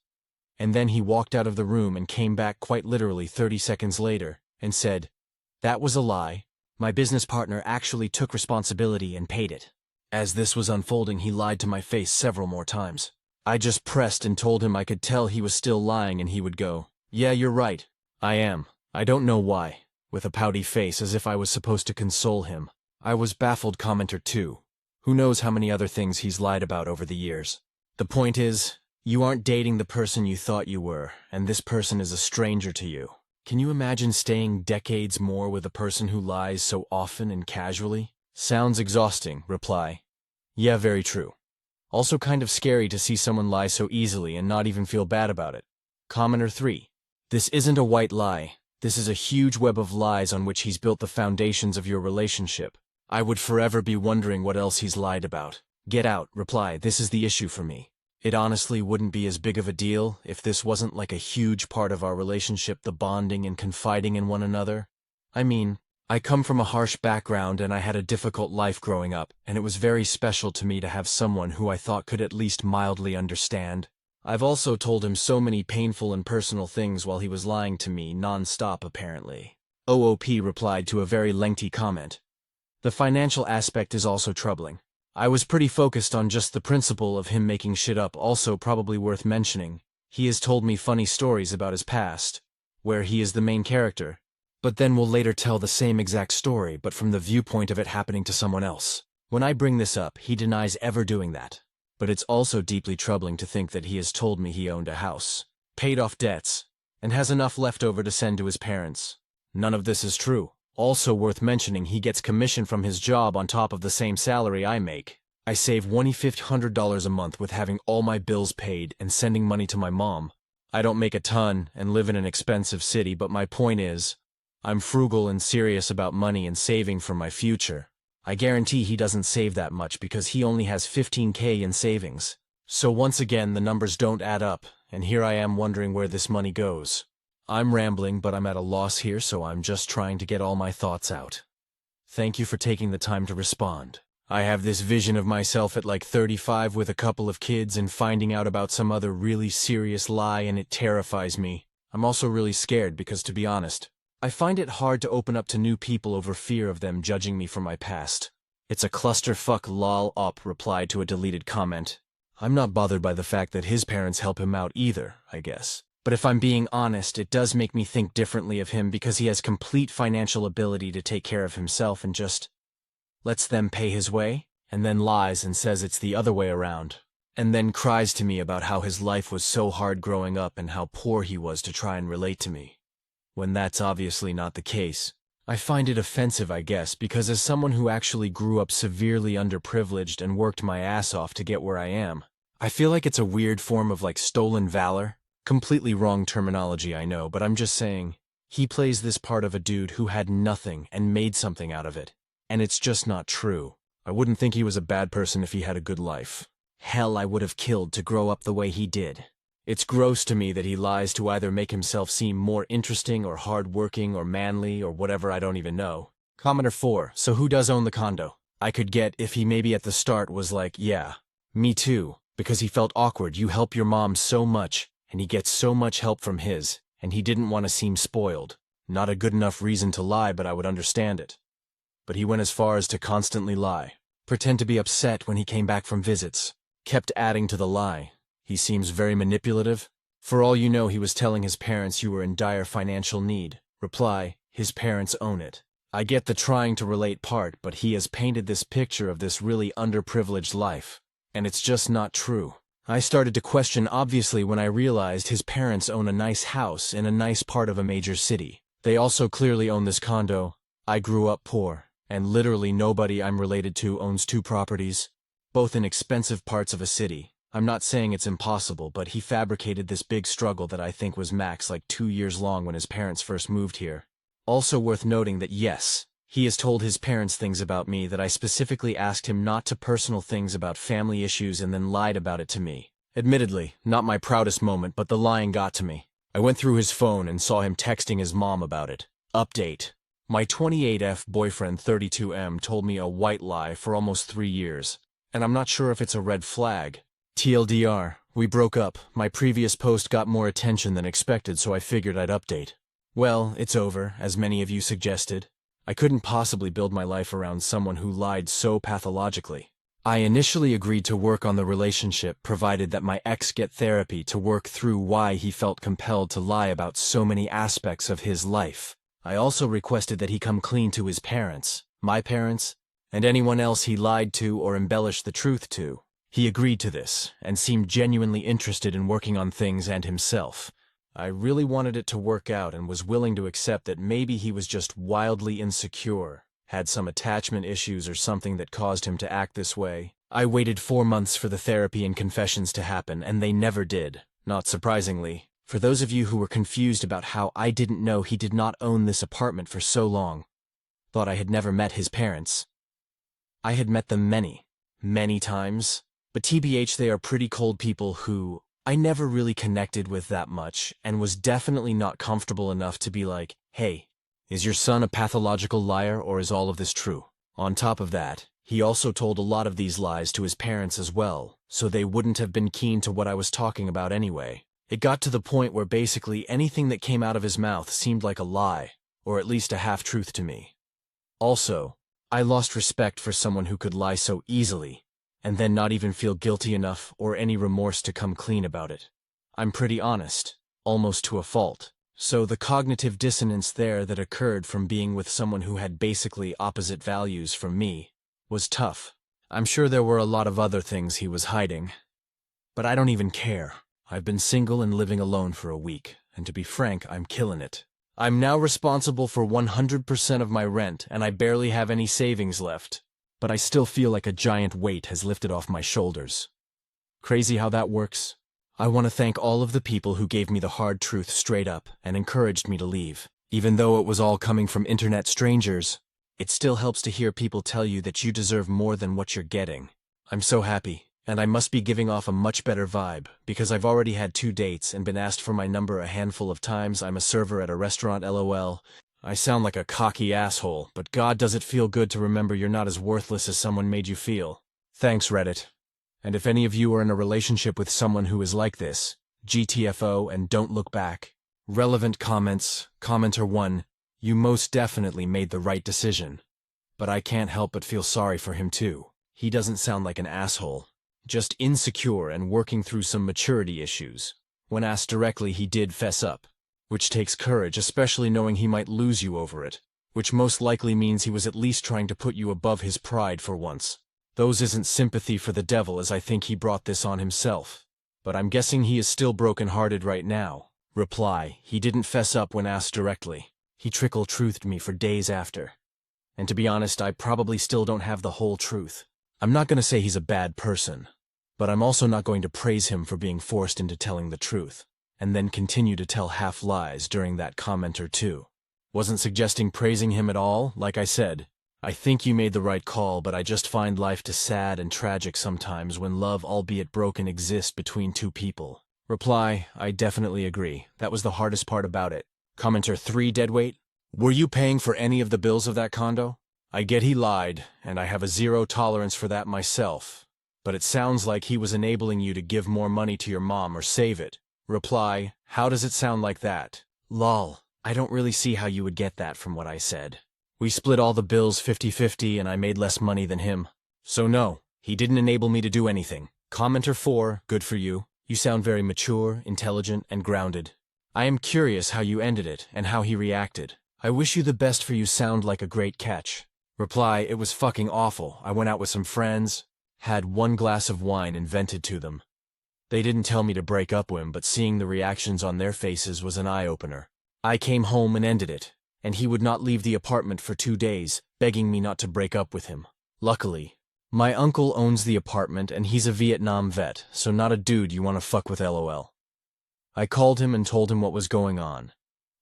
and then he walked out of the room and came back quite literally 30 seconds later and said, that was a lie. My business partner actually took responsibility and paid it. As this was unfolding, he lied to my face several more times. I just pressed and told him I could tell he was still lying, and he would go, yeah, you're right. I am. I don't know why, with a pouty face as if I was supposed to console him. I was baffled. Commenter 2. Who knows how many other things he's lied about over the years. The point is, you aren't dating the person you thought you were, and this person is a stranger to you. Can you imagine staying decades more with a person who lies so often and casually? Sounds exhausting. Reply. Yeah, very true. Also kind of scary to see someone lie so easily and not even feel bad about it. Commenter 3. This isn't a white lie. This is a huge web of lies on which he's built the foundations of your relationship. I would forever be wondering what else he's lied about. Get out. Reply. This is the issue for me. It honestly wouldn't be as big of a deal if this wasn't like a huge part of our relationship, the bonding and confiding in one another. I mean, I come from a harsh background and I had a difficult life growing up, and it was very special to me to have someone who I thought could at least mildly understand. I've also told him so many painful and personal things while he was lying to me non-stop apparently. OOP replied to a very lengthy comment. The financial aspect is also troubling. I was pretty focused on just the principle of him making shit up. Also probably worth mentioning, he has told me funny stories about his past, where he is the main character, but then will later tell the same exact story but from the viewpoint of it happening to someone else. When I bring this up, he denies ever doing that. But it's also deeply troubling to think that he has told me he owned a house, paid off debts, and has enough left over to send to his parents. None of this is true. Also worth mentioning, he gets commission from his job on top of the same salary I make. I save $2,500 a month with having all my bills paid and sending money to my mom. I don't make a ton and live in an expensive city, but my point is, I'm frugal and serious about money and saving for my future. I guarantee he doesn't save that much because he only has $15K in savings. So once again, the numbers don't add up, and here I am wondering where this money goes. I'm rambling, but I'm at a loss here, so I'm just trying to get all my thoughts out. Thank you for taking the time to respond. I have this vision of myself at like 35 with a couple of kids and finding out about some other really serious lie, and it terrifies me. I'm also really scared because, to be honest, I find it hard to open up to new people over fear of them judging me for my past. It's a clusterfuck. Lol. Op replied to a deleted comment. I'm not bothered by the fact that his parents help him out either, I guess. But if I'm being honest, it does make me think differently of him because he has complete financial ability to take care of himself and just lets them pay his way, and then lies and says it's the other way around, and then cries to me about how his life was so hard growing up and how poor he was to try and relate to me, when that's obviously not the case. I find it offensive, I guess, because as someone who actually grew up severely underprivileged and worked my ass off to get where I am, I feel like it's a weird form of stolen valor. Completely wrong terminology, I know, but I'm just saying, he plays this part of a dude who had nothing and made something out of it. And it's just not true. I wouldn't think he was a bad person if he had a good life. Hell, I would have killed to grow up the way he did. It's gross to me that he lies to either make himself seem more interesting or hard-working or manly or whatever, I don't even know. Commenter 4, so who does own the condo? I could get if he maybe at the start was like, yeah, me too, because he felt awkward. You help your mom so much, and he gets so much help from his, and he didn't want to seem spoiled. Not a good enough reason to lie, but I would understand it. But he went as far as to constantly lie. Pretend to be upset when he came back from visits. Kept adding to the lie. He seems very manipulative. For all you know, he was telling his parents you were in dire financial need. Reply, his parents own it. I get the trying to relate part, but he has painted this picture of this really underprivileged life. And it's just not true. I started to question obviously when I realized his parents own a nice house in a nice part of a major city. They also clearly own this condo. I grew up poor, and literally nobody I'm related to owns 2 properties, both in expensive parts of a city. I'm not saying it's impossible, but he fabricated this big struggle that I think was max 2 years long when his parents first moved here. Also worth noting that yes, he has told his parents things about me that I specifically asked him not to, personal things about family issues, and then lied about it to me. Admittedly, not my proudest moment, but the lying got to me. I went through his phone and saw him texting his mom about it. Update. My 28F boyfriend 32M told me a white lie for almost 3 years, and I'm not sure if it's a red flag. TLDR, we broke up. My previous post got more attention than expected, so I figured I'd update. Well, it's over, as many of you suggested. I couldn't possibly build my life around someone who lied so pathologically. I initially agreed to work on the relationship, provided that my ex get therapy to work through why he felt compelled to lie about so many aspects of his life. I also requested that he come clean to his parents, my parents, and anyone else he lied to or embellished the truth to. He agreed to this, and seemed genuinely interested in working on things and himself. I really wanted it to work out and was willing to accept that maybe he was just wildly insecure, had some attachment issues or something that caused him to act this way. I waited 4 months for the therapy and confessions to happen, and they never did. Not surprisingly, for those of you who were confused about how I didn't know he did not own this apartment for so long, thought I had never met his parents. I had met them many times. But TBH, they are pretty cold people who I never really connected with that much, and was definitely not comfortable enough to be like, hey, is your son a pathological liar, or is all of this true? On top of that, he also told a lot of these lies to his parents as well, so they wouldn't have been keen to what I was talking about anyway. It got to the point where basically anything that came out of his mouth seemed like a lie, or at least a half-truth to me. Also, I lost respect for someone who could lie so easily, and then not even feel guilty enough or any remorse to come clean about it. I'm pretty honest, almost to a fault. So the cognitive dissonance there that occurred from being with someone who had basically opposite values from me was tough. I'm sure there were a lot of other things he was hiding, but I don't even care. I've been single and living alone for a week, and to be frank, I'm killing it. I'm now responsible for 100% of my rent, and I barely have any savings left. But I still feel like a giant weight has lifted off my shoulders. Crazy how that works? I want to thank all of the people who gave me the hard truth straight up and encouraged me to leave. Even though it was all coming from internet strangers, it still helps to hear people tell you that you deserve more than what you're getting. I'm so happy, and I must be giving off a much better vibe, because I've already had 2 dates and been asked for my number a handful of times. I'm a server at a restaurant, LOL. I sound like a cocky asshole, but God, does it feel good to remember you're not as worthless as someone made you feel. Thanks, Reddit. And if any of you are in a relationship with someone who is like this, GTFO and don't look back. Relevant comments. Commenter 1, you most definitely made the right decision. But I can't help but feel sorry for him too. He doesn't sound like an asshole. just insecure and working through some maturity issues. When asked directly, he did fess up, which takes courage, especially knowing he might lose you over it, which most likely means he was at least trying to put you above his pride for once. Those isn't sympathy for the devil, as I think he brought this on himself. But I'm guessing he is still broken-hearted right now. Reply, he didn't fess up when asked directly. He trickle-truthed me for days after. And to be honest, I probably still don't have the whole truth. I'm not going to say he's a bad person, but I'm also not going to praise him for being forced into telling the truth, and then continue to tell half-lies during that comment or two. Wasn't suggesting praising him at all, like I said. I think you made the right call, but I just find life too sad and tragic sometimes when love, albeit broken, exists between two people. Reply, I definitely agree. That was the hardest part about it. Commenter 3 Deadweight, were you paying for any of the bills of that condo? I get he lied, and I have a zero tolerance for that myself, but it sounds like he was enabling you to give more money to your mom or save it. Reply, how does it sound like that? Lol, I don't really see how you would get that from what I said. We split all the bills 50-50 and I made less money than him. So no, he didn't enable me to do anything. Commenter 4, good for you. You sound very mature, intelligent, and grounded. I am curious how you ended it and how he reacted. I wish you the best, for you sound like a great catch. Reply, it was fucking awful. I went out with some friends, had 1 glass of wine invented to them. They didn't tell me to break up with him, but seeing the reactions on their faces was an eye-opener. I came home and ended it, and he would not leave the apartment for 2 days, begging me not to break up with him. Luckily, my uncle owns the apartment and he's a Vietnam vet, so not a dude you want to fuck with, lol. I called him and told him what was going on,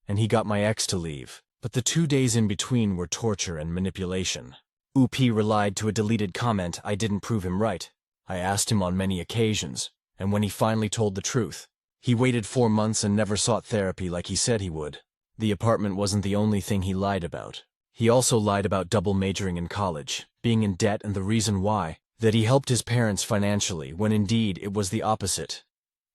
and he got my ex to leave. But the 2 days in between were torture and manipulation. UP relied to a deleted comment. I didn't prove him right. I asked him on many occasions, and when he finally told the truth, he waited 4 months and never sought therapy like he said he would. The apartment wasn't the only thing he lied about. He also lied about double majoring in college, being in debt, and the reason why, that he helped his parents financially, when indeed it was the opposite.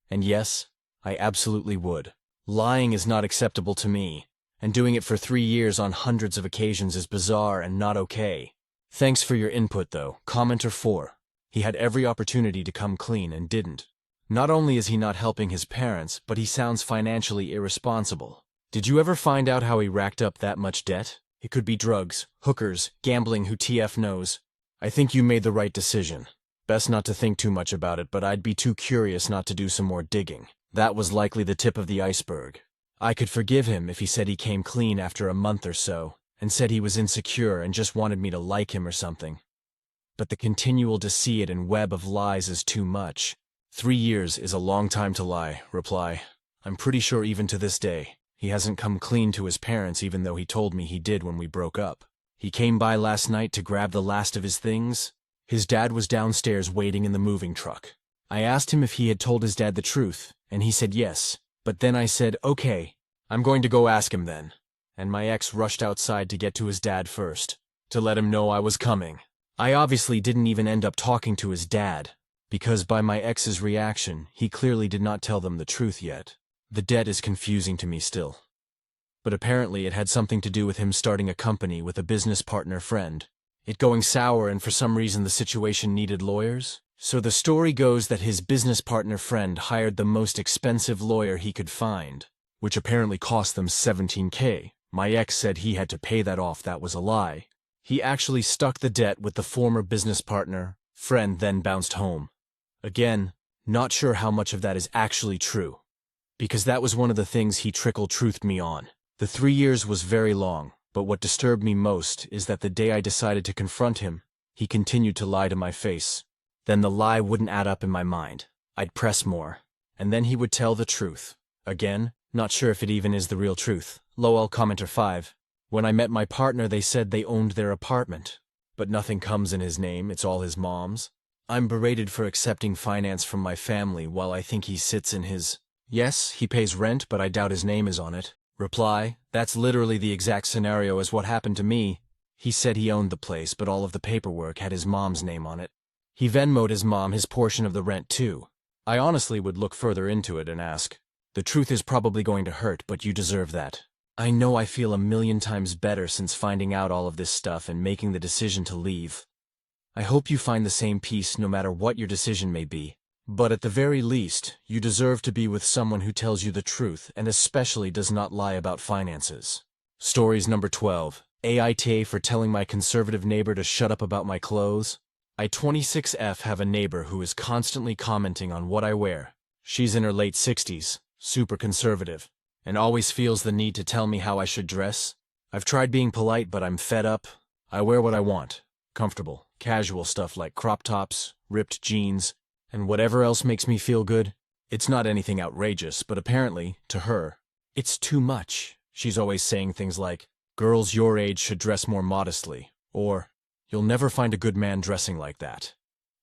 And yes, I absolutely would. Lying is not acceptable to me, and doing it for 3 years on hundreds of occasions is bizarre and not okay. Thanks for your input though. Commenter 4. He had every opportunity to come clean and didn't. Not only is he not helping his parents, but he sounds financially irresponsible. Did you ever find out how he racked up that much debt? It could be drugs, hookers, gambling, who TF knows. I think you made the right decision. Best not to think too much about it, but I'd be too curious not to do some more digging. That was likely the tip of the iceberg. I could forgive him if he said he came clean after a month or so, and said he was insecure and just wanted me to like him or something. But the continual deceit and web of lies is too much. 3 years is a long time to lie. Reply, I'm pretty sure even to this day, he hasn't come clean to his parents, even though he told me he did when we broke up. He came by last night to grab the last of his things. His dad was downstairs waiting in the moving truck. I asked him if he had told his dad the truth, and he said yes. But then I said, okay, I'm going to go ask him then. And my ex rushed outside to get to his dad first, to let him know I was coming. I obviously didn't even end up talking to his dad, because by my ex's reaction, he clearly did not tell them the truth yet. The debt is confusing to me still. But apparently it had something to do with him starting a company with a business partner friend. It going sour, and for some reason the situation needed lawyers. So the story goes that his business partner friend hired the most expensive lawyer he could find, which apparently cost them $17K. My ex said he had to pay that off. That was a lie. He actually stuck the debt with the former business partner friend, then bounced home. Again, not sure how much of that is actually true, because that was one of the things he trickle-truthed me on. The 3 years was very long, but what disturbed me most is that the day I decided to confront him, he continued to lie to my face. Then the lie wouldn't add up in my mind. I'd press more, and then he would tell the truth. Again, not sure if it even is the real truth. Lol. Commenter 5. When I met my partner, they said they owned their apartment, but nothing comes in his name, it's all his mom's. I'm berated for accepting finance from my family while I think he sits in his... Yes, he pays rent, but I doubt his name is on it. Reply, that's literally the exact scenario as what happened to me. He said he owned the place, but all of the paperwork had his mom's name on it. He Venmo'd his mom his portion of the rent too. I honestly would look further into it and ask, the truth is probably going to hurt, but you deserve that. I know I feel a million times better since finding out all of this stuff and making the decision to leave. I hope you find the same peace no matter what your decision may be. But at the very least, you deserve to be with someone who tells you the truth and especially does not lie about finances. Stories number 12. Aita for telling my conservative neighbor to shut up about my clothes. I 26F have a neighbor who is constantly commenting on what I wear. She's in her late 60s, super conservative, and always feels the need to tell me how I should dress. I've tried being polite, but I'm fed up. I wear what I want. Comfortable, casual stuff like crop tops, ripped jeans, and whatever else makes me feel good. It's not anything outrageous, but apparently, to her, it's too much. She's always saying things like, "Girls your age should dress more modestly," or, "You'll never find a good man dressing like that."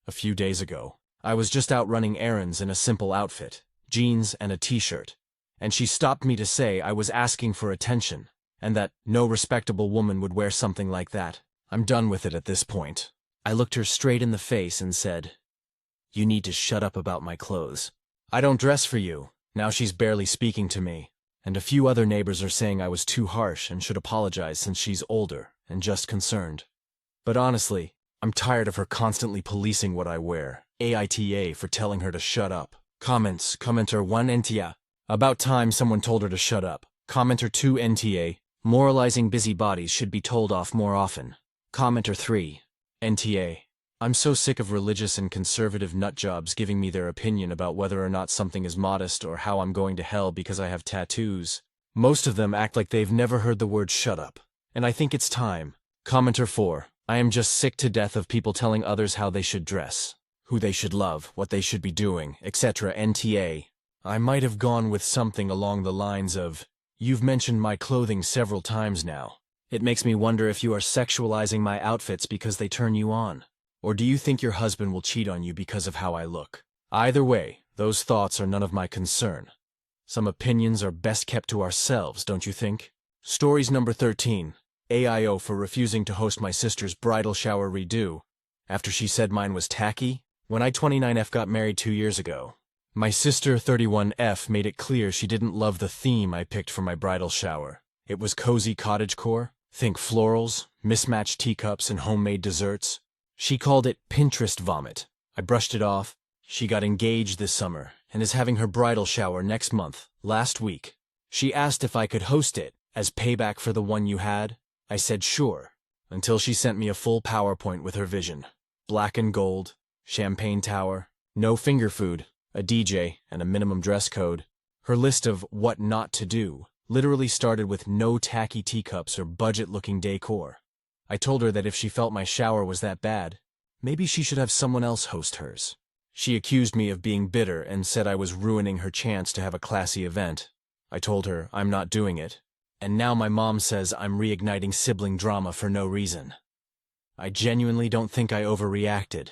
A few days ago, I was just out running errands in a simple outfit, jeans and a t-shirt, and she stopped me to say I was asking for attention, and that no respectable woman would wear something like that. I'm done with it at this point. I looked her straight in the face and said, "You need to shut up about my clothes. I don't dress for you." Now she's barely speaking to me, and a few other neighbors are saying I was too harsh and should apologize since she's older and just concerned. But honestly, I'm tired of her constantly policing what I wear. Aita for telling her to shut up. Comments. Commenter 1 NTA. About time someone told her to shut up. Commenter 2 NTA. Moralizing busybodies should be told off more often. Commenter 3 NTA. I'm so sick of religious and conservative nutjobs giving me their opinion about whether or not something is modest or how I'm going to hell because I have tattoos. Most of them act like they've never heard the word shut up. And I think it's time. Commenter 4. I am just sick to death of people telling others how they should dress, who they should love, what they should be doing, etc. NTA. I might have gone with something along the lines of, "You've mentioned my clothing several times now. It makes me wonder if you are sexualizing my outfits because they turn you on. Or do you think your husband will cheat on you because of how I look?" Either way, those thoughts are none of my concern. Some opinions are best kept to ourselves, don't you think? Stories number 13. AIO for refusing to host my sister's bridal shower redo, after she said mine was tacky. When I 29F got married 2 years ago, my sister 31F made it clear she didn't love the theme I picked for my bridal shower. It was cozy cottagecore. Think florals, mismatched teacups, and homemade desserts. She called it Pinterest vomit. I brushed it off. She got engaged this summer and is having her bridal shower next month, last week. She asked if I could host it as payback for the one you had. I said sure, until she sent me a full PowerPoint with her vision. Black and gold, champagne tower, no finger food, a DJ, and a minimum dress code. Her list of what not to do literally started with no tacky teacups or budget-looking decor. I told her that if she felt my shower was that bad, maybe she should have someone else host hers. She accused me of being bitter and said I was ruining her chance to have a classy event. I told her I'm not doing it, and now my mom says I'm reigniting sibling drama for no reason. I genuinely don't think I overreacted.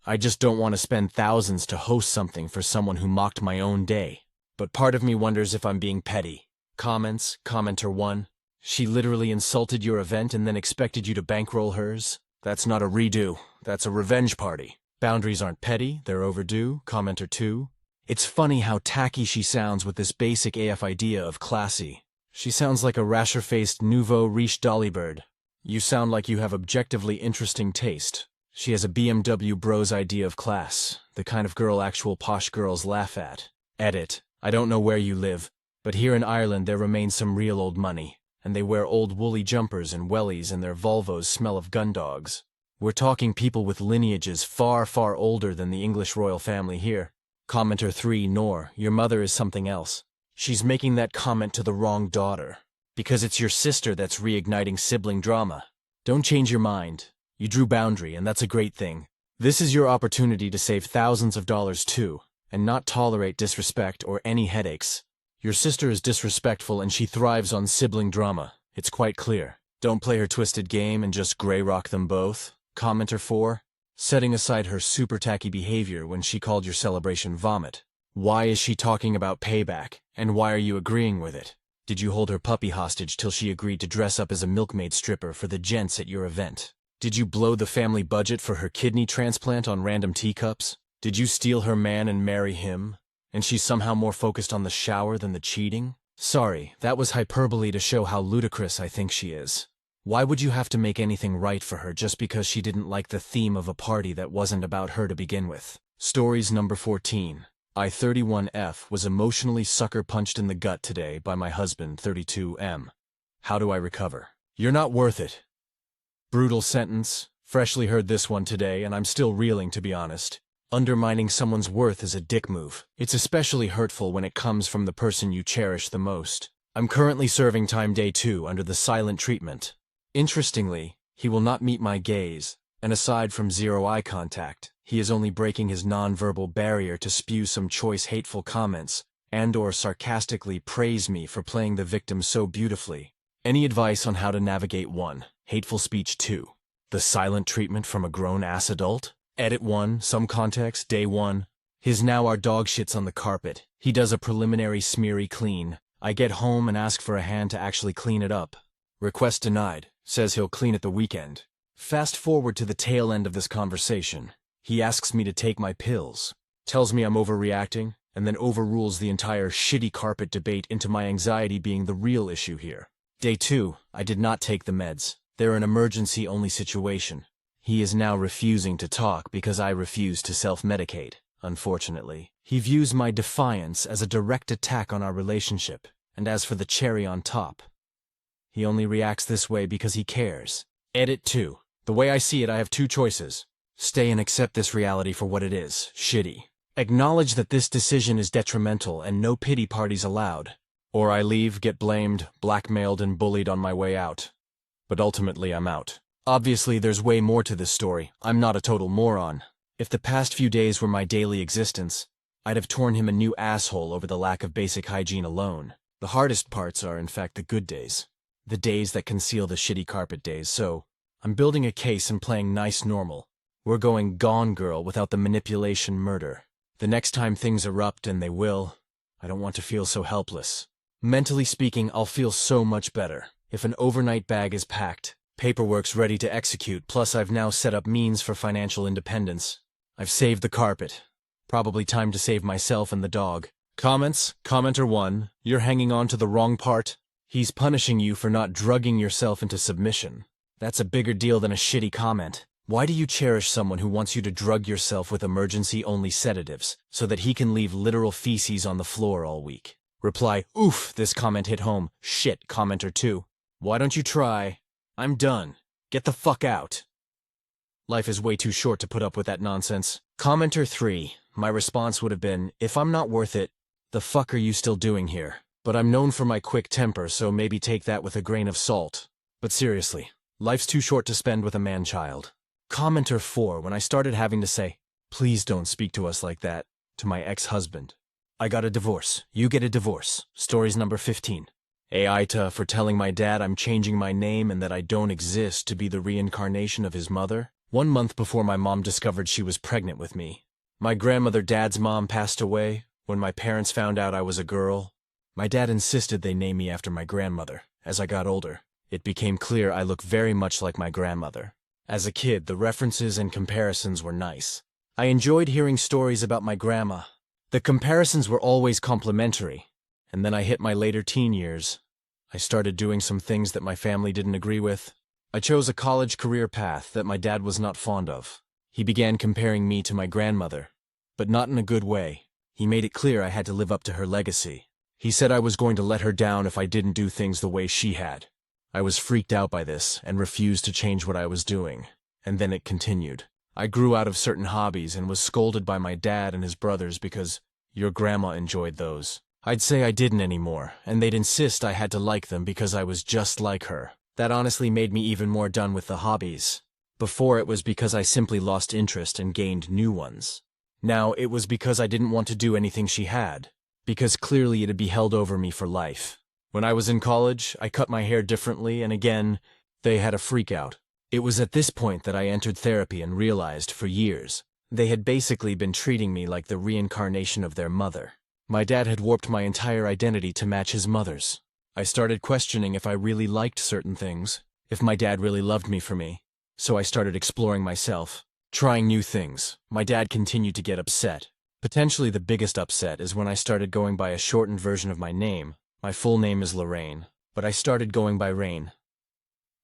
I just don't want to spend thousands to host something for someone who mocked my own day. But part of me wonders if I'm being petty. Comments. Commenter 1. She literally insulted your event and then expected you to bankroll hers? That's not a redo. That's a revenge party. Boundaries aren't petty, they're overdue. Commenter 2. It's funny how tacky she sounds with this basic AF idea of classy. She sounds like a rasher-faced nouveau riche dollybird. You sound like you have objectively interesting taste. She has a BMW bro's idea of class, the kind of girl actual posh girls laugh at. Edit. I don't know where you live, but here in Ireland there remains some real old money, and they wear old woolly jumpers and wellies and their Volvos smell of gun dogs. We're talking people with lineages far, far older than the English royal family here. Commenter 3. Nor, your mother is something else. She's making that comment to the wrong daughter, because it's your sister that's reigniting sibling drama. Don't change your mind. You drew boundary, and that's a great thing. This is your opportunity to save thousands of dollars too, and not tolerate disrespect or any headaches. Your sister is disrespectful and she thrives on sibling drama. It's quite clear. Don't play her twisted game and just grey rock them both. Commenter 4. Setting aside her super tacky behavior when she called your celebration vomit. Why is she talking about payback, and why are you agreeing with it? Did you hold her puppy hostage till she agreed to dress up as a milkmaid stripper for the gents at your event? Did you blow the family budget for her kidney transplant on random teacups? Did you steal her man and marry him? And she's somehow more focused on the shower than the cheating? Sorry, that was hyperbole to show how ludicrous I think she is. Why would you have to make anything right for her just because she didn't like the theme of a party that wasn't about her to begin with? Stories number 14. I 31F was emotionally sucker punched in the gut today by my husband 32M. How do I recover? You're not worth it. Brutal sentence. Freshly heard this one today and I'm still reeling, to be honest. Undermining someone's worth is a dick move. It's especially hurtful when it comes from the person you cherish the most. I'm currently serving time day 2 under the silent treatment. Interestingly, he will not meet my gaze, and aside from zero eye contact, he is only breaking his non-verbal barrier to spew some choice hateful comments and/or sarcastically praise me for playing the victim so beautifully. Any advice on how to navigate 1. Hateful speech 2. The silent treatment from a grown-ass adult? Edit 1, some context, day 1. His now our dog shits on the carpet. He does a preliminary smeary clean. I get home and ask for a hand to actually clean it up. Request denied. Says he'll clean it the weekend. Fast forward to the tail end of this conversation. He asks me to take my pills, tells me I'm overreacting, and then overrules the entire shitty carpet debate into my anxiety being the real issue here. Day 2, I did not take the meds. They're an emergency-only situation. He is now refusing to talk because I refuse to self-medicate, unfortunately. He views my defiance as a direct attack on our relationship, and as for the cherry on top, he only reacts this way because he cares. Edit 2. The way I see it, I have 2 choices. Stay and accept this reality for what it is, shitty. Acknowledge that this decision is detrimental and no pity parties allowed. Or I leave, get blamed, blackmailed, and bullied on my way out. But ultimately, I'm out. Obviously, there's way more to this story. I'm not a total moron. If the past few days were my daily existence, I'd have torn him a new asshole over the lack of basic hygiene alone. The hardest parts are, in fact, the good days. The days that conceal the shitty carpet days, so I'm building a case and playing nice normal. We're going Gone Girl without the manipulation murder. The next time things erupt, and they will, I don't want to feel so helpless. Mentally speaking, I'll feel so much better if an overnight bag is packed, paperwork's ready to execute, plus I've now set up means for financial independence. I've saved the carpet. Probably time to save myself and the dog. Comments? Commenter 1, you're hanging on to the wrong part. He's punishing you for not drugging yourself into submission. That's a bigger deal than a shitty comment. Why do you cherish someone who wants you to drug yourself with emergency-only sedatives so that he can leave literal feces on the floor all week? Reply, oof, this comment hit home. Shit, commenter 2. Why don't you try? I'm done. Get the fuck out. Life is way too short to put up with that nonsense. Commenter 3. My response would have been, if I'm not worth it, the fuck are you still doing here? But I'm known for my quick temper, so maybe take that with a grain of salt. But seriously, life's too short to spend with a man-child. Commenter 4, when I started having to say, please don't speak to us like that, to my ex-husband. I got a divorce. You get a divorce. Stories number 15. Aita for telling my dad I'm changing my name and that I don't exist to be the reincarnation of his mother. 1 month before my mom discovered she was pregnant with me. My grandmother, dad's mom, passed away. When my parents found out I was a girl, my dad insisted they name me after my grandmother. As I got older, it became clear I look very much like my grandmother. As a kid, the references and comparisons were nice. I enjoyed hearing stories about my grandma. The comparisons were always complimentary. And then I hit my later teen years. I started doing some things that my family didn't agree with. I chose a college career path that my dad was not fond of. He began comparing me to my grandmother, but not in a good way. He made it clear I had to live up to her legacy. He said I was going to let her down if I didn't do things the way she had. I was freaked out by this and refused to change what I was doing. And then it continued. I grew out of certain hobbies and was scolded by my dad and his brothers because your grandma enjoyed those. I'd say I didn't anymore, and they'd insist I had to like them because I was just like her. That honestly made me even more done with the hobbies. Before it was because I simply lost interest and gained new ones. Now it was because I didn't want to do anything she had. Because clearly it'd be held over me for life. When I was in college, I cut my hair differently, and again, they had a freak out. It was at this point that I entered therapy and realized, for years, they had basically been treating me like the reincarnation of their mother. My dad had warped my entire identity to match his mother's. I started questioning if I really liked certain things, if my dad really loved me for me. So I started exploring myself, trying new things. My dad continued to get upset. Potentially the biggest upset is when I started going by a shortened version of my name. My full name is Lorraine, but I started going by Rain.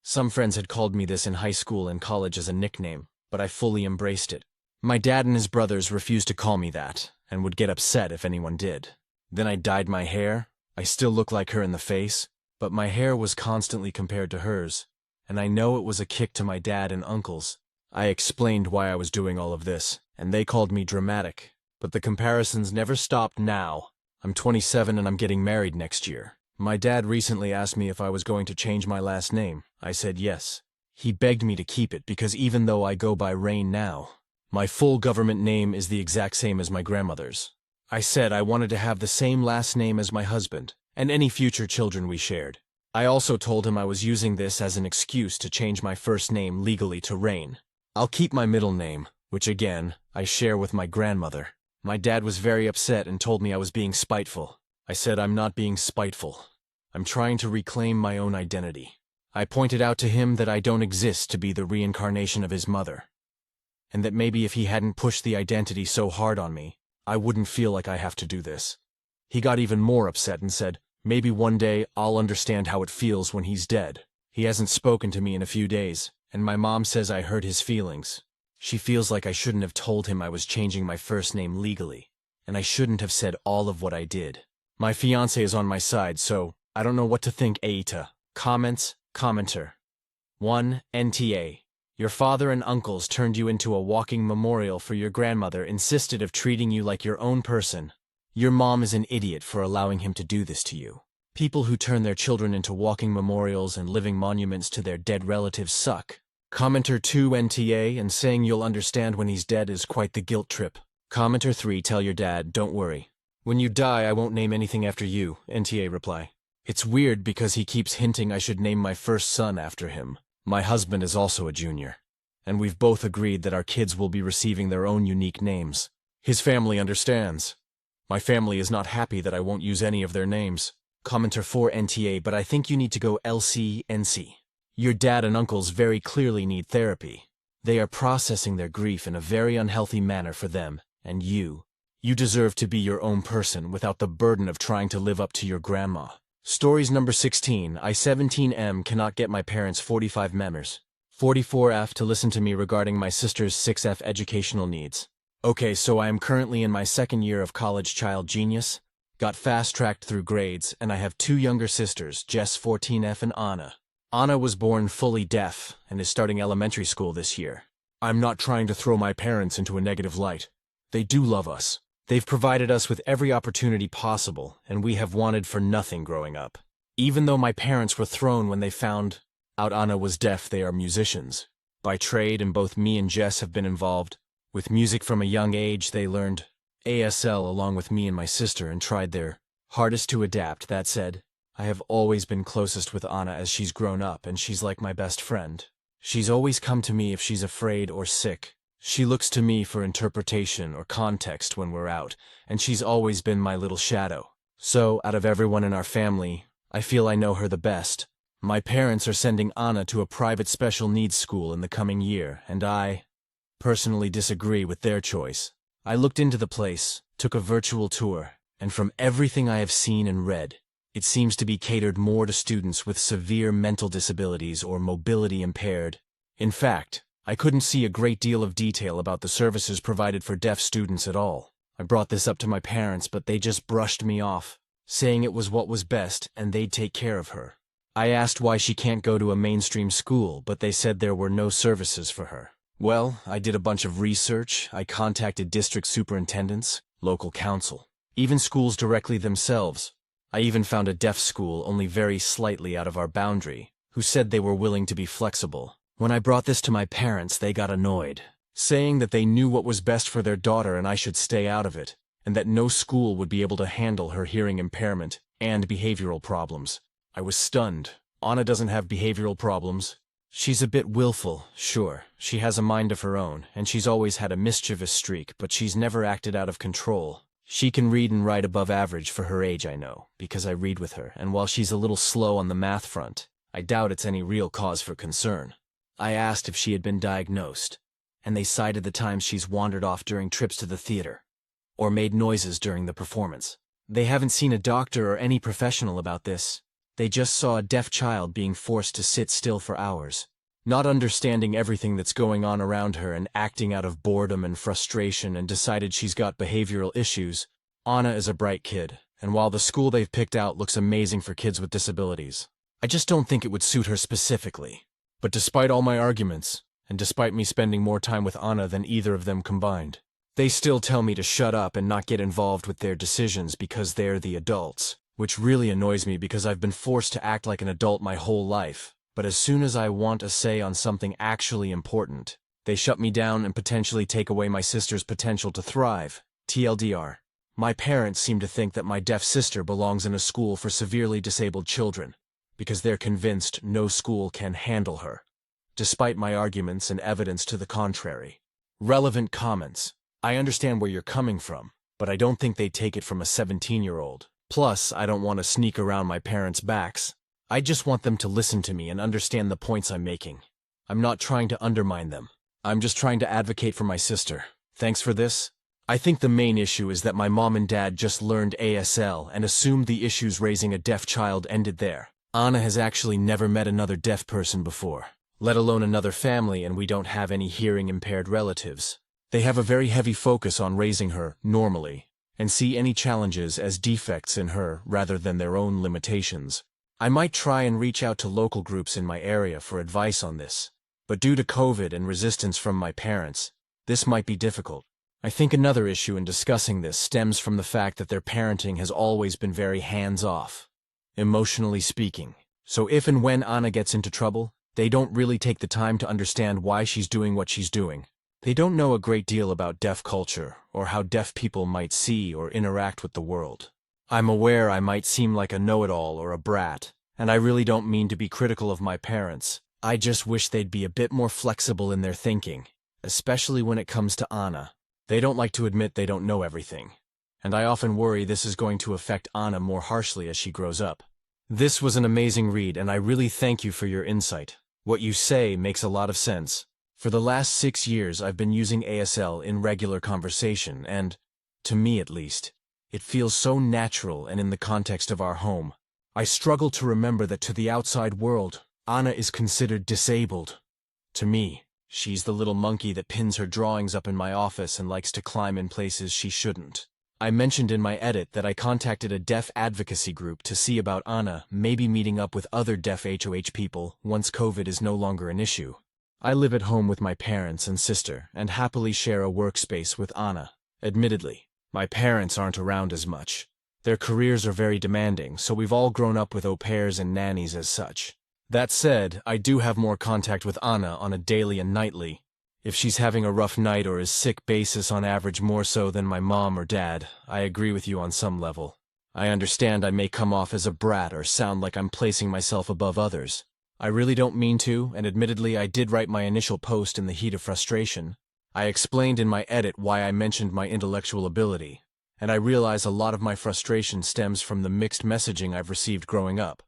Some friends had called me this in high school and college as a nickname, but I fully embraced it. My dad and his brothers refused to call me that, and would get upset if anyone did. Then I dyed my hair. I still look like her in the face, but my hair was constantly compared to hers, and I know it was a kick to my dad and uncles. I explained why I was doing all of this, and they called me dramatic. But the comparisons never stopped now. I'm 27 and I'm getting married next year. My dad recently asked me if I was going to change my last name. I said yes. He begged me to keep it because even though I go by Rain now, my full government name is the exact same as my grandmother's. I said I wanted to have the same last name as my husband and any future children we shared. I also told him I was using this as an excuse to change my first name legally to Rain. I'll keep my middle name, which again, I share with my grandmother. My dad was very upset and told me I was being spiteful. I said I'm not being spiteful. I'm trying to reclaim my own identity. I pointed out to him that I don't exist to be the reincarnation of his mother, and that maybe if he hadn't pushed the identity so hard on me, I wouldn't feel like I have to do this. He got even more upset and said, maybe one day I'll understand how it feels when he's dead. He hasn't spoken to me in a few days, and my mom says I hurt his feelings. She feels like I shouldn't have told him I was changing my first name legally, and I shouldn't have said all of what I did. My fiancé is on my side, so I don't know what to think. Aita. Comments. Commenter. 1. NTA. Your father and uncles turned you into a walking memorial for your grandmother, insisted of treating you like your own person. Your mom is an idiot for allowing him to do this to you. People who turn their children into walking memorials and living monuments to their dead relatives suck. Commenter 2. NTA, and saying you'll understand when he's dead is quite the guilt trip. Commenter 3. Tell your dad, don't worry. When you die, I won't name anything after you. NTA reply. It's weird because he keeps hinting I should name my first son after him. My husband is also a junior, and we've both agreed that our kids will be receiving their own unique names. His family understands. My family is not happy that I won't use any of their names. Commenter 4. NTA, but I think you need to go LCNC. Your dad and uncles very clearly need therapy. They are processing their grief in a very unhealthy manner for them, and you. You deserve to be your own person without the burden of trying to live up to your grandma. Stories number 16. I 17M cannot get my parents' 45 members. 44F to listen to me regarding my sister's 6F educational needs. Okay, so I am currently in my second year of college. Child genius. Got fast-tracked through grades, and I have two younger sisters, Jess 14F and Anna. Anna was born fully deaf and is starting elementary school this year. I'm not trying to throw my parents into a negative light. They do love us. They've provided us with every opportunity possible, and we have wanted for nothing growing up. Even though my parents were thrown when they found out Anna was deaf, they are musicians by trade, and both me and Jess have been involved with music from a young age. They learned ASL along with me and my sister and tried their hardest to adapt. That said, I have always been closest with Anna as she's grown up, and she's like my best friend. She's always come to me if she's afraid or sick. She looks to me for interpretation or context when we're out, and she's always been my little shadow. So, out of everyone in our family, I feel I know her the best. My parents are sending Anna to a private special needs school in the coming year, and I personally disagree with their choice. I looked into the place, took a virtual tour, and from everything I have seen and read, it seems to be catered more to students with severe mental disabilities or mobility impaired. In fact, I couldn't see a great deal of detail about the services provided for deaf students at all. I brought this up to my parents, but they just brushed me off, saying it was what was best and they'd take care of her. I asked why she can't go to a mainstream school, but they said there were no services for her. Well, I did a bunch of research. I contacted district superintendents, local council, even schools directly themselves. I even found a deaf school only very slightly out of our boundary, who said they were willing to be flexible. When I brought this to my parents, they got annoyed, saying that they knew what was best for their daughter and I should stay out of it, and that no school would be able to handle her hearing impairment and behavioral problems. I was stunned. Anna doesn't have behavioral problems. She's a bit willful, sure. She has a mind of her own, and she's always had a mischievous streak, but she's never acted out of control. She can read and write above average for her age, I know, because I read with her, and while she's a little slow on the math front, I doubt it's any real cause for concern. I asked if she had been diagnosed, and they cited the times she's wandered off during trips to the theater, or made noises during the performance. They haven't seen a doctor or any professional about this. They just saw a deaf child being forced to sit still for hours, not understanding everything that's going on around her and acting out of boredom and frustration, and decided she's got behavioral issues. Anna is a bright kid, and while the school they've picked out looks amazing for kids with disabilities, I just don't think it would suit her specifically. But despite all my arguments, and despite me spending more time with Anna than either of them combined, they still tell me to shut up and not get involved with their decisions because they're the adults, which really annoys me because I've been forced to act like an adult my whole life. But as soon as I want a say on something actually important, they shut me down and potentially take away my sister's potential to thrive. TLDR. My parents seem to think that my deaf sister belongs in a school for severely disabled children, because they're convinced no school can handle her, despite my arguments and evidence to the contrary. Relevant comments. I understand where you're coming from, but I don't think they take it from a 17-year-old. Plus, I don't want to sneak around my parents' backs. I just want them to listen to me and understand the points I'm making. I'm not trying to undermine them. I'm just trying to advocate for my sister. Thanks for this. I think the main issue is that my mom and dad just learned ASL and assumed the issues raising a deaf child ended there. Anna has actually never met another deaf person before, let alone another family, and we don't have any hearing-impaired relatives. They have a very heavy focus on raising her normally, and see any challenges as defects in her rather than their own limitations. I might try and reach out to local groups in my area for advice on this, but due to COVID and resistance from my parents, this might be difficult. I think another issue in discussing this stems from the fact that their parenting has always been very hands-off, emotionally speaking. So if and when Anna gets into trouble, they don't really take the time to understand why she's doing what she's doing. They don't know a great deal about deaf culture or how deaf people might see or interact with the world. I'm aware I might seem like a know-it-all or a brat, and I really don't mean to be critical of my parents. I just wish they'd be a bit more flexible in their thinking, especially when it comes to Anna. They don't like to admit they don't know everything, and I often worry this is going to affect Anna more harshly as she grows up. This was an amazing read, and I really thank you for your insight. What you say makes a lot of sense. For the last 6 years, I've been using ASL in regular conversation, and, to me at least, it feels so natural and in the context of our home. I struggle to remember that to the outside world, Anna is considered disabled. To me, she's the little monkey that pins her drawings up in my office and likes to climb in places she shouldn't. I mentioned in my edit that I contacted a deaf advocacy group to see about Anna maybe meeting up with other deaf HOH people once COVID is no longer an issue. I live at home with my parents and sister and happily share a workspace with Anna. Admittedly, my parents aren't around as much. Their careers are very demanding, so we've all grown up with au pairs and nannies as such. That said, I do have more contact with Anna on a daily and nightly. If she's having a rough night or is sick basis on average more so than my mom or dad, I agree with you on some level. I understand I may come off as a brat or sound like I'm placing myself above others. I really don't mean to, and admittedly I did write my initial post in the heat of frustration. I explained in my edit why I mentioned my intellectual ability, and I realize a lot of my frustration stems from the mixed messaging I've received growing up.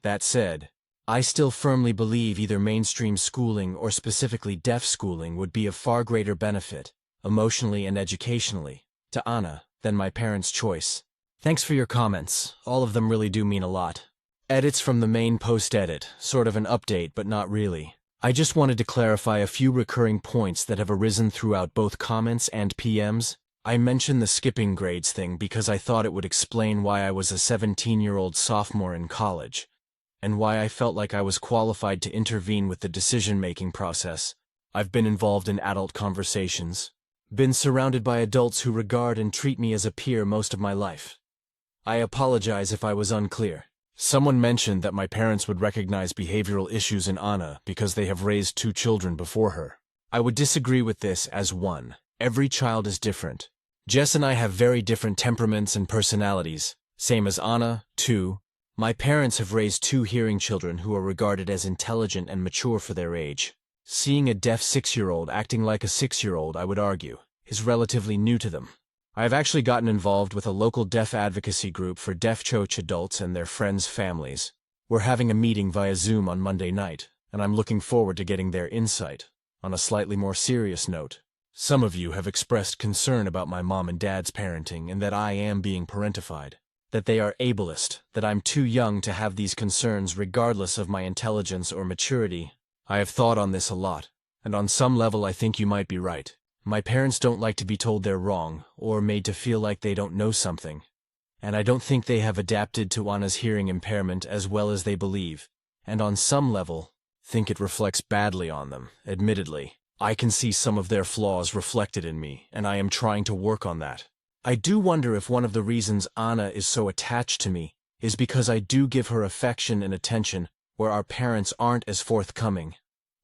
That said, I still firmly believe either mainstream schooling or specifically deaf schooling would be of far greater benefit, emotionally and educationally, to Anna than my parents' choice. Thanks for your comments, all of them really do mean a lot. Edits from the main post edit, sort of an update but not really. I just wanted to clarify a few recurring points that have arisen throughout both comments and PMs. I mentioned the skipping grades thing because I thought it would explain why I was a 17-year-old sophomore in college, and why I felt like I was qualified to intervene with the decision-making process. I've been involved in adult conversations, been surrounded by adults who regard and treat me as a peer most of my life. I apologize if I was unclear. Someone mentioned that my parents would recognize behavioral issues in Anna because they have raised 2 children before her. I would disagree with this as 1. Every child is different. Jess and I have very different temperaments and personalities, same as Anna. 2. My parents have raised 2 hearing children who are regarded as intelligent and mature for their age. Seeing a deaf 6-year-old acting like a 6-year-old, I would argue, is relatively new to them. I have actually gotten involved with a local deaf advocacy group for deaf CHOACH adults and their friends' families. We're having a meeting via Zoom on Monday night, and I'm looking forward to getting their insight. On a slightly more serious note, some of you have expressed concern about my mom and dad's parenting and that I am being parentified. that they are ableist, that I'm too young to have these concerns regardless of my intelligence or maturity. I have thought on this a lot, and on some level I think you might be right. My parents don't like to be told they're wrong, or made to feel like they don't know something. And I don't think they have adapted to Anna's hearing impairment as well as they believe, and on some level, think it reflects badly on them, admittedly. I can see some of their flaws reflected in me, and I am trying to work on that. I do wonder if one of the reasons Anna is so attached to me is because I do give her affection and attention where our parents aren't as forthcoming.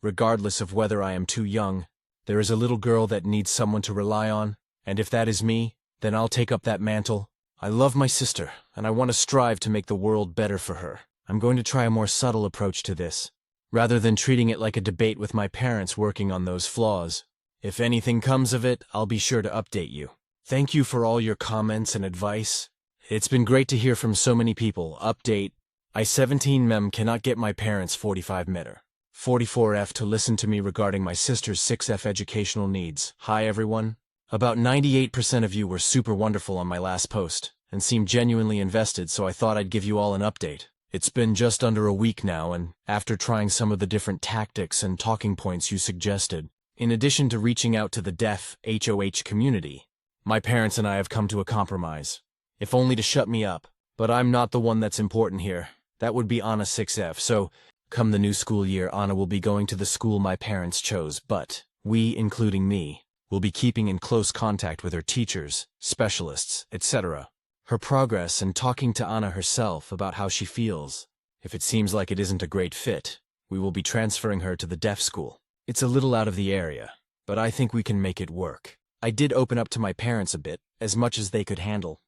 Regardless of whether I am too young, there is a little girl that needs someone to rely on, and if that is me, then I'll take up that mantle. I love my sister, and I want to strive to make the world better for her. I'm going to try a more subtle approach to this, rather than treating it like a debate with my parents working on those flaws. If anything comes of it, I'll be sure to update you. Thank you for all your comments and advice. It's been great to hear from so many people. Update: I 17 mem cannot get my parents 45 meter. 44F to listen to me regarding my sister's 6F educational needs. Hi everyone. About 98% of you were super wonderful on my last post, and seemed genuinely invested, so I thought I'd give you all an update. It's been just under a week now, and after trying some of the different tactics and talking points you suggested, in addition to reaching out to the deaf HOH community, my parents and I have come to a compromise. If only to shut me up. But I'm not the one that's important here. That would be Anna 6F, so come the new school year, Anna will be going to the school my parents chose, but we, including me, will be keeping in close contact with her teachers, specialists, etc. Her progress and talking to Anna herself about how she feels. If it seems like it isn't a great fit, we will be transferring her to the deaf school. It's a little out of the area, but I think we can make it work. I did open up to my parents a bit, as much as they could handle,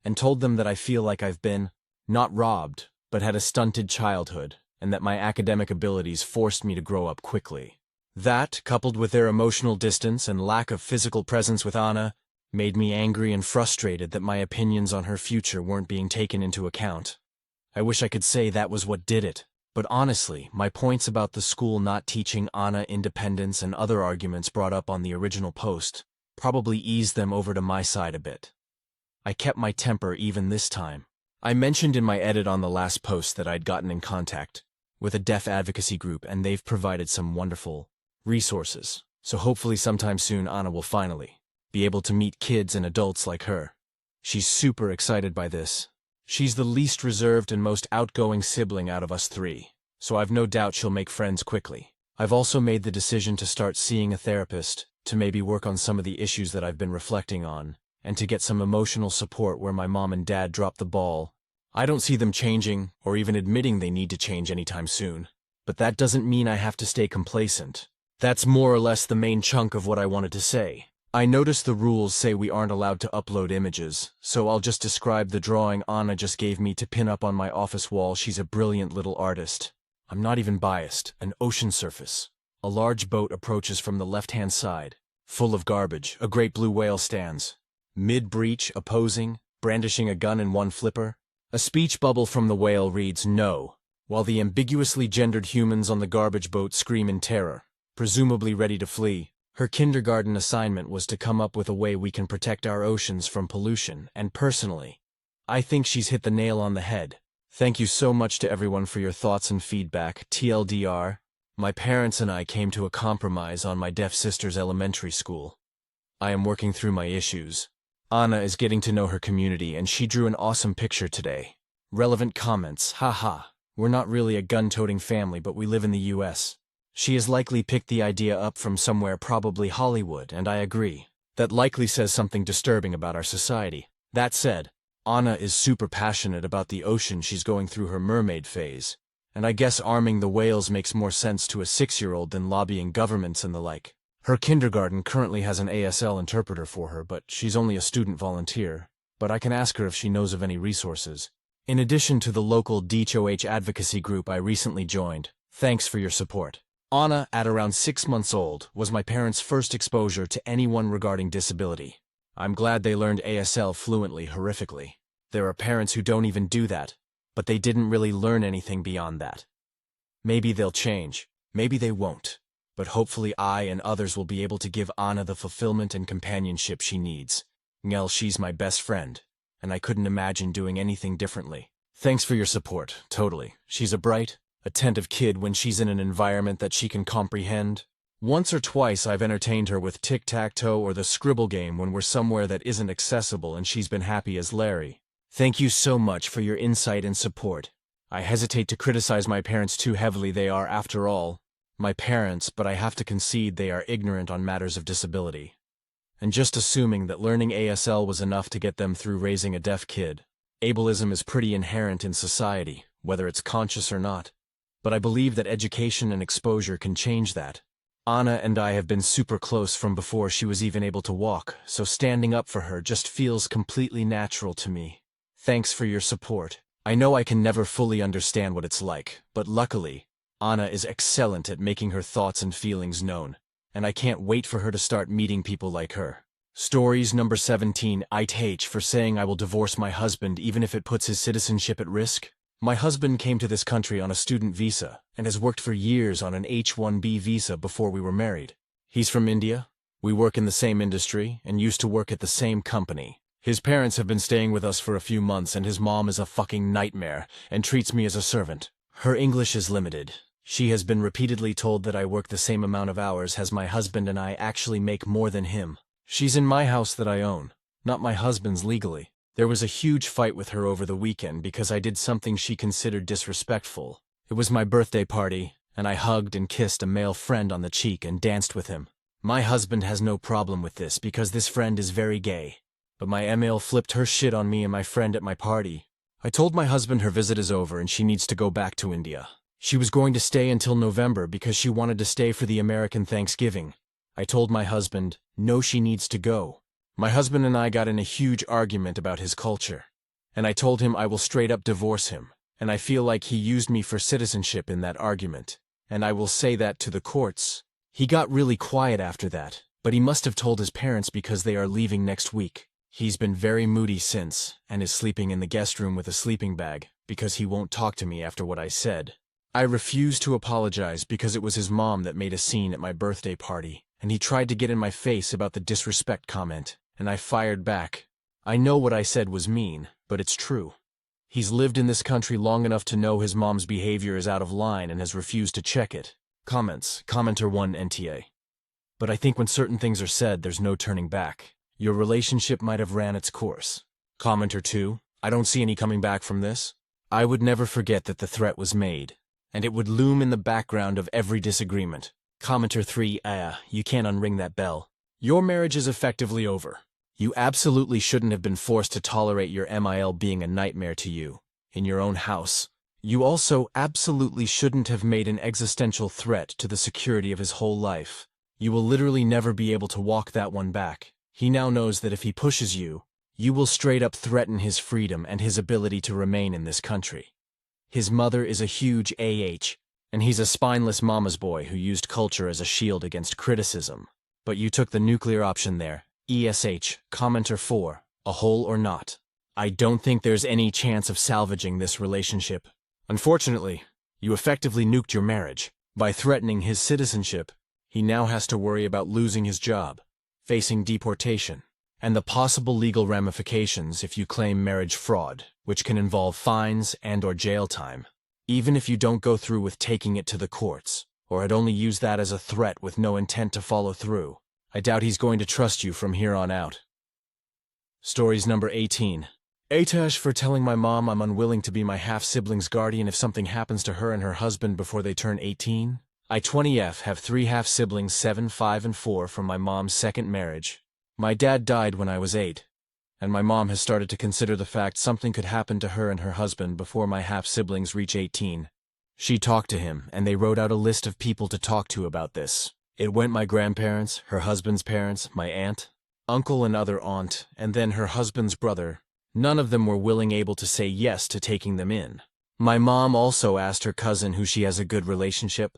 and told them that I feel like I've been, not robbed, but had a stunted childhood, and that my academic abilities forced me to grow up quickly. That, coupled with their emotional distance and lack of physical presence with Anna, made me angry and frustrated that my opinions on her future weren't being taken into account. I wish I could say that was what did it, but honestly, my points about the school not teaching Anna independence and other arguments brought up on the original post probably eased them over to my side a bit. I kept my temper even this time. I mentioned in my edit on the last post that I'd gotten in contact with a deaf advocacy group, and they've provided some wonderful resources. So hopefully sometime soon Anna will finally be able to meet kids and adults like her. She's super excited by this. She's the least reserved and most outgoing sibling out of us three, so I've no doubt she'll make friends quickly. I've also made the decision to start seeing a therapist to maybe work on some of the issues that I've been reflecting on, and to get some emotional support where my mom and dad dropped the ball. I don't see them changing, or even admitting they need to change anytime soon. But that doesn't mean I have to stay complacent. That's more or less the main chunk of what I wanted to say. I noticed the rules say we aren't allowed to upload images, so I'll just describe the drawing Anna just gave me to pin up on my office wall. She's a brilliant little artist. I'm not even biased. An ocean surface. A large boat approaches from the left-hand side, full of garbage. A great blue whale stands mid-breach, opposing, brandishing a gun in one flipper. A speech bubble from the whale reads, "No," while the ambiguously gendered humans on the garbage boat scream in terror, presumably ready to flee. Her kindergarten assignment was to come up with a way we can protect our oceans from pollution, and personally, I think she's hit the nail on the head. Thank you so much to everyone for your thoughts and feedback. TLDR, my parents and I came to a compromise on my deaf sister's elementary school. I am working through my issues. Anna is getting to know her community, and she drew an awesome picture today. Relevant comments, haha. We're not really a gun-toting family, but we live in the US. She has likely picked the idea up from somewhere, probably Hollywood, and I agree. That likely says something disturbing about our society. That said, Anna is super passionate about the ocean. She's going through her mermaid phase, and I guess arming the whales makes more sense to a 6-year-old than lobbying governments and the like. Her kindergarten currently has an ASL interpreter for her, but she's only a student volunteer. But I can ask her if she knows of any resources. In addition to the local DHOH advocacy group I recently joined. Thanks for your support. Anna, at around 6 months old, was my parents' first exposure to anyone regarding disability. I'm glad they learned ASL fluently, horrifically. There are parents who don't even do that, but they didn't really learn anything beyond that. Maybe they'll change, maybe they won't, but hopefully I and others will be able to give Anna the fulfillment and companionship she needs. She's my best friend. and I couldn't imagine doing anything differently. Thanks for your support, totally. She's a bright, attentive kid when she's in an environment that she can comprehend. Once or twice I've entertained her with tic-tac-toe or the scribble game when we're somewhere that isn't accessible, and she's been happy as Larry. Thank you so much for your insight and support. I hesitate to criticize my parents too heavily. They are, after all, my parents, but I have to concede they are ignorant on matters of disability. And just assuming that learning ASL was enough to get them through raising a deaf kid. Ableism is pretty inherent in society, whether it's conscious or not. But I believe that education and exposure can change that. Anna and I have been super close from before she was even able to walk, so standing up for her just feels completely natural to me. Thanks for your support. I know I can never fully understand what it's like, but luckily, Anna is excellent at making her thoughts and feelings known, and I can't wait for her to start meeting people like her. Stories number 17. Aita for saying I will divorce my husband even if it puts his citizenship at risk. My husband came to this country on a student visa and has worked for years on an H-1B visa before we were married. He's from India. We work in the same industry and used to work at the same company. His parents have been staying with us for a few months, and his mom is a fucking nightmare and treats me as a servant. Her English is limited. She has been repeatedly told that I work the same amount of hours as my husband, and I actually make more than him. She's in my house that I own, not my husband's legally. There was a huge fight with her over the weekend because I did something she considered disrespectful. It was my birthday party, and I hugged and kissed a male friend on the cheek and danced with him. My husband has no problem with this because this friend is very gay. But my ML flipped her shit on me and my friend at my party. I told my husband her visit is over and she needs to go back to India. She was going to stay until November because she wanted to stay for the American Thanksgiving. I told my husband, no, she needs to go. My husband and I got in a huge argument about his culture, and I told him I will straight up divorce him, and I feel like he used me for citizenship in that argument, and I will say that to the courts. He got really quiet after that, but he must have told his parents because they are leaving next week. He's been very moody since, and is sleeping in the guest room with a sleeping bag, because he won't talk to me after what I said. I refused to apologize because it was his mom that made a scene at my birthday party, and he tried to get in my face about the disrespect comment. And I fired back. I know what I said was mean, but it's true. He's lived in this country long enough to know his mom's behavior is out of line and has refused to check it. Comments. Commenter 1 NTA. But I think when certain things are said, there's no turning back. Your relationship might have ran its course. Commenter 2. I don't see any coming back from this. I would never forget that the threat was made, and it would loom in the background of every disagreement. Commenter 3. You can't unring that bell. Your marriage is effectively over. You absolutely shouldn't have been forced to tolerate your MIL being a nightmare to you, in your own house. You also absolutely shouldn't have made an existential threat to the security of his whole life. You will literally never be able to walk that one back. He now knows that if he pushes you, you will straight up threaten his freedom and his ability to remain in this country. His mother is a huge AH, and he's a spineless mama's boy who used culture as a shield against criticism. But you took the nuclear option there. ESH, Commenter 4, a hole or not. I don't think there's any chance of salvaging this relationship. Unfortunately, you effectively nuked your marriage. By threatening his citizenship, he now has to worry about losing his job, facing deportation, and the possible legal ramifications if you claim marriage fraud, which can involve fines and/or jail time. Even if you don't go through with taking it to the courts, or had only used that as a threat with no intent to follow through, I doubt he's going to trust you from here on out. Stories number 18. Aita for telling my mom I'm unwilling to be my half-sibling's guardian if something happens to her and her husband before they turn 18. I 20F have 3 half-siblings 7, 5, and 4 from my mom's second marriage. My dad died when I was 8, and my mom has started to consider the fact something could happen to her and her husband before my half-siblings reach 18. She talked to him, and they wrote out a list of people to talk to about this. It went my grandparents, her husband's parents, my aunt, uncle and other aunt, and then her husband's brother. None of them were able to say yes to taking them in. My mom also asked her cousin who she has a good relationship,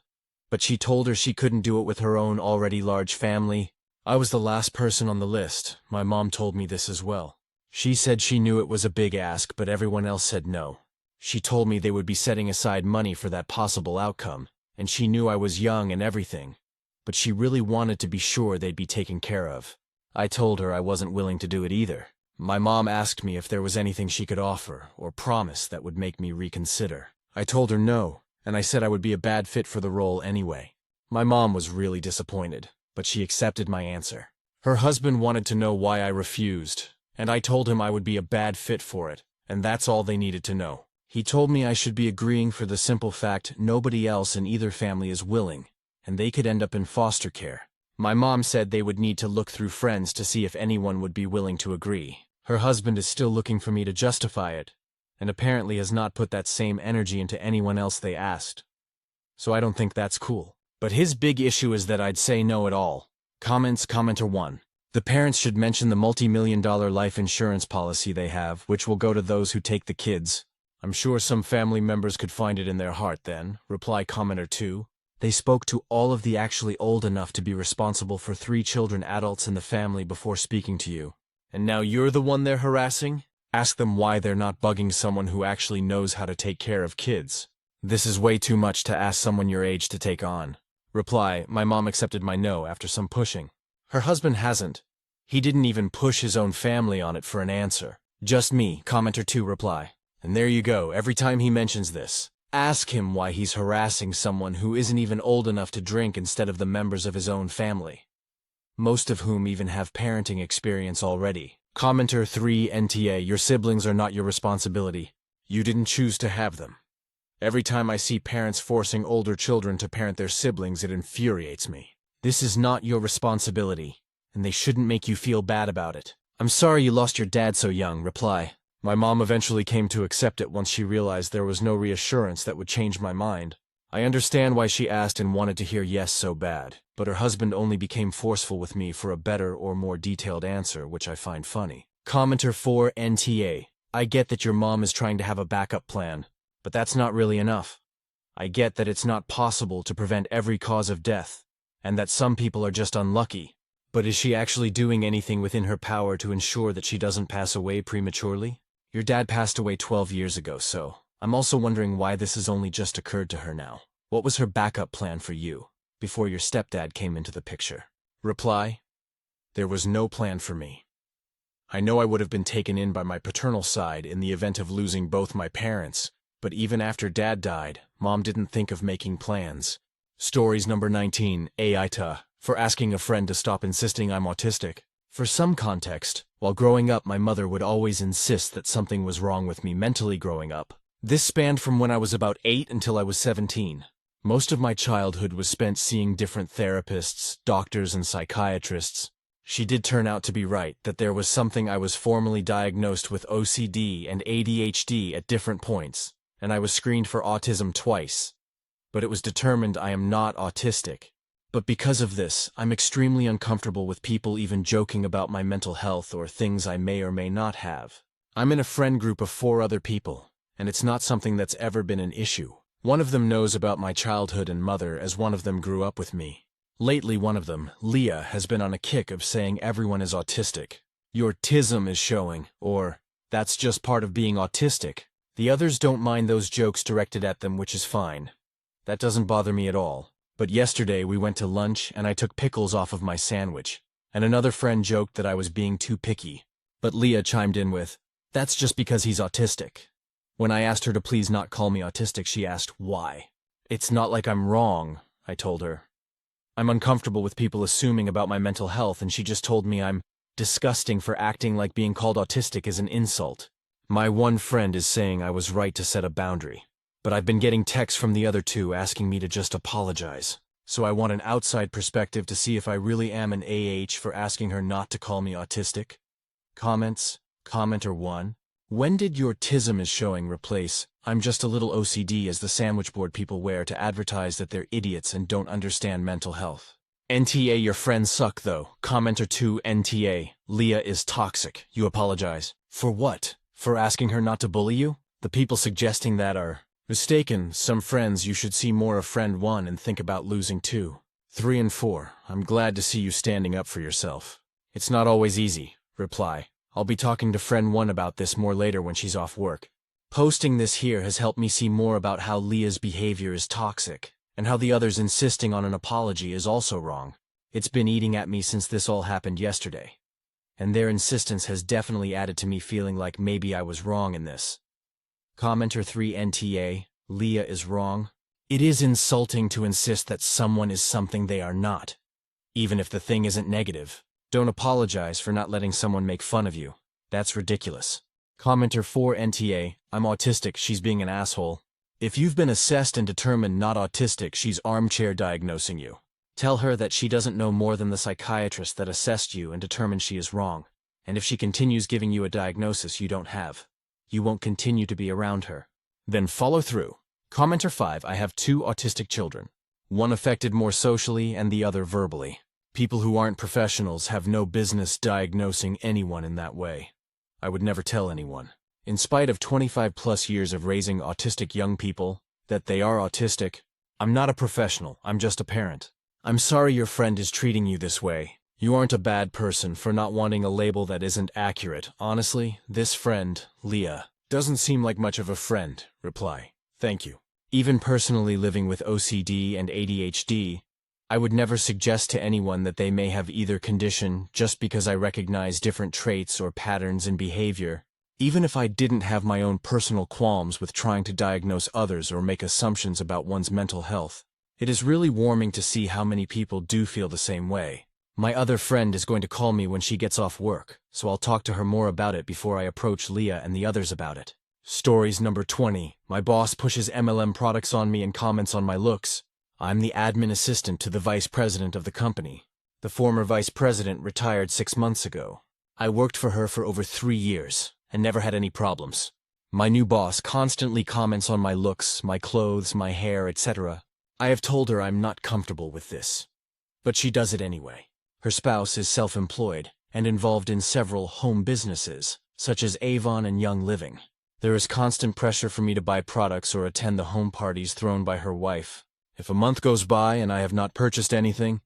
but she told her she couldn't do it with her own already large family. I was the last person on the list. My mom told me this as well. She said she knew it was a big ask, but everyone else said no. She told me they would be setting aside money for that possible outcome, and she knew I was young and everything, but she really wanted to be sure they'd be taken care of. I told her I wasn't willing to do it either. My mom asked me if there was anything she could offer or promise that would make me reconsider. I told her no, and I said I would be a bad fit for the role anyway. My mom was really disappointed, but she accepted my answer. Her husband wanted to know why I refused, and I told him I would be a bad fit for it, and that's all they needed to know. He told me I should be agreeing for the simple fact nobody else in either family is willing, and they could end up in foster care. My mom said they would need to look through friends to see if anyone would be willing to agree. Her husband is still looking for me to justify it, and apparently has not put that same energy into anyone else they asked. So I don't think that's cool. But his big issue is that I'd say no at all. Commenter 1. The parents should mention the multi-million-dollar life insurance policy they have, which will go to those who take the kids. I'm sure some family members could find it in their heart then. Reply commenter 2. They spoke to all of the actually old enough to be responsible for 3 children adults in the family before speaking to you. And now you're the one they're harassing? Ask them why they're not bugging someone who actually knows how to take care of kids. This is way too much to ask someone your age to take on. Reply, my mom accepted my no after some pushing. Her husband hasn't. He didn't even push his own family on it for an answer. Just me, commenter 2 reply. And there you go, every time he mentions this. Ask him why he's harassing someone who isn't even old enough to drink instead of the members of his own family, most of whom even have parenting experience already. Commenter 3 NTA, your siblings are not your responsibility. You didn't choose to have them. Every time I see parents forcing older children to parent their siblings, it infuriates me. This is not your responsibility, and they shouldn't make you feel bad about it. I'm sorry you lost your dad so young. Reply. My mom eventually came to accept it once she realized there was no reassurance that would change my mind. I understand why she asked and wanted to hear yes so bad, but her husband only became forceful with me for a better or more detailed answer, which I find funny. Commenter 4 NTA. I get that your mom is trying to have a backup plan, but that's not really enough. I get that it's not possible to prevent every cause of death, and that some people are just unlucky. But is she actually doing anything within her power to ensure that she doesn't pass away prematurely? Your dad passed away 12 years ago, so I'm also wondering why this has only just occurred to her now. What was her backup plan for you, before your stepdad came into the picture? Reply. There was no plan for me. I know I would have been taken in by my paternal side in the event of losing both my parents, but even after Dad died, Mom didn't think of making plans. Stories number 19, Aita, for asking a friend to stop insisting I'm autistic. For some context, while growing up my mother would always insist that something was wrong with me mentally growing up. This spanned from when I was about 8 until I was 17. Most of my childhood was spent seeing different therapists, doctors, and psychiatrists. She did turn out to be right, that there was something I was formally diagnosed with OCD and ADHD at different points, and I was screened for autism twice. But it was determined I am not autistic. But because of this, I'm extremely uncomfortable with people even joking about my mental health or things I may or may not have. I'm in a friend group of 4 other people, and it's not something that's ever been an issue. One of them knows about my childhood and mother, as one of them grew up with me. Lately, one of them, Leah, has been on a kick of saying everyone is autistic. Your tism is showing, or, that's just part of being autistic. The others don't mind those jokes directed at them, which is fine. That doesn't bother me at all. But yesterday we went to lunch and I took pickles off of my sandwich, and another friend joked that I was being too picky. But Leah chimed in with, that's just because he's autistic. When I asked her to please not call me autistic, she asked why. It's not like I'm wrong, I told her. I'm uncomfortable with people assuming about my mental health, and she just told me I'm disgusting for acting like being called autistic is an insult. My one friend is saying I was right to set a boundary. But I've been getting texts from the other 2 asking me to just apologize. So I want an outside perspective to see if I really am an for asking her not to call me autistic. Comments? Commenter 1. When did your tism is showing replace I'm just a little OCD as the sandwich board people wear to advertise that they're idiots and don't understand mental health? NTA, your friends suck though. Commenter 2 NTA. Leah is toxic. You apologize. For what? For asking her not to bully you? The people suggesting that are mistaken. Some friends you should see more of friend 1 and think about losing 2. 3 and 4. I'm glad to see you standing up for yourself. It's not always easy. Reply. I'll be talking to friend 1 about this more later when she's off work. Posting this here has helped me see more about how Leah's behavior is toxic, and how the others insisting on an apology is also wrong. It's been eating at me since this all happened yesterday. and their insistence has definitely added to me feeling like maybe I was wrong in this. Commenter 3 NTA, Leah is wrong. It is insulting to insist that someone is something they are not, even if the thing isn't negative. Don't apologize for not letting someone make fun of you. That's ridiculous. Commenter 4 NTA, I'm autistic, she's being an asshole. If you've been assessed and determined not autistic, she's armchair diagnosing you. Tell her that she doesn't know more than the psychiatrist that assessed you and determined she is wrong. And if she continues giving you a diagnosis you don't have, you won't continue to be around her. Then follow through. Commenter 5, I have 2 autistic children. One affected more socially and the other verbally. People who aren't professionals have no business diagnosing anyone in that way. I would never tell anyone, in spite of 25+ years of raising autistic young people, that they are autistic. I'm not a professional, I'm just a parent. I'm sorry your friend is treating you this way. You aren't a bad person for not wanting a label that isn't accurate. Honestly, this friend, Leah, doesn't seem like much of a friend. Reply. Thank you. Even personally living with OCD and ADHD, I would never suggest to anyone that they may have either condition just because I recognize different traits or patterns in behavior, even if I didn't have my own personal qualms with trying to diagnose others or make assumptions about one's mental health. It is really warming to see how many people do feel the same way. My other friend is going to call me when she gets off work, so I'll talk to her more about it before I approach Leah and the others about it. Stories number 20. My boss pushes MLM products on me and comments on my looks. I'm the admin assistant to the vice president of the company. The former vice president retired 6 months ago. I worked for her for over 3 years and never had any problems. My new boss constantly comments on my looks, my clothes, my hair, etc. I have told her I'm not comfortable with this, but she does it anyway. Her spouse is self-employed and involved in several home businesses, such as Avon and Young Living. There is constant pressure for me to buy products or attend the home parties thrown by her wife. If a month goes by and I have not purchased anything,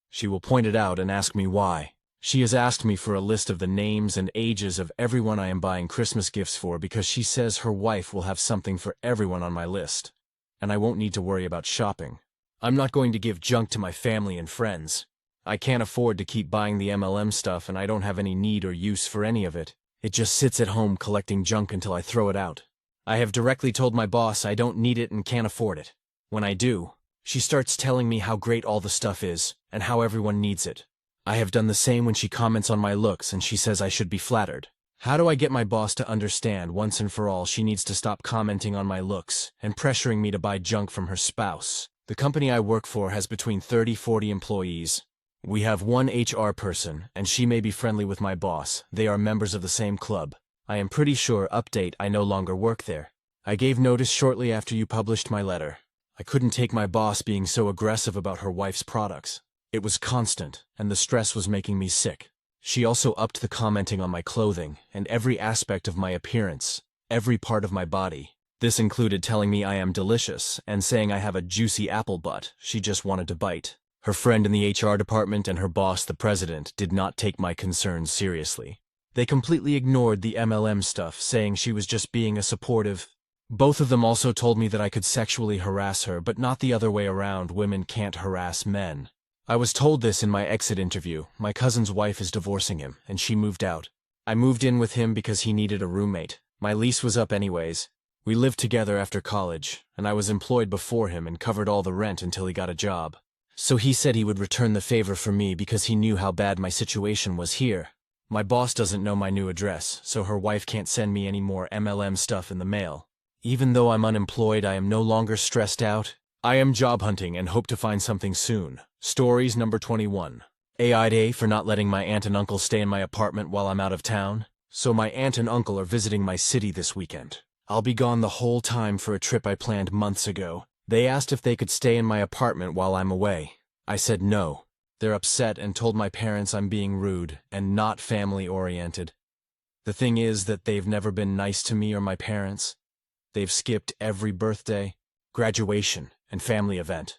she will point it out and ask me why. She has asked me for a list of the names and ages of everyone I am buying Christmas gifts for because she says her wife will have something for everyone on my list, and I won't need to worry about shopping. I'm not going to give junk to my family and friends. I can't afford to keep buying the MLM stuff and I don't have any need or use for any of it. It just sits at home collecting junk until I throw it out. I have directly told my boss I don't need it and can't afford it. When I do, she starts telling me how great all the stuff is and how everyone needs it. I have done the same when she comments on my looks and she says I should be flattered. How do I get my boss to understand once and for all she needs to stop commenting on my looks and pressuring me to buy junk from her spouse? The company I work for has between 30-40 employees. We have one HR person, and she may be friendly with my boss. They are members of the same club. I am pretty sure, update, I no longer work there. I gave notice shortly after you published my letter. I couldn't take my boss being so aggressive about her wife's products. It was constant, and the stress was making me sick. She also upped the commenting on my clothing and every aspect of my appearance, every part of my body. This included telling me I am delicious and saying I have a juicy apple butt she just wanted to bite. Her friend in the HR department and her boss, the president, did not take my concerns seriously. They completely ignored the MLM stuff, saying she was just being a supportive. Both of them also told me that I could sexually harass her, but not the other way around. Women can't harass men. I was told this in my exit interview. My cousin's wife is divorcing him, and she moved out. I moved in with him because he needed a roommate. My lease was up anyways. We lived together after college, and I was employed before him and covered all the rent until he got a job. So he said he would return the favor for me because he knew how bad my situation was here. My boss doesn't know my new address, so her wife can't send me any more MLM stuff in the mail. Even though I'm unemployed, I am no longer stressed out. I am job hunting and hope to find something soon. Stories number 21. AI day for not letting my aunt and uncle stay in my apartment while I'm out of town. So my aunt and uncle are visiting my city this weekend. I'll be gone the whole time for a trip I planned months ago. They asked if they could stay in my apartment while I'm away. I said no. They're upset and told my parents I'm being rude and not family-oriented. The thing is that they've never been nice to me or my parents. They've skipped every birthday, graduation, and family event.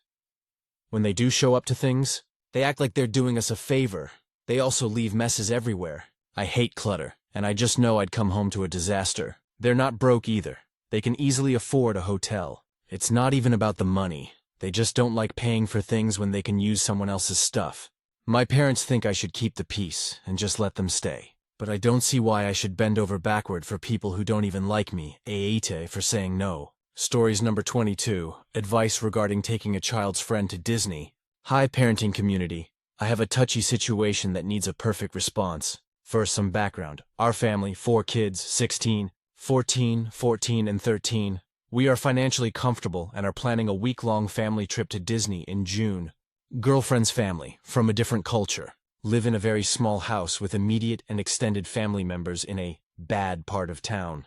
When they do show up to things, they act like they're doing us a favor. They also leave messes everywhere. I hate clutter, and I just know I'd come home to a disaster. They're not broke either. They can easily afford a hotel. It's not even about the money. They just don't like paying for things when they can use someone else's stuff. My parents think I should keep the peace and just let them stay. But I don't see why I should bend over backward for people who don't even like me, Aita, for saying no. Stories number 22, advice regarding taking a child's friend to Disney. Hi parenting community. I have a touchy situation that needs a perfect response. First, some background. Our family, 4 kids, 16, 14, 14, and 13. We are financially comfortable and are planning a week-long family trip to Disney in June. Girlfriend's family, from a different culture, live in a very small house with immediate and extended family members in a bad part of town.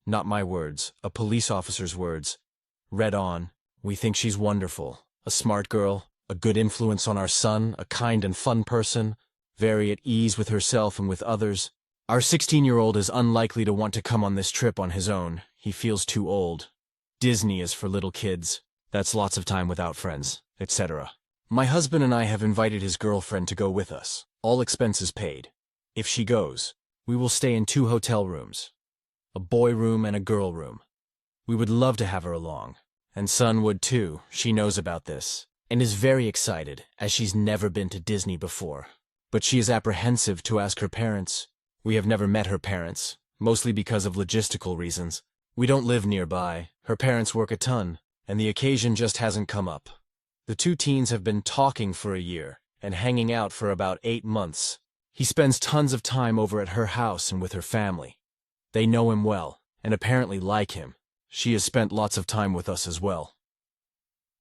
Not my words, a police officer's words. Read on. We think she's wonderful, a smart girl, a good influence on our son, a kind and fun person, very at ease with herself and with others. Our 16-year-old is unlikely to want to come on this trip on his own. He feels too old. Disney is for little kids. That's lots of time without friends, etc. My husband and I have invited his girlfriend to go with us, all expenses paid. If she goes, we will stay in 2 hotel rooms, a boy room and a girl room. We would love to have her along, and son would too. She knows about this, and is very excited, as she's never been to Disney before. But she is apprehensive to ask her parents. We have never met her parents, mostly because of logistical reasons. We don't live nearby, her parents work a ton, and the occasion just hasn't come up. The 2 teens have been talking for a year, and hanging out for about 8 months. He spends tons of time over at her house and with her family. They know him well, and apparently like him. She has spent lots of time with us as well.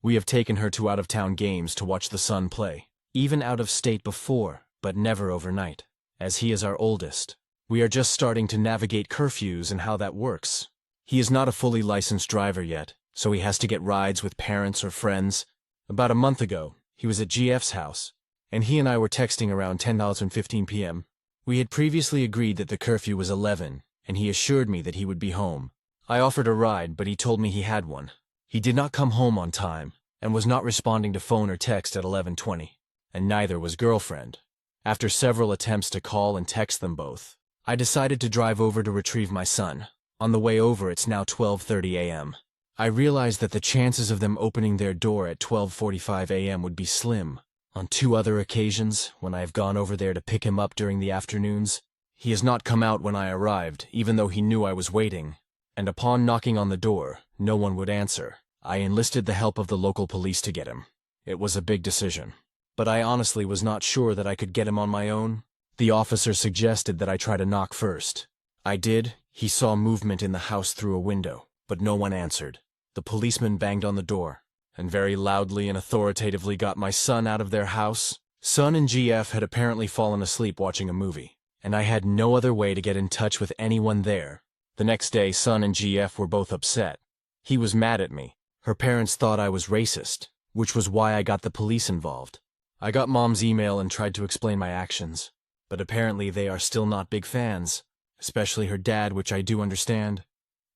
We have taken her to out-of-town games to watch the son play, even out of state before, but never overnight. As he is our oldest, we are just starting to navigate curfews and how that works. He is not a fully licensed driver yet, so he has to get rides with parents or friends. About a month ago, he was at GF's house, and he and I were texting around 10:15 p.m. We had previously agreed that the curfew was 11, and he assured me that he would be home. I offered a ride, but he told me he had one. He did not come home on time, and was not responding to phone or text at 11:20, and neither was girlfriend. After several attempts to call and text them both, I decided to drive over to retrieve my son. On the way over, it's now 12:30 a.m. I realized that the chances of them opening their door at 12:45 a.m. would be slim. On 2 other occasions, when I have gone over there to pick him up during the afternoons, he has not come out when I arrived, even though he knew I was waiting. And upon knocking on the door, no one would answer. I enlisted the help of the local police to get him. It was a big decision. But I honestly was not sure that I could get him on my own. The officer suggested that I try to knock first. I did. He saw movement in the house through a window, but no one answered. The policeman banged on the door, and very loudly and authoritatively got my son out of their house. Son and GF had apparently fallen asleep watching a movie, and I had no other way to get in touch with anyone there. The next day, Son and GF were both upset. He was mad at me. Her parents thought I was racist, which was why I got the police involved. I got Mom's email and tried to explain my actions, but apparently they are still not big fans, especially her dad, which I do understand.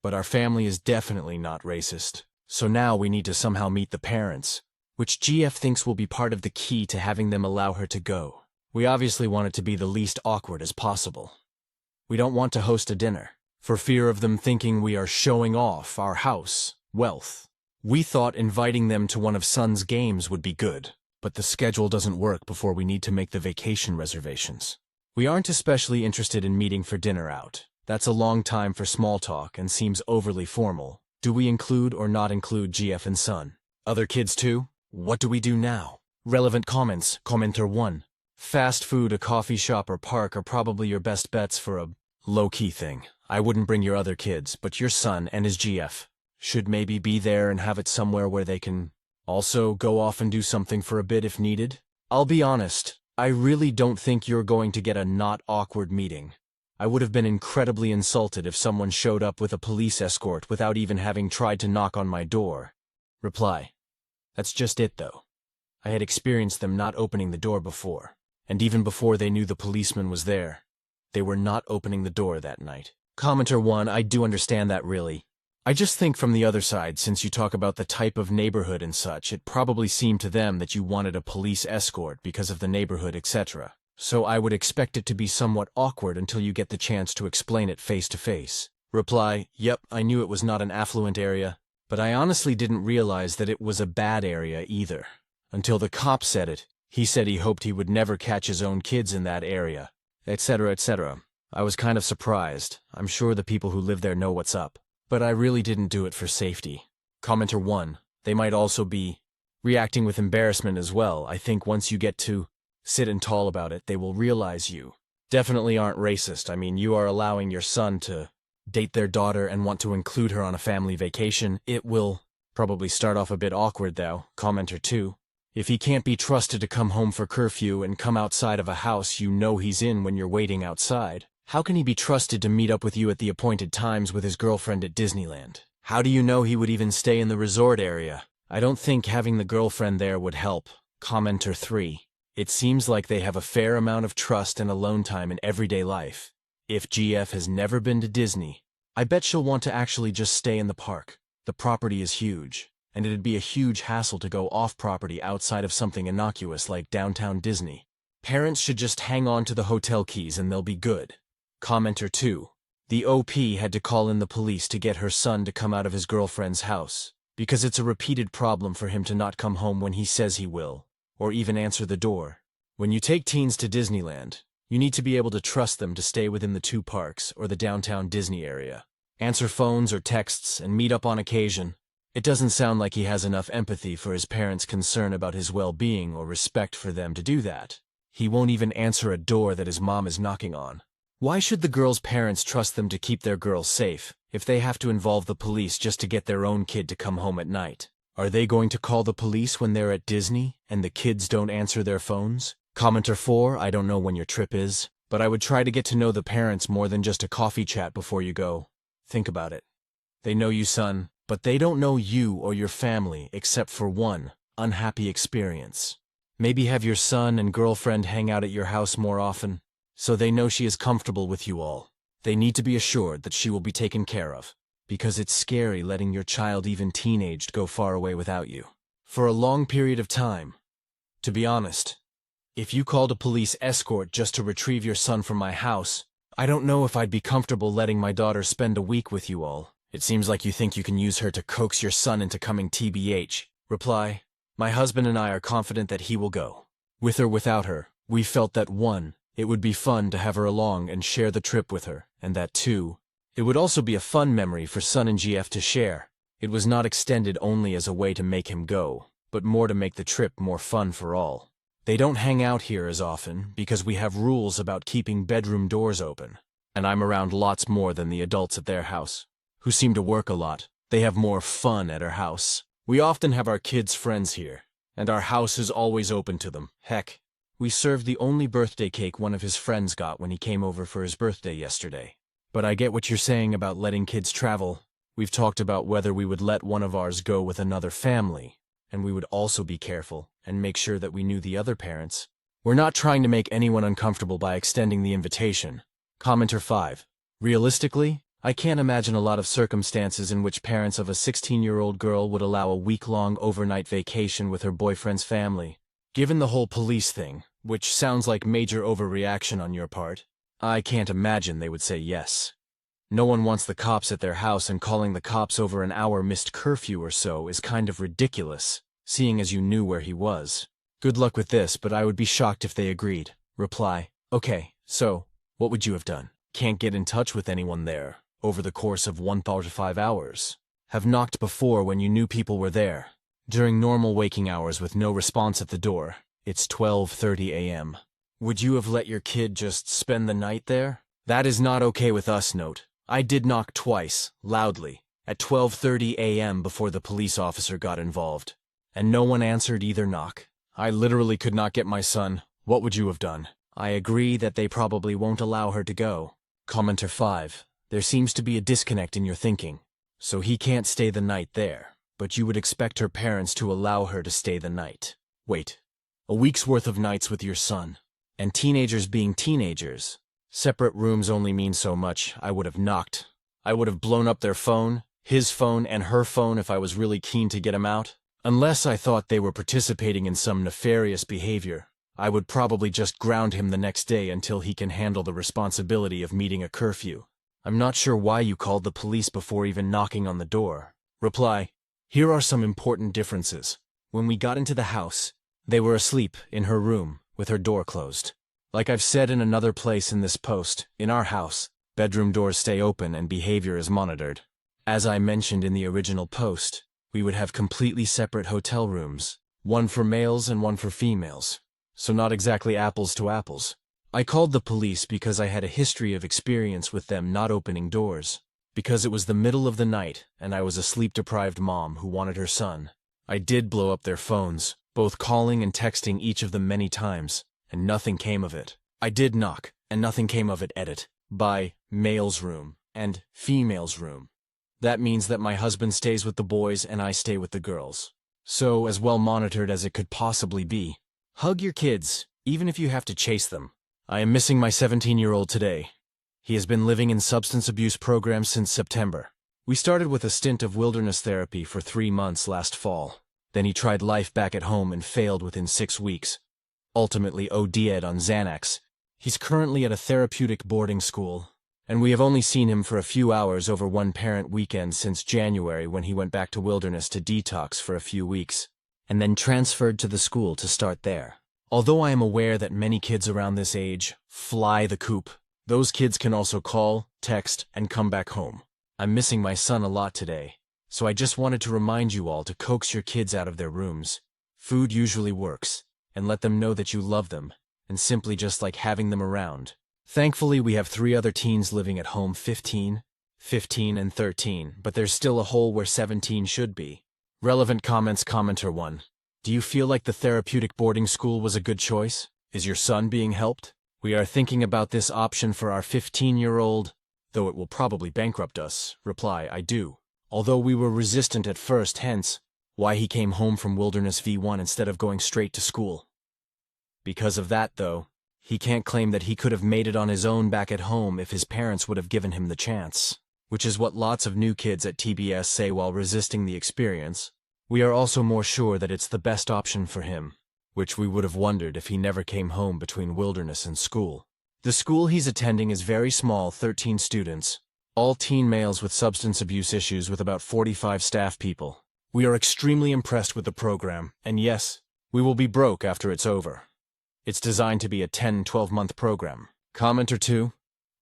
But our family is definitely not racist, so now we need to somehow meet the parents, which GF thinks will be part of the key to having them allow her to go. We obviously want it to be the least awkward as possible. We don't want to host a dinner, for fear of them thinking we are showing off our house, wealth. We thought inviting them to one of Son's games would be good, but the schedule doesn't work before we need to make the vacation reservations. We aren't especially interested in meeting for dinner out. That's a long time for small talk and seems overly formal. Do we include or not include GF and Son? Other kids too? What do we do now? Relevant comments, commenter 1. Fast food, a coffee shop or park are probably your best bets for a low-key thing. I wouldn't bring your other kids, but your son and his GF should maybe be there and have it somewhere where they can also go off and do something for a bit if needed. I'll be honest, I really don't think you're going to get a not awkward meeting. I would have been incredibly insulted if someone showed up with a police escort without even having tried to knock on my door. Reply. That's just it though. I had experienced them not opening the door before, and even before they knew the policeman was there, they were not opening the door that night. Commenter 1, I do understand that really. I just think from the other side, since you talk about the type of neighborhood and such, it probably seemed to them that you wanted a police escort because of the neighborhood, etc. So I would expect it to be somewhat awkward until you get the chance to explain it face to face. Reply, yep, I knew it was not an affluent area, but I honestly didn't realize that it was a bad area either. Until the cop said it. He said he hoped he would never catch his own kids in that area, etc., etc. I was kind of surprised. I'm sure the people who live there know what's up. But I really didn't do it for safety. Commenter 1. They might also be reacting with embarrassment as well. I think once you get to sit and tall about it, they will realize you definitely aren't racist. I mean, you are allowing your son to date their daughter and want to include her on a family vacation. It will probably start off a bit awkward though. Commenter 2. If he can't be trusted to come home for curfew and come outside of a house you know he's in when you're waiting outside, how can he be trusted to meet up with you at the appointed times with his girlfriend at Disneyland? How do you know he would even stay in the resort area? I don't think having the girlfriend there would help. Commenter 3. It seems like they have a fair amount of trust and alone time in everyday life. If GF has never been to Disney, I bet she'll want to actually just stay in the park. The property is huge, and it'd be a huge hassle to go off-property outside of something innocuous like downtown Disney. Parents should just hang on to the hotel keys and they'll be good. Commenter 2. The OP had to call in the police to get her son to come out of his girlfriend's house, because it's a repeated problem for him to not come home when he says he will, or even answer the door. When you take teens to Disneyland, you need to be able to trust them to stay within the 2 parks or the downtown Disney area. Answer phones or texts and meet up on occasion. It doesn't sound like he has enough empathy for his parents' concern about his well-being or respect for them to do that. He won't even answer a door that his mom is knocking on. Why should the girl's parents trust them to keep their girl safe if they have to involve the police just to get their own kid to come home at night? Are they going to call the police when they're at Disney and the kids don't answer their phones? Commenter 4. I don't know when your trip is, but I would try to get to know the parents more than just a coffee chat before you go. Think about it. They know you, son, but they don't know you or your family except for one unhappy experience. Maybe have your son and girlfriend hang out at your house more often, so they know she is comfortable with you all. They need to be assured that she will be taken care of, because it's scary letting your child, even teenaged, go far away without you for a long period of time. To be honest, if you called a police escort just to retrieve your son from my house, I don't know if I'd be comfortable letting my daughter spend a week with you all. It seems like you think you can use her to coax your son into coming TBH. Reply. My husband and I are confident that he will go. With or without her, we felt that 1. It would be fun to have her along and share the trip with her, and that 2. It would also be a fun memory for Son and GF to share. It was not extended only as a way to make him go, but more to make the trip more fun for all. They don't hang out here as often because we have rules about keeping bedroom doors open, and I'm around lots more than the adults at their house, who seem to work a lot. They have more fun at our house. We often have our kids' friends here, and our house is always open to them. Heck, we served the only birthday cake one of his friends got when he came over for his birthday yesterday. But I get what you're saying about letting kids travel. We've talked about whether we would let one of ours go with another family, and we would also be careful and make sure that we knew the other parents. We're not trying to make anyone uncomfortable by extending the invitation. Commenter 5. Realistically, I can't imagine a lot of circumstances in which parents of a 16-year-old girl would allow a week-long overnight vacation with her boyfriend's family. Given the whole police thing, which sounds like major overreaction on your part, I can't imagine they would say yes. No one wants the cops at their house, and calling the cops over an hour missed curfew or so is kind of ridiculous, seeing as you knew where he was. Good luck with this, but I would be shocked if they agreed. Reply. Okay, so, what would you have done? Can't get in touch with anyone there over the course of 1 to 5 hours. Have knocked before when you knew people were there. During normal waking hours with no response at the door. It's 12:30 a.m. Would you have let your kid just spend the night there? That is not okay with us. Note. I did knock twice, loudly, at 12:30 a.m. before the police officer got involved. And no one answered either knock. I literally could not get my son. What would you have done? I agree that they probably won't allow her to go. Commenter 5. There seems to be a disconnect in your thinking. So he can't stay the night there, but you would expect her parents to allow her to stay the night. Wait. A week's worth of nights with your son. And teenagers being teenagers. Separate rooms only mean so much. I would have knocked. I would have blown up their phone, his phone and her phone if I was really keen to get him out. Unless I thought they were participating in some nefarious behavior, I would probably just ground him the next day until he can handle the responsibility of meeting a curfew. I'm not sure why you called the police before even knocking on the door. Reply. Here are some important differences. When we got into the house, they were asleep in her room with her door closed. Like I've said in another place in this post, in our house, bedroom doors stay open and behavior is monitored. As I mentioned in the original post, we would have completely separate hotel rooms, one for males and one for females. So not exactly apples to apples. I called the police because I had a history of experience with them not opening doors. Because it was the middle of the night and I was a sleep-deprived mom who wanted her son. I did blow up their phones, both calling and texting each of them many times, and nothing came of it. I did knock, and nothing came of it. Edit. By male's room and female's room. That means that my husband stays with the boys and I stay with the girls. So, as well monitored as it could possibly be. Hug your kids, even if you have to chase them. I am missing my 17-year-old today. He has been living in substance abuse programs since September. We started with a stint of wilderness therapy for 3 months last fall. Then he tried life back at home and failed within 6 weeks. Ultimately OD'd on Xanax. He's currently at a therapeutic boarding school, and we have only seen him for a few hours over one parent weekend since January when he went back to wilderness to detox for a few weeks, and then transferred to the school to start there. Although I am aware that many kids around this age fly the coop, those kids can also call, text, and come back home. I'm missing my son a lot today, so I just wanted to remind you all to coax your kids out of their rooms. Food usually works, and let them know that you love them, and simply just like having them around. Thankfully, we have 3 other teens living at home, 15, 15, and 13, but there's still a hole where 17 should be. Relevant comments. Commenter 1. Do you feel like the therapeutic boarding school was a good choice? Is your son being helped? We are thinking about this option for our 15-year-old, though it will probably bankrupt us. Reply, I do. Although we were resistant at first, hence why he came home from Wilderness V1 instead of going straight to school. Because of that, though, he can't claim that he could have made it on his own back at home if his parents would have given him the chance, which is what lots of new kids at TBS say while resisting the experience. We are also more sure that it's the best option for him, which we would have wondered if he never came home between Wilderness and school. The school he's attending is very small, 13 students, all teen males with substance abuse issues with about 45 staff people. We are extremely impressed with the program, and yes, we will be broke after it's over. It's designed to be a 10-12-month program. Commenter 2.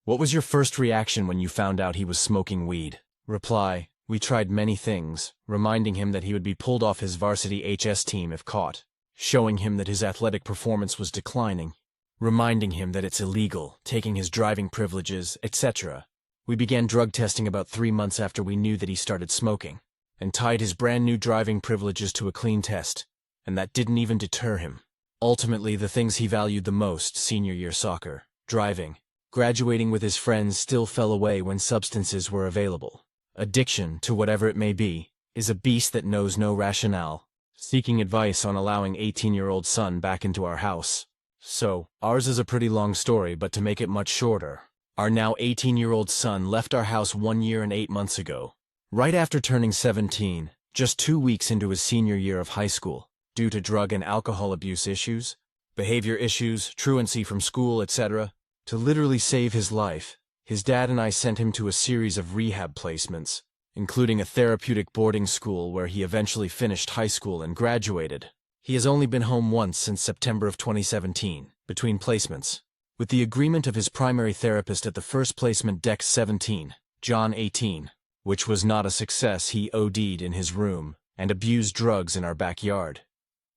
What was your first reaction when you found out he was smoking weed? Reply, we tried many things, reminding him that he would be pulled off his varsity HS team if caught, showing him that his athletic performance was declining, reminding him that it's illegal, taking his driving privileges, etc. We began drug testing about 3 months after we knew that he started smoking, and tied his brand new driving privileges to a clean test, and that didn't even deter him. Ultimately, the things he valued the most, senior year soccer, driving, graduating with his friends, still fell away when substances were available. Addiction, to whatever it may be, is a beast that knows no rationale. Seeking advice on allowing 18-year-old son back into our house. So, ours is a pretty long story, but to make it much shorter, our now 18-year-old son left our house 1 year and 8 months ago, right after turning 17, just 2 weeks into his senior year of high school, due to drug and alcohol abuse issues, behavior issues, truancy from school, etc. To literally save his life, his dad and I sent him to a series of rehab placements, including a therapeutic boarding school where he eventually finished high school and graduated. He has only been home once since September of 2017, between placements. With the agreement of his primary therapist at the first placement, Dex 17, John 18, which was not a success, he OD'd in his room and abused drugs in our backyard.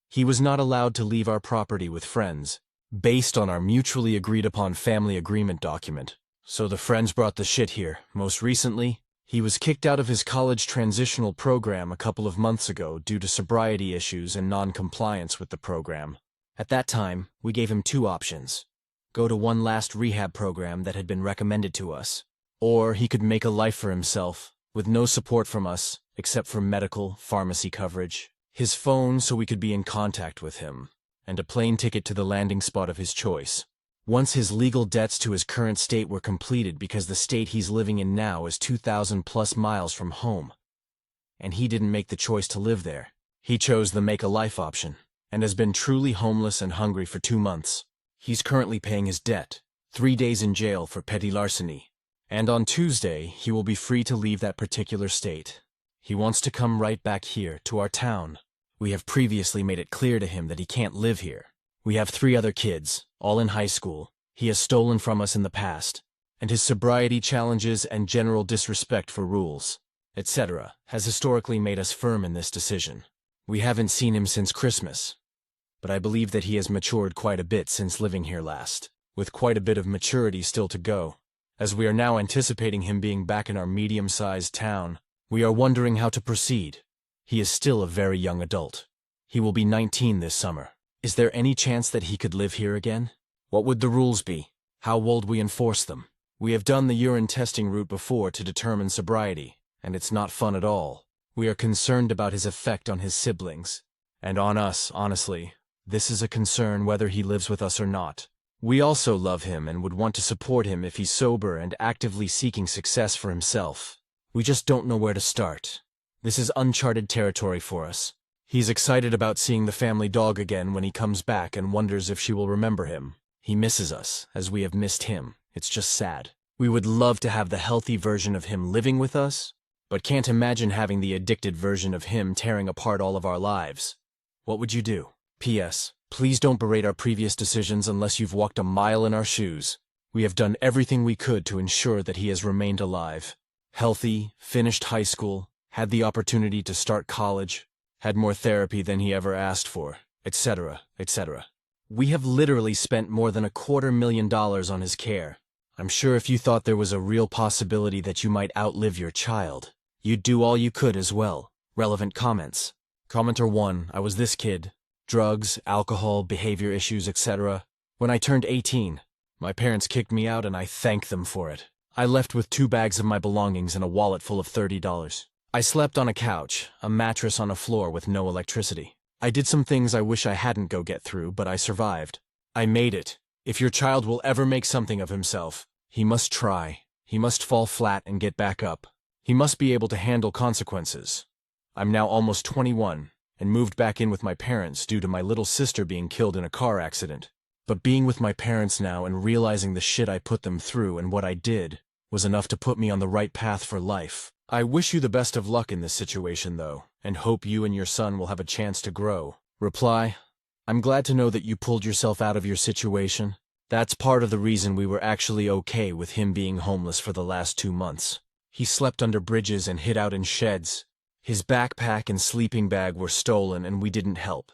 He was not allowed to leave our property with friends, based on our mutually agreed upon family agreement document. So the friends brought the shit here. Most recently, he was kicked out of his college transitional program a couple of months ago due to sobriety issues and non-compliance with the program. At that time, we gave him 2 options. Go to one last rehab program that had been recommended to us, or he could make a life for himself, with no support from us, except for medical, pharmacy coverage, his phone so we could be in contact with him, and a plane ticket to the landing spot of his choice. Once his legal debts to his current state were completed, because the state he's living in now is 2,000+ miles from home, and he didn't make the choice to live there. He chose the make a life option, and has been truly homeless and hungry for 2 months. He's currently paying his debt, 3 days in jail for petty larceny, and on Tuesday he will be free to leave that particular state. He wants to come right back here, to our town. We have previously made it clear to him that he can't live here. We have 3 other kids, all in high school. He has stolen from us in the past, and his sobriety challenges and general disrespect for rules, etc., has historically made us firm in this decision. We haven't seen him since Christmas, but I believe that he has matured quite a bit since living here last, with quite a bit of maturity still to go. As we are now anticipating him being back in our medium-sized town, we are wondering how to proceed. He is still a very young adult. He will be 19 this summer. Is there any chance that he could live here again? What would the rules be? How would we enforce them? We have done the urine testing route before to determine sobriety, and it's not fun at all. We are concerned about his effect on his siblings, and on us, honestly. This is a concern whether he lives with us or not. We also love him and would want to support him if he's sober and actively seeking success for himself. We just don't know where to start. This is uncharted territory for us. He's excited about seeing the family dog again when he comes back and wonders if she will remember him. He misses us, as we have missed him. It's just sad. We would love to have the healthy version of him living with us, but can't imagine having the addicted version of him tearing apart all of our lives. What would you do? P.S. Please don't berate our previous decisions unless you've walked a mile in our shoes. We have done everything we could to ensure that he has remained alive. Healthy, finished high school, had the opportunity to start college, had more therapy than he ever asked for, etc., etc. We have literally spent more than $250,000 on his care. I'm sure if you thought there was a real possibility that you might outlive your child, you'd do all you could as well. Relevant comments. Commenter 1, I was this kid. Drugs, alcohol, behavior issues, etc. When I turned 18, my parents kicked me out and I thank them for it. I left with 2 bags of my belongings and a wallet full of $30. I slept on a couch, a mattress on a floor with no electricity. I did some things I wish I hadn't go get through, but I survived. I made it. If your child will ever make something of himself, he must try. He must fall flat and get back up. He must be able to handle consequences. I'm now almost 21 and moved back in with my parents due to my little sister being killed in a car accident. But being with my parents now and realizing the shit I put them through and what I did was enough to put me on the right path for life. I wish you the best of luck in this situation, though, and hope you and your son will have a chance to grow. Reply, I'm glad to know that you pulled yourself out of your situation. That's part of the reason we were actually okay with him being homeless for the last 2 months. He slept under bridges and hid out in sheds. His backpack and sleeping bag were stolen and we didn't help.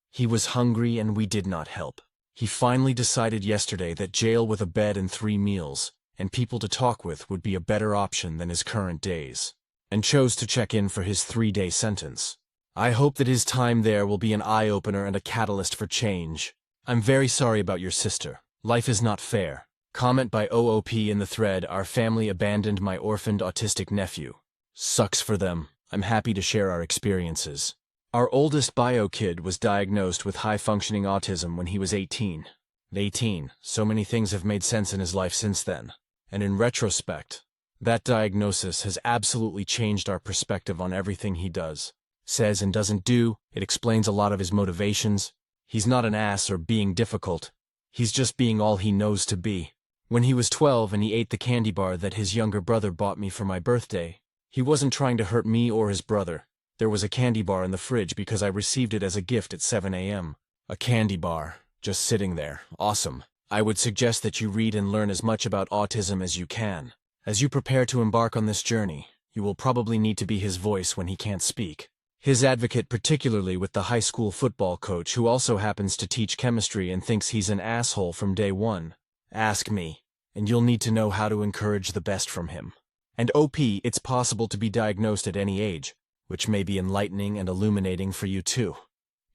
He was hungry and we did not help. He finally decided yesterday that jail with a bed and 3 meals and people to talk with would be a better option than his current days, and chose to check in for his 3-day sentence. I hope that his time there will be an eye-opener and a catalyst for change. I'm very sorry about your sister. Life is not fair. Comment by OOP in the thread, our family abandoned my orphaned autistic nephew. Sucks for them. I'm happy to share our experiences. Our oldest bio kid was diagnosed with high-functioning autism when he was 18. At 18, so many things have made sense in his life since then. And in retrospect, that diagnosis has absolutely changed our perspective on everything he does, says and doesn't do. It explains a lot of his motivations. He's not an ass or being difficult. He's just being all he knows to be. When he was 12 and he ate the candy bar that his younger brother bought me for my birthday, he wasn't trying to hurt me or his brother. There was a candy bar in the fridge because I received it as a gift at 7 a.m. A candy bar, just sitting there. Awesome. I would suggest that you read and learn as much about autism as you can. As you prepare to embark on this journey, you will probably need to be his voice when he can't speak. His advocate, particularly with the high school football coach who also happens to teach chemistry and thinks he's an asshole from day one. Ask me, and you'll need to know how to encourage the best from him. And OP, it's possible to be diagnosed at any age, which may be enlightening and illuminating for you too.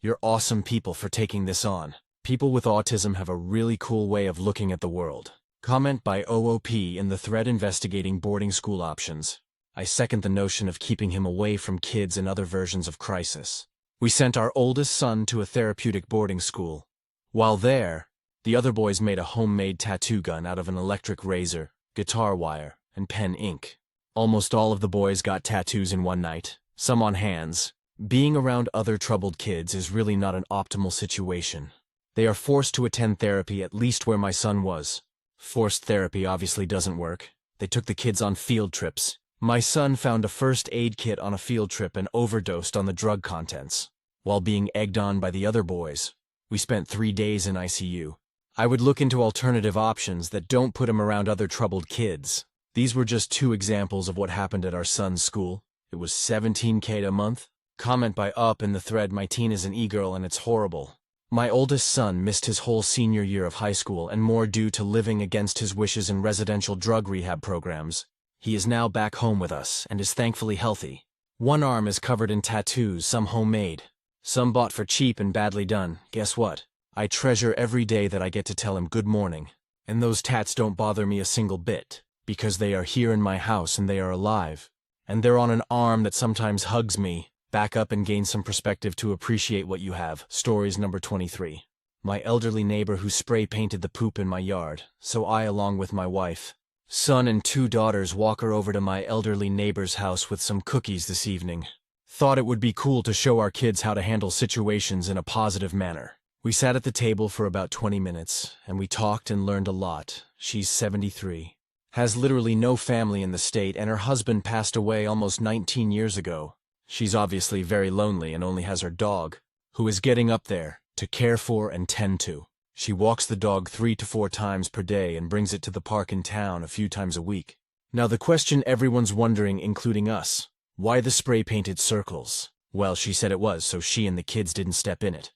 You're awesome people for taking this on. People with autism have a really cool way of looking at the world. Comment by OOP in the thread investigating boarding school options. I second the notion of keeping him away from kids and other versions of crisis. We sent our oldest son to a therapeutic boarding school. While there, the other boys made a homemade tattoo gun out of an electric razor, guitar wire, and pen ink. Almost all of the boys got tattoos in one night, some on hands. Being around other troubled kids is really not an optimal situation. They are forced to attend therapy at least where my son was. Forced therapy obviously doesn't work. They took the kids on field trips. My son found a first aid kit on a field trip and overdosed on the drug contents, while being egged on by the other boys. We spent 3 days in ICU. I would look into alternative options that don't put him around other troubled kids. These were just 2 examples of what happened at our son's school. It was $17K a month. Comment by Up in the thread, my teen is an e-girl and it's horrible. My oldest son missed his whole senior year of high school and more due to living against his wishes in residential drug rehab programs. He is now back home with us and is thankfully healthy. One arm is covered in tattoos, some homemade, some bought for cheap and badly done. Guess what? I treasure every day that I get to tell him good morning. And those tats don't bother me a single bit, because they are here in my house and they are alive. And they're on an arm that sometimes hugs me. Back up and gain some perspective to appreciate what you have. Stories number 23. My elderly neighbor who spray painted the poop in my yard, so I, along with my wife, son and 2 daughters, walk her over to my elderly neighbor's house with some cookies this evening. Thought it would be cool to show our kids how to handle situations in a positive manner. We sat at the table for about 20 minutes, and we talked and learned a lot. She's 73. Has literally no family in the state, and her husband passed away almost 19 years ago. She's obviously very lonely and only has her dog, who is getting up there, to care for and tend to. She walks the dog 3 to 4 times per day and brings it to the park in town a few times a week. Now the question everyone's wondering, including us, why the spray-painted circles? Well, she said it was so she and the kids didn't step in it.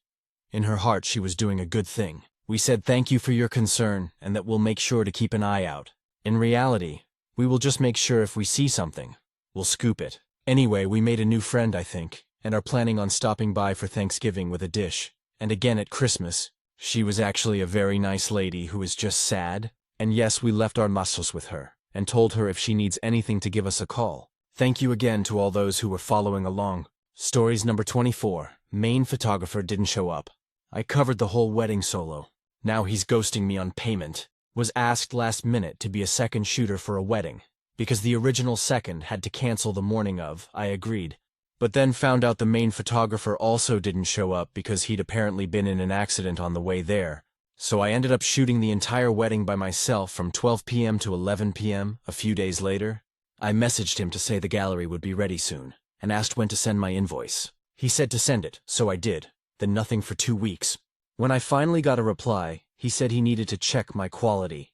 In her heart, she was doing a good thing. We said thank you for your concern and that we'll make sure to keep an eye out. In reality, we will just make sure if we see something, we'll scoop it. Anyway, we made a new friend, I think, and are planning on stopping by for Thanksgiving with a dish. And again at Christmas. She was actually a very nice lady who is just sad. And yes, we left our muscles with her and told her if she needs anything to give us a call. Thank you again to all those who were following along. Stories number 24. Main photographer didn't show up. I covered the whole wedding solo. Now he's ghosting me on payment. Was asked last minute to be a second shooter for a wedding. Because the original second had to cancel the morning of, I agreed. But then found out the main photographer also didn't show up because he'd apparently been in an accident on the way there. So I ended up shooting the entire wedding by myself from 12 p.m. to 11 p.m. A few days later. I messaged him to say the gallery would be ready soon, and asked when to send my invoice. He said to send it, so I did. Then nothing for 2 weeks. When I finally got a reply, he said he needed to check my quality.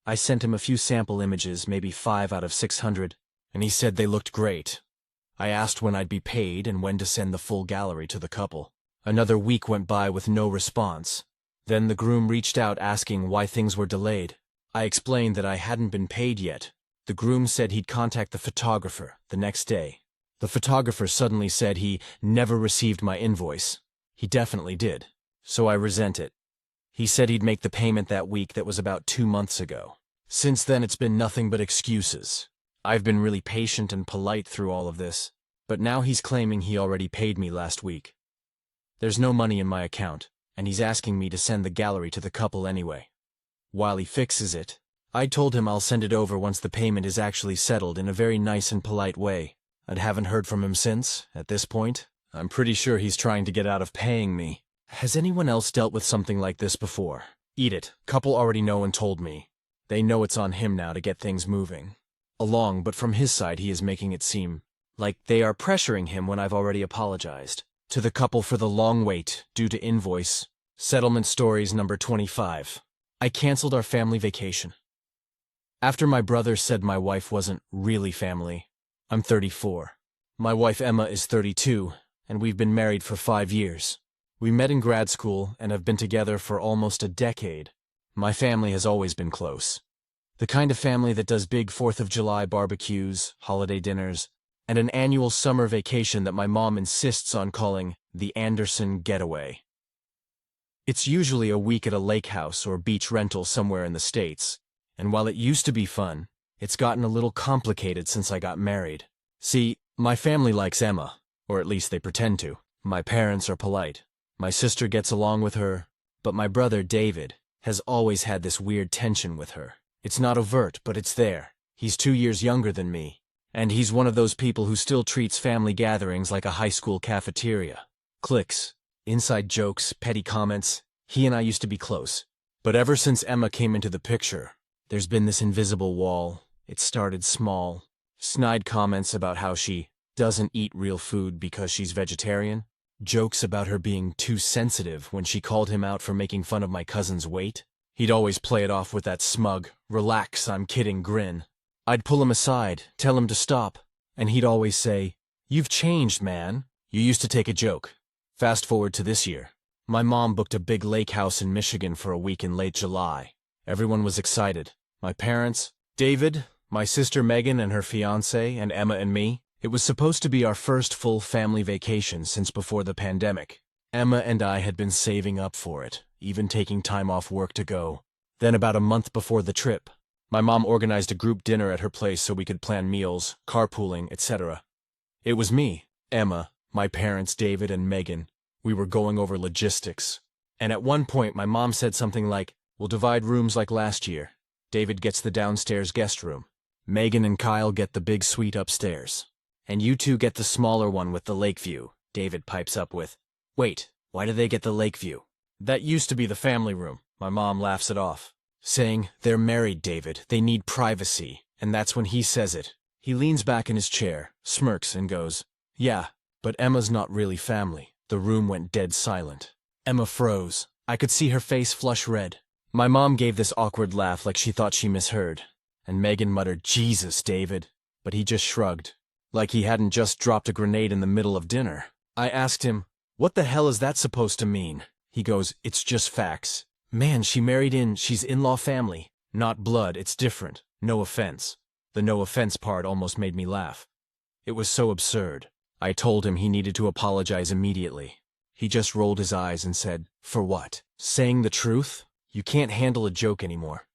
I sent him a few sample images, maybe 5 out of 600, and he said they looked great. I asked when I'd be paid and when to send the full gallery to the couple. Another week went by with no response. Then the groom reached out asking why things were delayed. I explained that I hadn't been paid yet. The groom said he'd contact the photographer the next day. The photographer suddenly said he never received my invoice. He definitely did. So I resent it. He said he'd make the payment that week. That was about 2 months ago. Since then, it's been nothing but excuses. I've been really patient and polite through all of this, but now he's claiming he already paid me last week. There's no money in my account, and he's asking me to send the gallery to the couple anyway. While he fixes it, I told him I'll send it over once the payment is actually settled in a very nice and polite way. I haven't heard from him since. At this point, I'm pretty sure he's trying to get out of paying me. Has anyone else dealt with something like this before? Eat it. Couple already know and told me. They know it's on him now to get things moving along, but from his side he is making it seem like they are pressuring him when I've already apologized to the couple for the long wait due to invoice. Settlement stories number 25. I canceled our family vacation. After my brother said my wife wasn't really family. I'm 34. My wife Emma is 32, and we've been married for 5 years. We met in grad school and have been together for almost a decade. My family has always been close. The kind of family that does big 4th of July barbecues, holiday dinners, and an annual summer vacation that my mom insists on calling the Anderson Getaway. It's usually a week at a lake house or beach rental somewhere in the States, and while it used to be fun, it's gotten a little complicated since I got married. See, my family likes Emma, or at least they pretend to. My parents are polite. My sister gets along with her, but my brother David has always had this weird tension with her. It's not overt, but it's there. He's 2 years younger than me, and he's one of those people who still treats family gatherings like a high school cafeteria. Cliques, inside jokes, petty comments. He and I used to be close. But ever since Emma came into the picture, there's been this invisible wall. It started small. Snide comments about how she doesn't eat real food because she's vegetarian. Jokes about her being too sensitive when she called him out for making fun of my cousin's weight. He'd always play it off with that smug, relax, I'm kidding grin. I'd pull him aside, tell him to stop, and he'd always say, "You've changed, man. You used to take a joke." Fast forward to this year. My mom booked a big lake house in Michigan for a week in late July. Everyone was excited. My parents, David, my sister Megan and her fiancé, and Emma and me. It was supposed to be our first full family vacation since before the pandemic. Emma and I had been saving up for it, even taking time off work to go. Then about a month before the trip, my mom organized a group dinner at her place so we could plan meals, carpooling, etc. It was me, Emma, my parents David and Megan. We were going over logistics. And at one point my mom said something like, "We'll divide rooms like last year. David gets the downstairs guest room. Megan and Kyle get the big suite upstairs. And you two get the smaller one with the lake view." David pipes up with, "Wait, why do they get the lake view? That used to be the family room." My mom laughs it off, saying, "They're married, David. They need privacy." And that's when he says it. He leans back in his chair, smirks, and goes, "Yeah, but Emma's not really family." The room went dead silent. Emma froze. I could see her face flush red. My mom gave this awkward laugh like she thought she misheard. And Megan muttered, "Jesus, David." But he just shrugged, like he hadn't just dropped a grenade in the middle of dinner. I asked him, "What the hell is that supposed to mean?" He goes, "It's just facts. Man, she's in-law family. Not blood, it's different. No offense." The no offense part almost made me laugh. It was so absurd. I told him he needed to apologize immediately. He just rolled his eyes and said, "For what? Saying the truth? You can't handle a joke anymore."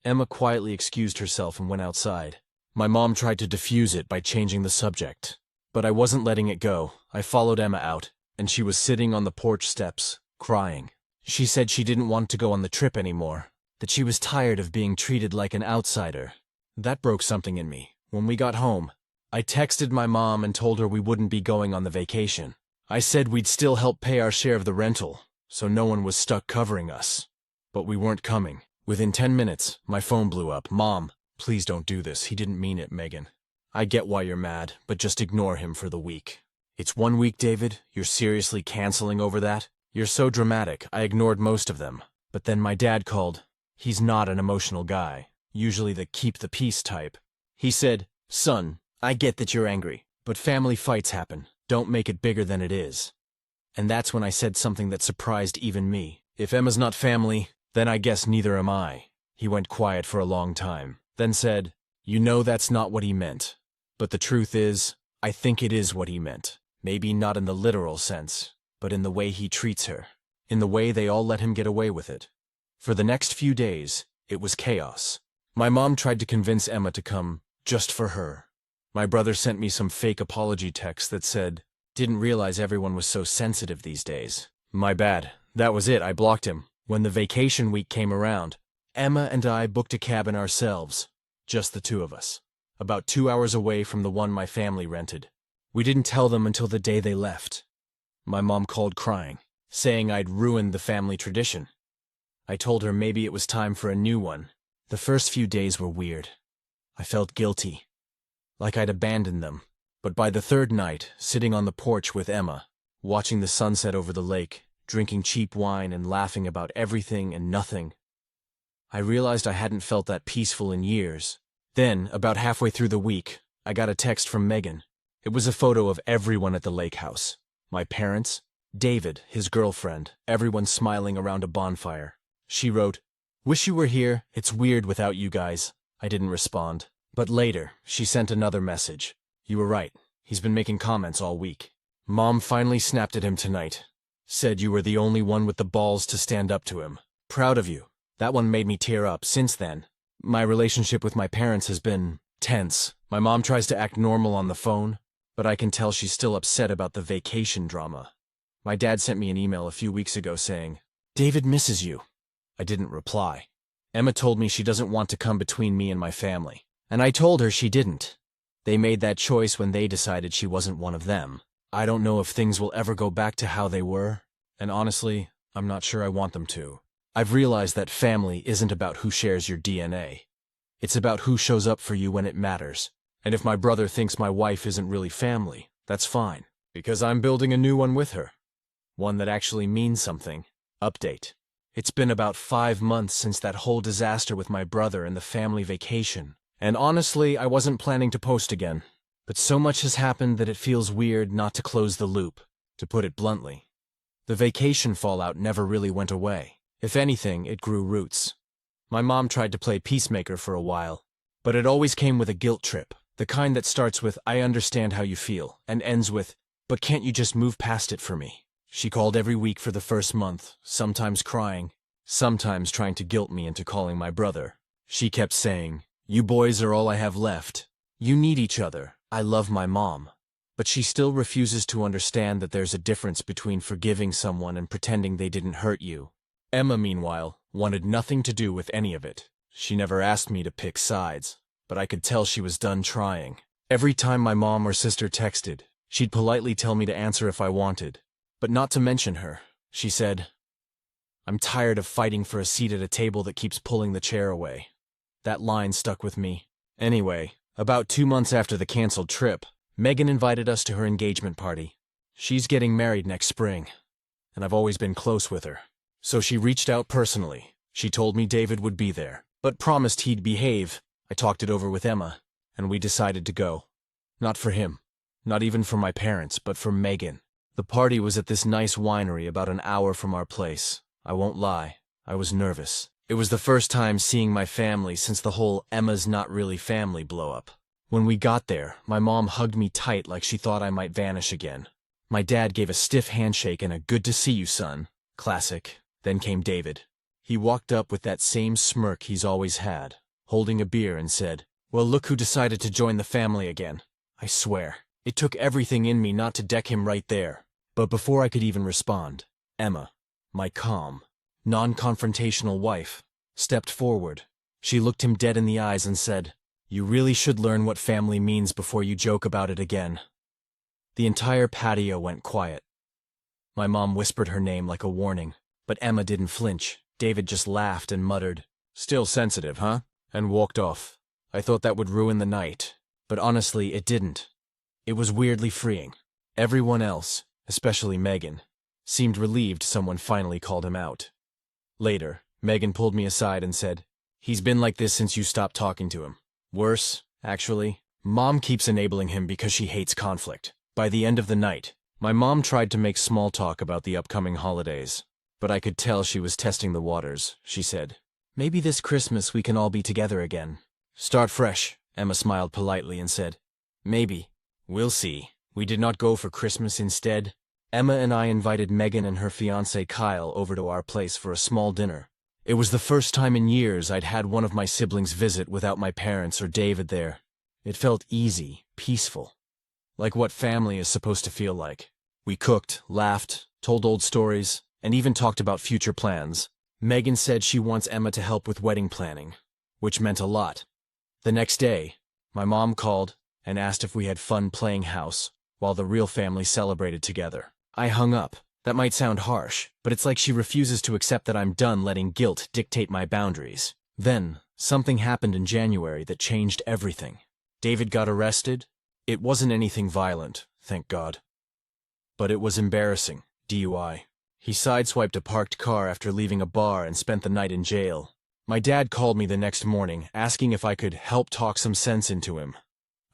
Emma quietly excused herself and went outside. My mom tried to diffuse it by changing the subject. But I wasn't letting it go. I followed Emma out, and she was sitting on the porch steps, crying. She said she didn't want to go on the trip anymore, that she was tired of being treated like an outsider. That broke something in me. When we got home, I texted my mom and told her we wouldn't be going on the vacation. I said we'd still help pay our share of the rental, so no one was stuck covering us. But we weren't coming. Within 10 minutes, my phone blew up. "Mom, please don't do this. He didn't mean it, Megan. I get why you're mad, but just ignore him for the week." "It's 1 week, David? You're seriously canceling over that?" "You're so dramatic. I ignored most of them. But then my dad called. He's not an emotional guy, usually the keep the peace type. He said, 'Son, I get that you're angry, but family fights happen. Don't make it bigger than it is.' And that's when I said something that surprised even me. 'If Emma's not family, then I guess neither am I.' He went quiet for a long time, then said, 'You know that's not what he meant. But the truth is, I think it is what he meant. Maybe not in the literal sense, but in the way he treats her. In the way they all let him get away with it.' For the next few days, it was chaos. My mom tried to convince Emma to come, just for her. My brother sent me some fake apology text that said, 'Didn't realize everyone was so sensitive these days.' My bad. That was it. I blocked him. When the vacation week came around, Emma and I booked a cabin ourselves. Just the two of us. About 2 hours away from the one my family rented. We didn't tell them until the day they left. My mom called crying, saying I'd ruined the family tradition. I told her maybe it was time for a new one. The first few days were weird. I felt guilty, like I'd abandoned them. But by the third night, sitting on the porch with Emma, watching the sunset over the lake, drinking cheap wine and laughing about everything and nothing, I realized I hadn't felt that peaceful in years. Then, about halfway through the week, I got a text from Megan. It was a photo of everyone at the lake house. My parents, David, his girlfriend, everyone smiling around a bonfire. She wrote, "Wish you were here. It's weird without you guys." I didn't respond. But later, she sent another message. "You were right. He's been making comments all week. Mom finally snapped at him tonight. Said you were the only one with the balls to stand up to him. Proud of you." That one made me tear up. Since then, my relationship with my parents has been tense. My mom tries to act normal on the phone, but I can tell she's still upset about the vacation drama. My dad sent me an email a few weeks ago saying, "David misses you." I didn't reply. Emma told me she doesn't want to come between me and my family, and I told her she didn't. They made that choice when they decided she wasn't one of them. I don't know if things will ever go back to how they were, and honestly, I'm not sure I want them to. I've realized that family isn't about who shares your DNA. It's about who shows up for you when it matters. And if my brother thinks my wife isn't really family, that's fine, because I'm building a new one with her. One that actually means something. Update. It's been about 5 months since that whole disaster with my brother and the family vacation. And honestly, I wasn't planning to post again. But so much has happened that it feels weird not to close the loop, to put it bluntly. The vacation fallout never really went away. If anything, it grew roots. My mom tried to play peacemaker for a while, but it always came with a guilt trip, the kind that starts with, "I understand how you feel," and ends with, "But can't you just move past it for me?" She called every week for the first month, sometimes crying, sometimes trying to guilt me into calling my brother. She kept saying, "You boys are all I have left. You need each other. I love my mom." But she still refuses to understand that there's a difference between forgiving someone and pretending they didn't hurt you. Emma, meanwhile, wanted nothing to do with any of it. She never asked me to pick sides, but I could tell she was done trying. Every time my mom or sister texted, she'd politely tell me to answer if I wanted, but not to mention her. She said, "I'm tired of fighting for a seat at a table that keeps pulling the chair away." That line stuck with me. Anyway, about 2 months after the canceled trip, Megan invited us to her engagement party. She's getting married next spring, and I've always been close with her. So she reached out personally. She told me David would be there, but promised he'd behave. I talked it over with Emma, and we decided to go. Not for him, not even for my parents, but for Megan. The party was at this nice winery about an hour from our place. I won't lie, I was nervous. It was the first time seeing my family since the whole Emma's not really family blow-up. When we got there, my mom hugged me tight like she thought I might vanish again. My dad gave a stiff handshake and a "good to see you, son." Classic. Then came David. He walked up with that same smirk he's always had, holding a beer, and said, "Well, look who decided to join the family again." I swear, it took everything in me not to deck him right there. But before I could even respond, Emma, my calm, non-confrontational wife, stepped forward. She looked him dead in the eyes and said, "You really should learn what family means before you joke about it again." The entire patio went quiet. My mom whispered her name like a warning, but Emma didn't flinch. David just laughed and muttered, "Still sensitive, huh?" and walked off. I thought that would ruin the night, but honestly, it didn't. It was weirdly freeing. Everyone else, especially Megan, seemed relieved someone finally called him out. Later, Megan pulled me aside and said, "He's been like this since you stopped talking to him. Worse, actually. Mom keeps enabling him because she hates conflict." By the end of the night, my mom tried to make small talk about the upcoming holidays, but I could tell she was testing the waters. She said, "Maybe this Christmas we can all be together again. Start fresh." Emma smiled politely and said, "Maybe. We'll see." We did not go for Christmas instead. Emma and I invited Megan and her fiancé Kyle over to our place for a small dinner. It was the first time in years I'd had one of my siblings visit without my parents or David there. It felt easy, peaceful, like what family is supposed to feel like. We cooked, laughed, told old stories, and even talked about future plans. Megan said she wants Emma to help with wedding planning, which meant a lot. The next day, my mom called and asked if we had fun playing house while the real family celebrated together. I hung up. That might sound harsh, but it's like she refuses to accept that I'm done letting guilt dictate my boundaries. Then, something happened in January that changed everything. David got arrested. It wasn't anything violent, thank God. But it was embarrassing. DUI. He sideswiped a parked car after leaving a bar and spent the night in jail. My dad called me the next morning, asking if I could help talk some sense into him.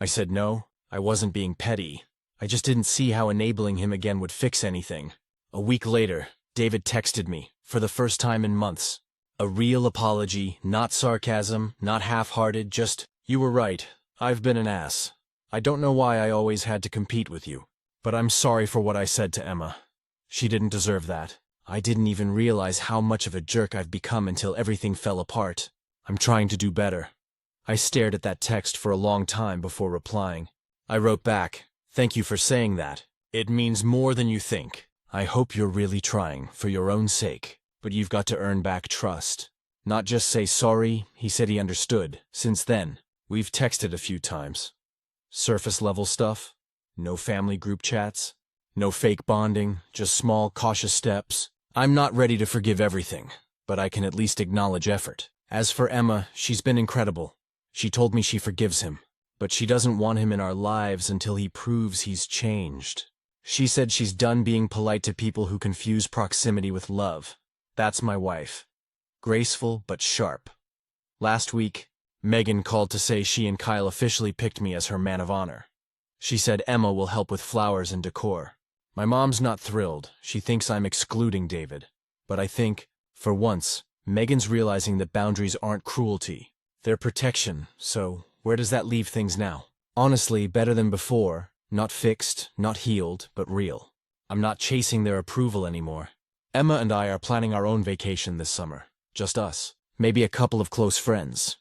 I said no, I wasn't being petty. I just didn't see how enabling him again would fix anything. A week later, David texted me, for the first time in months. A real apology, not sarcasm, not half-hearted, just, "You were right, I've been an ass. I don't know why I always had to compete with you. But I'm sorry for what I said to Emma. She didn't deserve that. I didn't even realize how much of a jerk I've become until everything fell apart. I'm trying to do better." I stared at that text for a long time before replying. I wrote back, "Thank you for saying that. It means more than you think. I hope you're really trying, for your own sake, but you've got to earn back trust. Not just say sorry." He said he understood. Since then, we've texted a few times. Surface-level stuff. No family group chats. No fake bonding, just small, cautious steps. I'm not ready to forgive everything, but I can at least acknowledge effort. As for Emma, she's been incredible. She told me she forgives him, but she doesn't want him in our lives until he proves he's changed. She said she's done being polite to people who confuse proximity with love. That's my wife. Graceful but sharp. Last week, Megan called to say she and Kyle officially picked me as her man of honor. She said Emma will help with flowers and decor. My mom's not thrilled. She thinks I'm excluding David. But I think, for once, Megan's realizing that boundaries aren't cruelty. They're protection, so where does that leave things now? Honestly, better than before. Not fixed, not healed, but real. I'm not chasing their approval anymore. Emma and I are planning our own vacation this summer. Just us. Maybe a couple of close friends.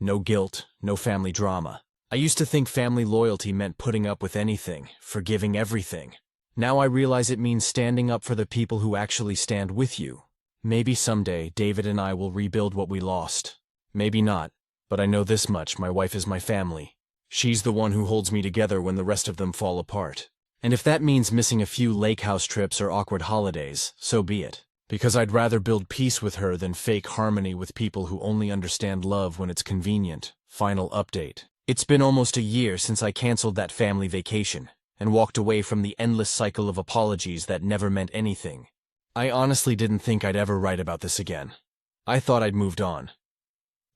No guilt, no family drama. I used to think family loyalty meant putting up with anything, forgiving everything. Now I realize it means standing up for the people who actually stand with you. Maybe someday David and I will rebuild what we lost. Maybe not, but I know this much: my wife is my family. She's the one who holds me together when the rest of them fall apart. And if that means missing a few lake house trips or awkward holidays, so be it. Because I'd rather build peace with her than fake harmony with people who only understand love when it's convenient. Final update. It's been almost a year since I canceled that family vacation and walked away from the endless cycle of apologies that never meant anything. I honestly didn't think I'd ever write about this again. I thought I'd moved on.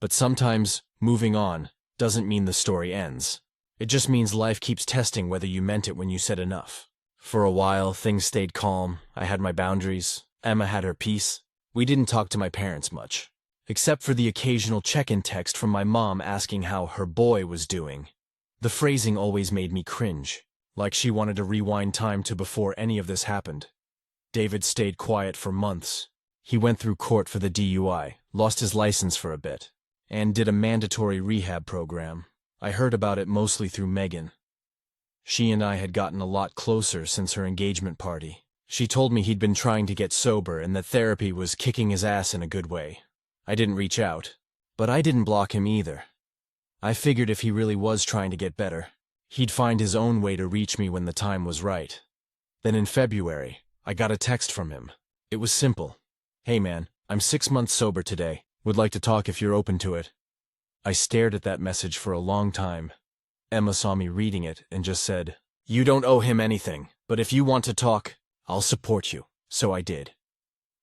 But sometimes, moving on doesn't mean the story ends. It just means life keeps testing whether you meant it when you said enough. For a while, things stayed calm. I had my boundaries. Emma had her peace. We didn't talk to my parents much, except for the occasional check-in text from my mom asking how her boy was doing. The phrasing always made me cringe, like she wanted to rewind time to before any of this happened. David stayed quiet for months. He went through court for the DUI, lost his license for a bit, and did a mandatory rehab program. I heard about it mostly through Megan. She and I had gotten a lot closer since her engagement party. She told me he'd been trying to get sober and that therapy was kicking his ass in a good way. I didn't reach out, but I didn't block him either. I figured if he really was trying to get better, he'd find his own way to reach me when the time was right. Then in February, I got a text from him. It was simple. "Hey man, I'm 6 months sober today. Would like to talk if you're open to it." I stared at that message for a long time. Emma saw me reading it and just said, "You don't owe him anything, but if you want to talk, I'll support you." So I did.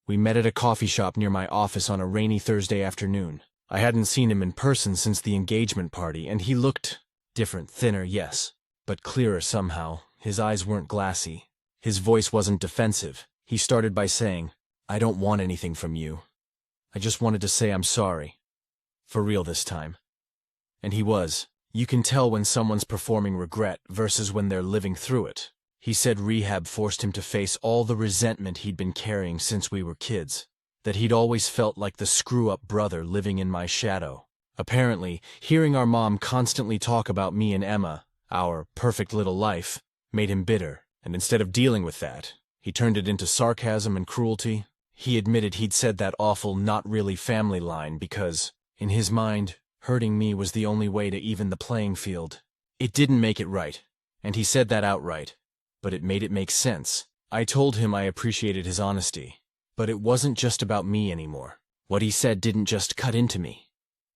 We met at a coffee shop near my office on a rainy Thursday afternoon. I hadn't seen him in person since the engagement party, and he looked different, thinner, yes, but clearer somehow. His eyes weren't glassy. His voice wasn't defensive. He started by saying, "I don't want anything from you. I just wanted to say I'm sorry. For real this time." And he was. You can tell when someone's performing regret versus when they're living through it. He said rehab forced him to face all the resentment he'd been carrying since we were kids, that he'd always felt like the screw-up brother living in my shadow. Apparently, hearing our mom constantly talk about me and Emma, our perfect little life, made him bitter, and instead of dealing with that, he turned it into sarcasm and cruelty. He admitted he'd said that awful not really family line because, in his mind, hurting me was the only way to even the playing field. It didn't make it right, and he said that outright, but it made it make sense. I told him I appreciated his honesty, but it wasn't just about me anymore. What he said didn't just cut into me.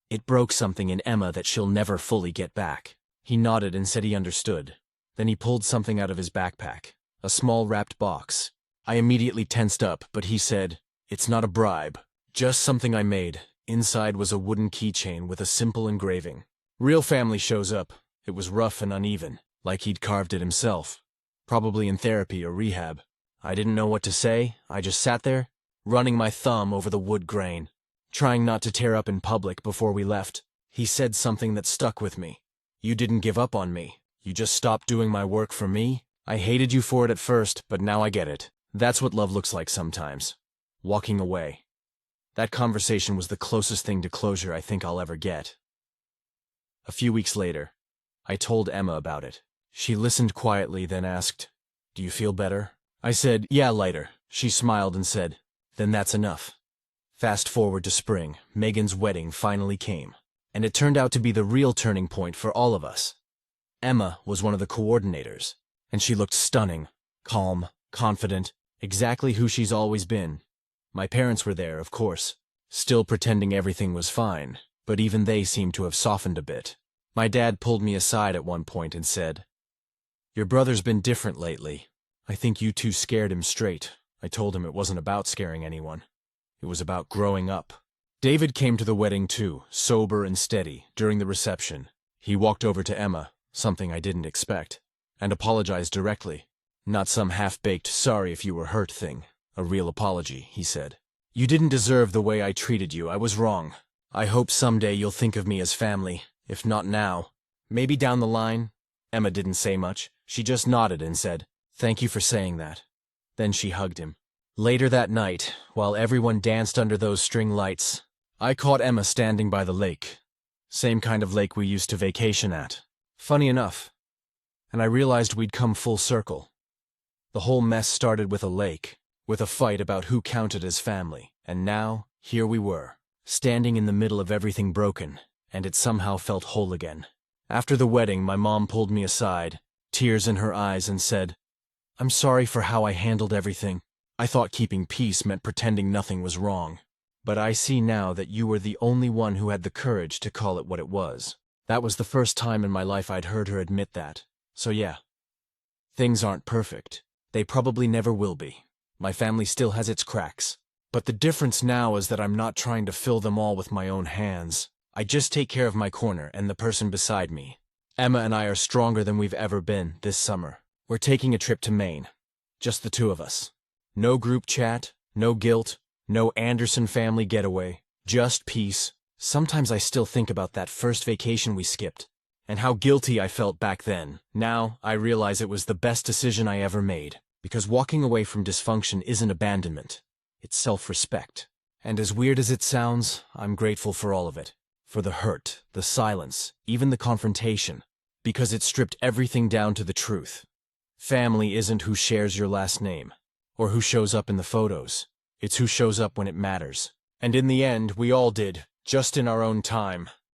It broke something in Emma that she'll never fully get back. He nodded and said he understood. Then he pulled something out of his backpack, a small wrapped box. I immediately tensed up, but he said, "It's not a bribe, just something I made." Inside was a wooden keychain with a simple engraving. "Real family shows up." It was rough and uneven, like he'd carved it himself. Probably in therapy or rehab. I didn't know what to say. I just sat there, running my thumb over the wood grain, trying not to tear up in public before we left. He said something that stuck with me. "You didn't give up on me. You just stopped doing my work for me. I hated you for it at first, but now I get it. That's what love looks like sometimes." Walking away. That conversation was the closest thing to closure I think I'll ever get. A few weeks later, I told Emma about it. She listened quietly, then asked, "Do you feel better?" I said, "Yeah, lighter." She smiled and said, "Then that's enough." Fast forward to spring, Megan's wedding finally came, and it turned out to be the real turning point for all of us. Emma was one of the coordinators, and she looked stunning, calm, confident, exactly who she's always been. My parents were there, of course, still pretending everything was fine, but even they seemed to have softened a bit. My dad pulled me aside at one point and said, "Your brother's been different lately. I think you two scared him straight. I told him it wasn't about scaring anyone. It was about growing up. David came to the wedding too, sober and steady, during the reception. He walked over to Emma, something I didn't expect, and apologized directly. Not some half-baked sorry if you were hurt thing. A real apology, he said. You didn't deserve the way I treated you. I was wrong. I hope someday you'll think of me as family, if not now. Maybe down the line. Emma didn't say much. She just nodded and said, "Thank you for saying that." Then she hugged him. Later that night, while everyone danced under those string lights, I caught Emma standing by the lake. Same kind of lake we used to vacation at. Funny enough. And I realized we'd come full circle. The whole mess started with a lake, with a fight about who counted as family. And now, here we were, standing in the middle of everything broken, and it somehow felt whole again. After the wedding, my mom pulled me aside, tears in her eyes, and said, "I'm sorry for how I handled everything. I thought keeping peace meant pretending nothing was wrong. But I see now that you were the only one who had the courage to call it what it was." That was the first time in my life I'd heard her admit that. So yeah, things aren't perfect. They probably never will be. My family still has its cracks. But the difference now is that I'm not trying to fill them all with my own hands. I just take care of my corner and the person beside me. Emma and I are stronger than we've ever been this summer. We're taking a trip to Maine. Just the two of us. No group chat, no guilt, no Anderson family getaway. Just peace. Sometimes I still think about that first vacation we skipped, and how guilty I felt back then. Now, I realize it was the best decision I ever made, because walking away from dysfunction isn't abandonment. It's self-respect. And as weird as it sounds, I'm grateful for all of it. For the hurt, the silence, even the confrontation. Because it stripped everything down to the truth. Family isn't who shares your last name, or who shows up in the photos. It's who shows up when it matters. And in the end, we all did, just in our own time.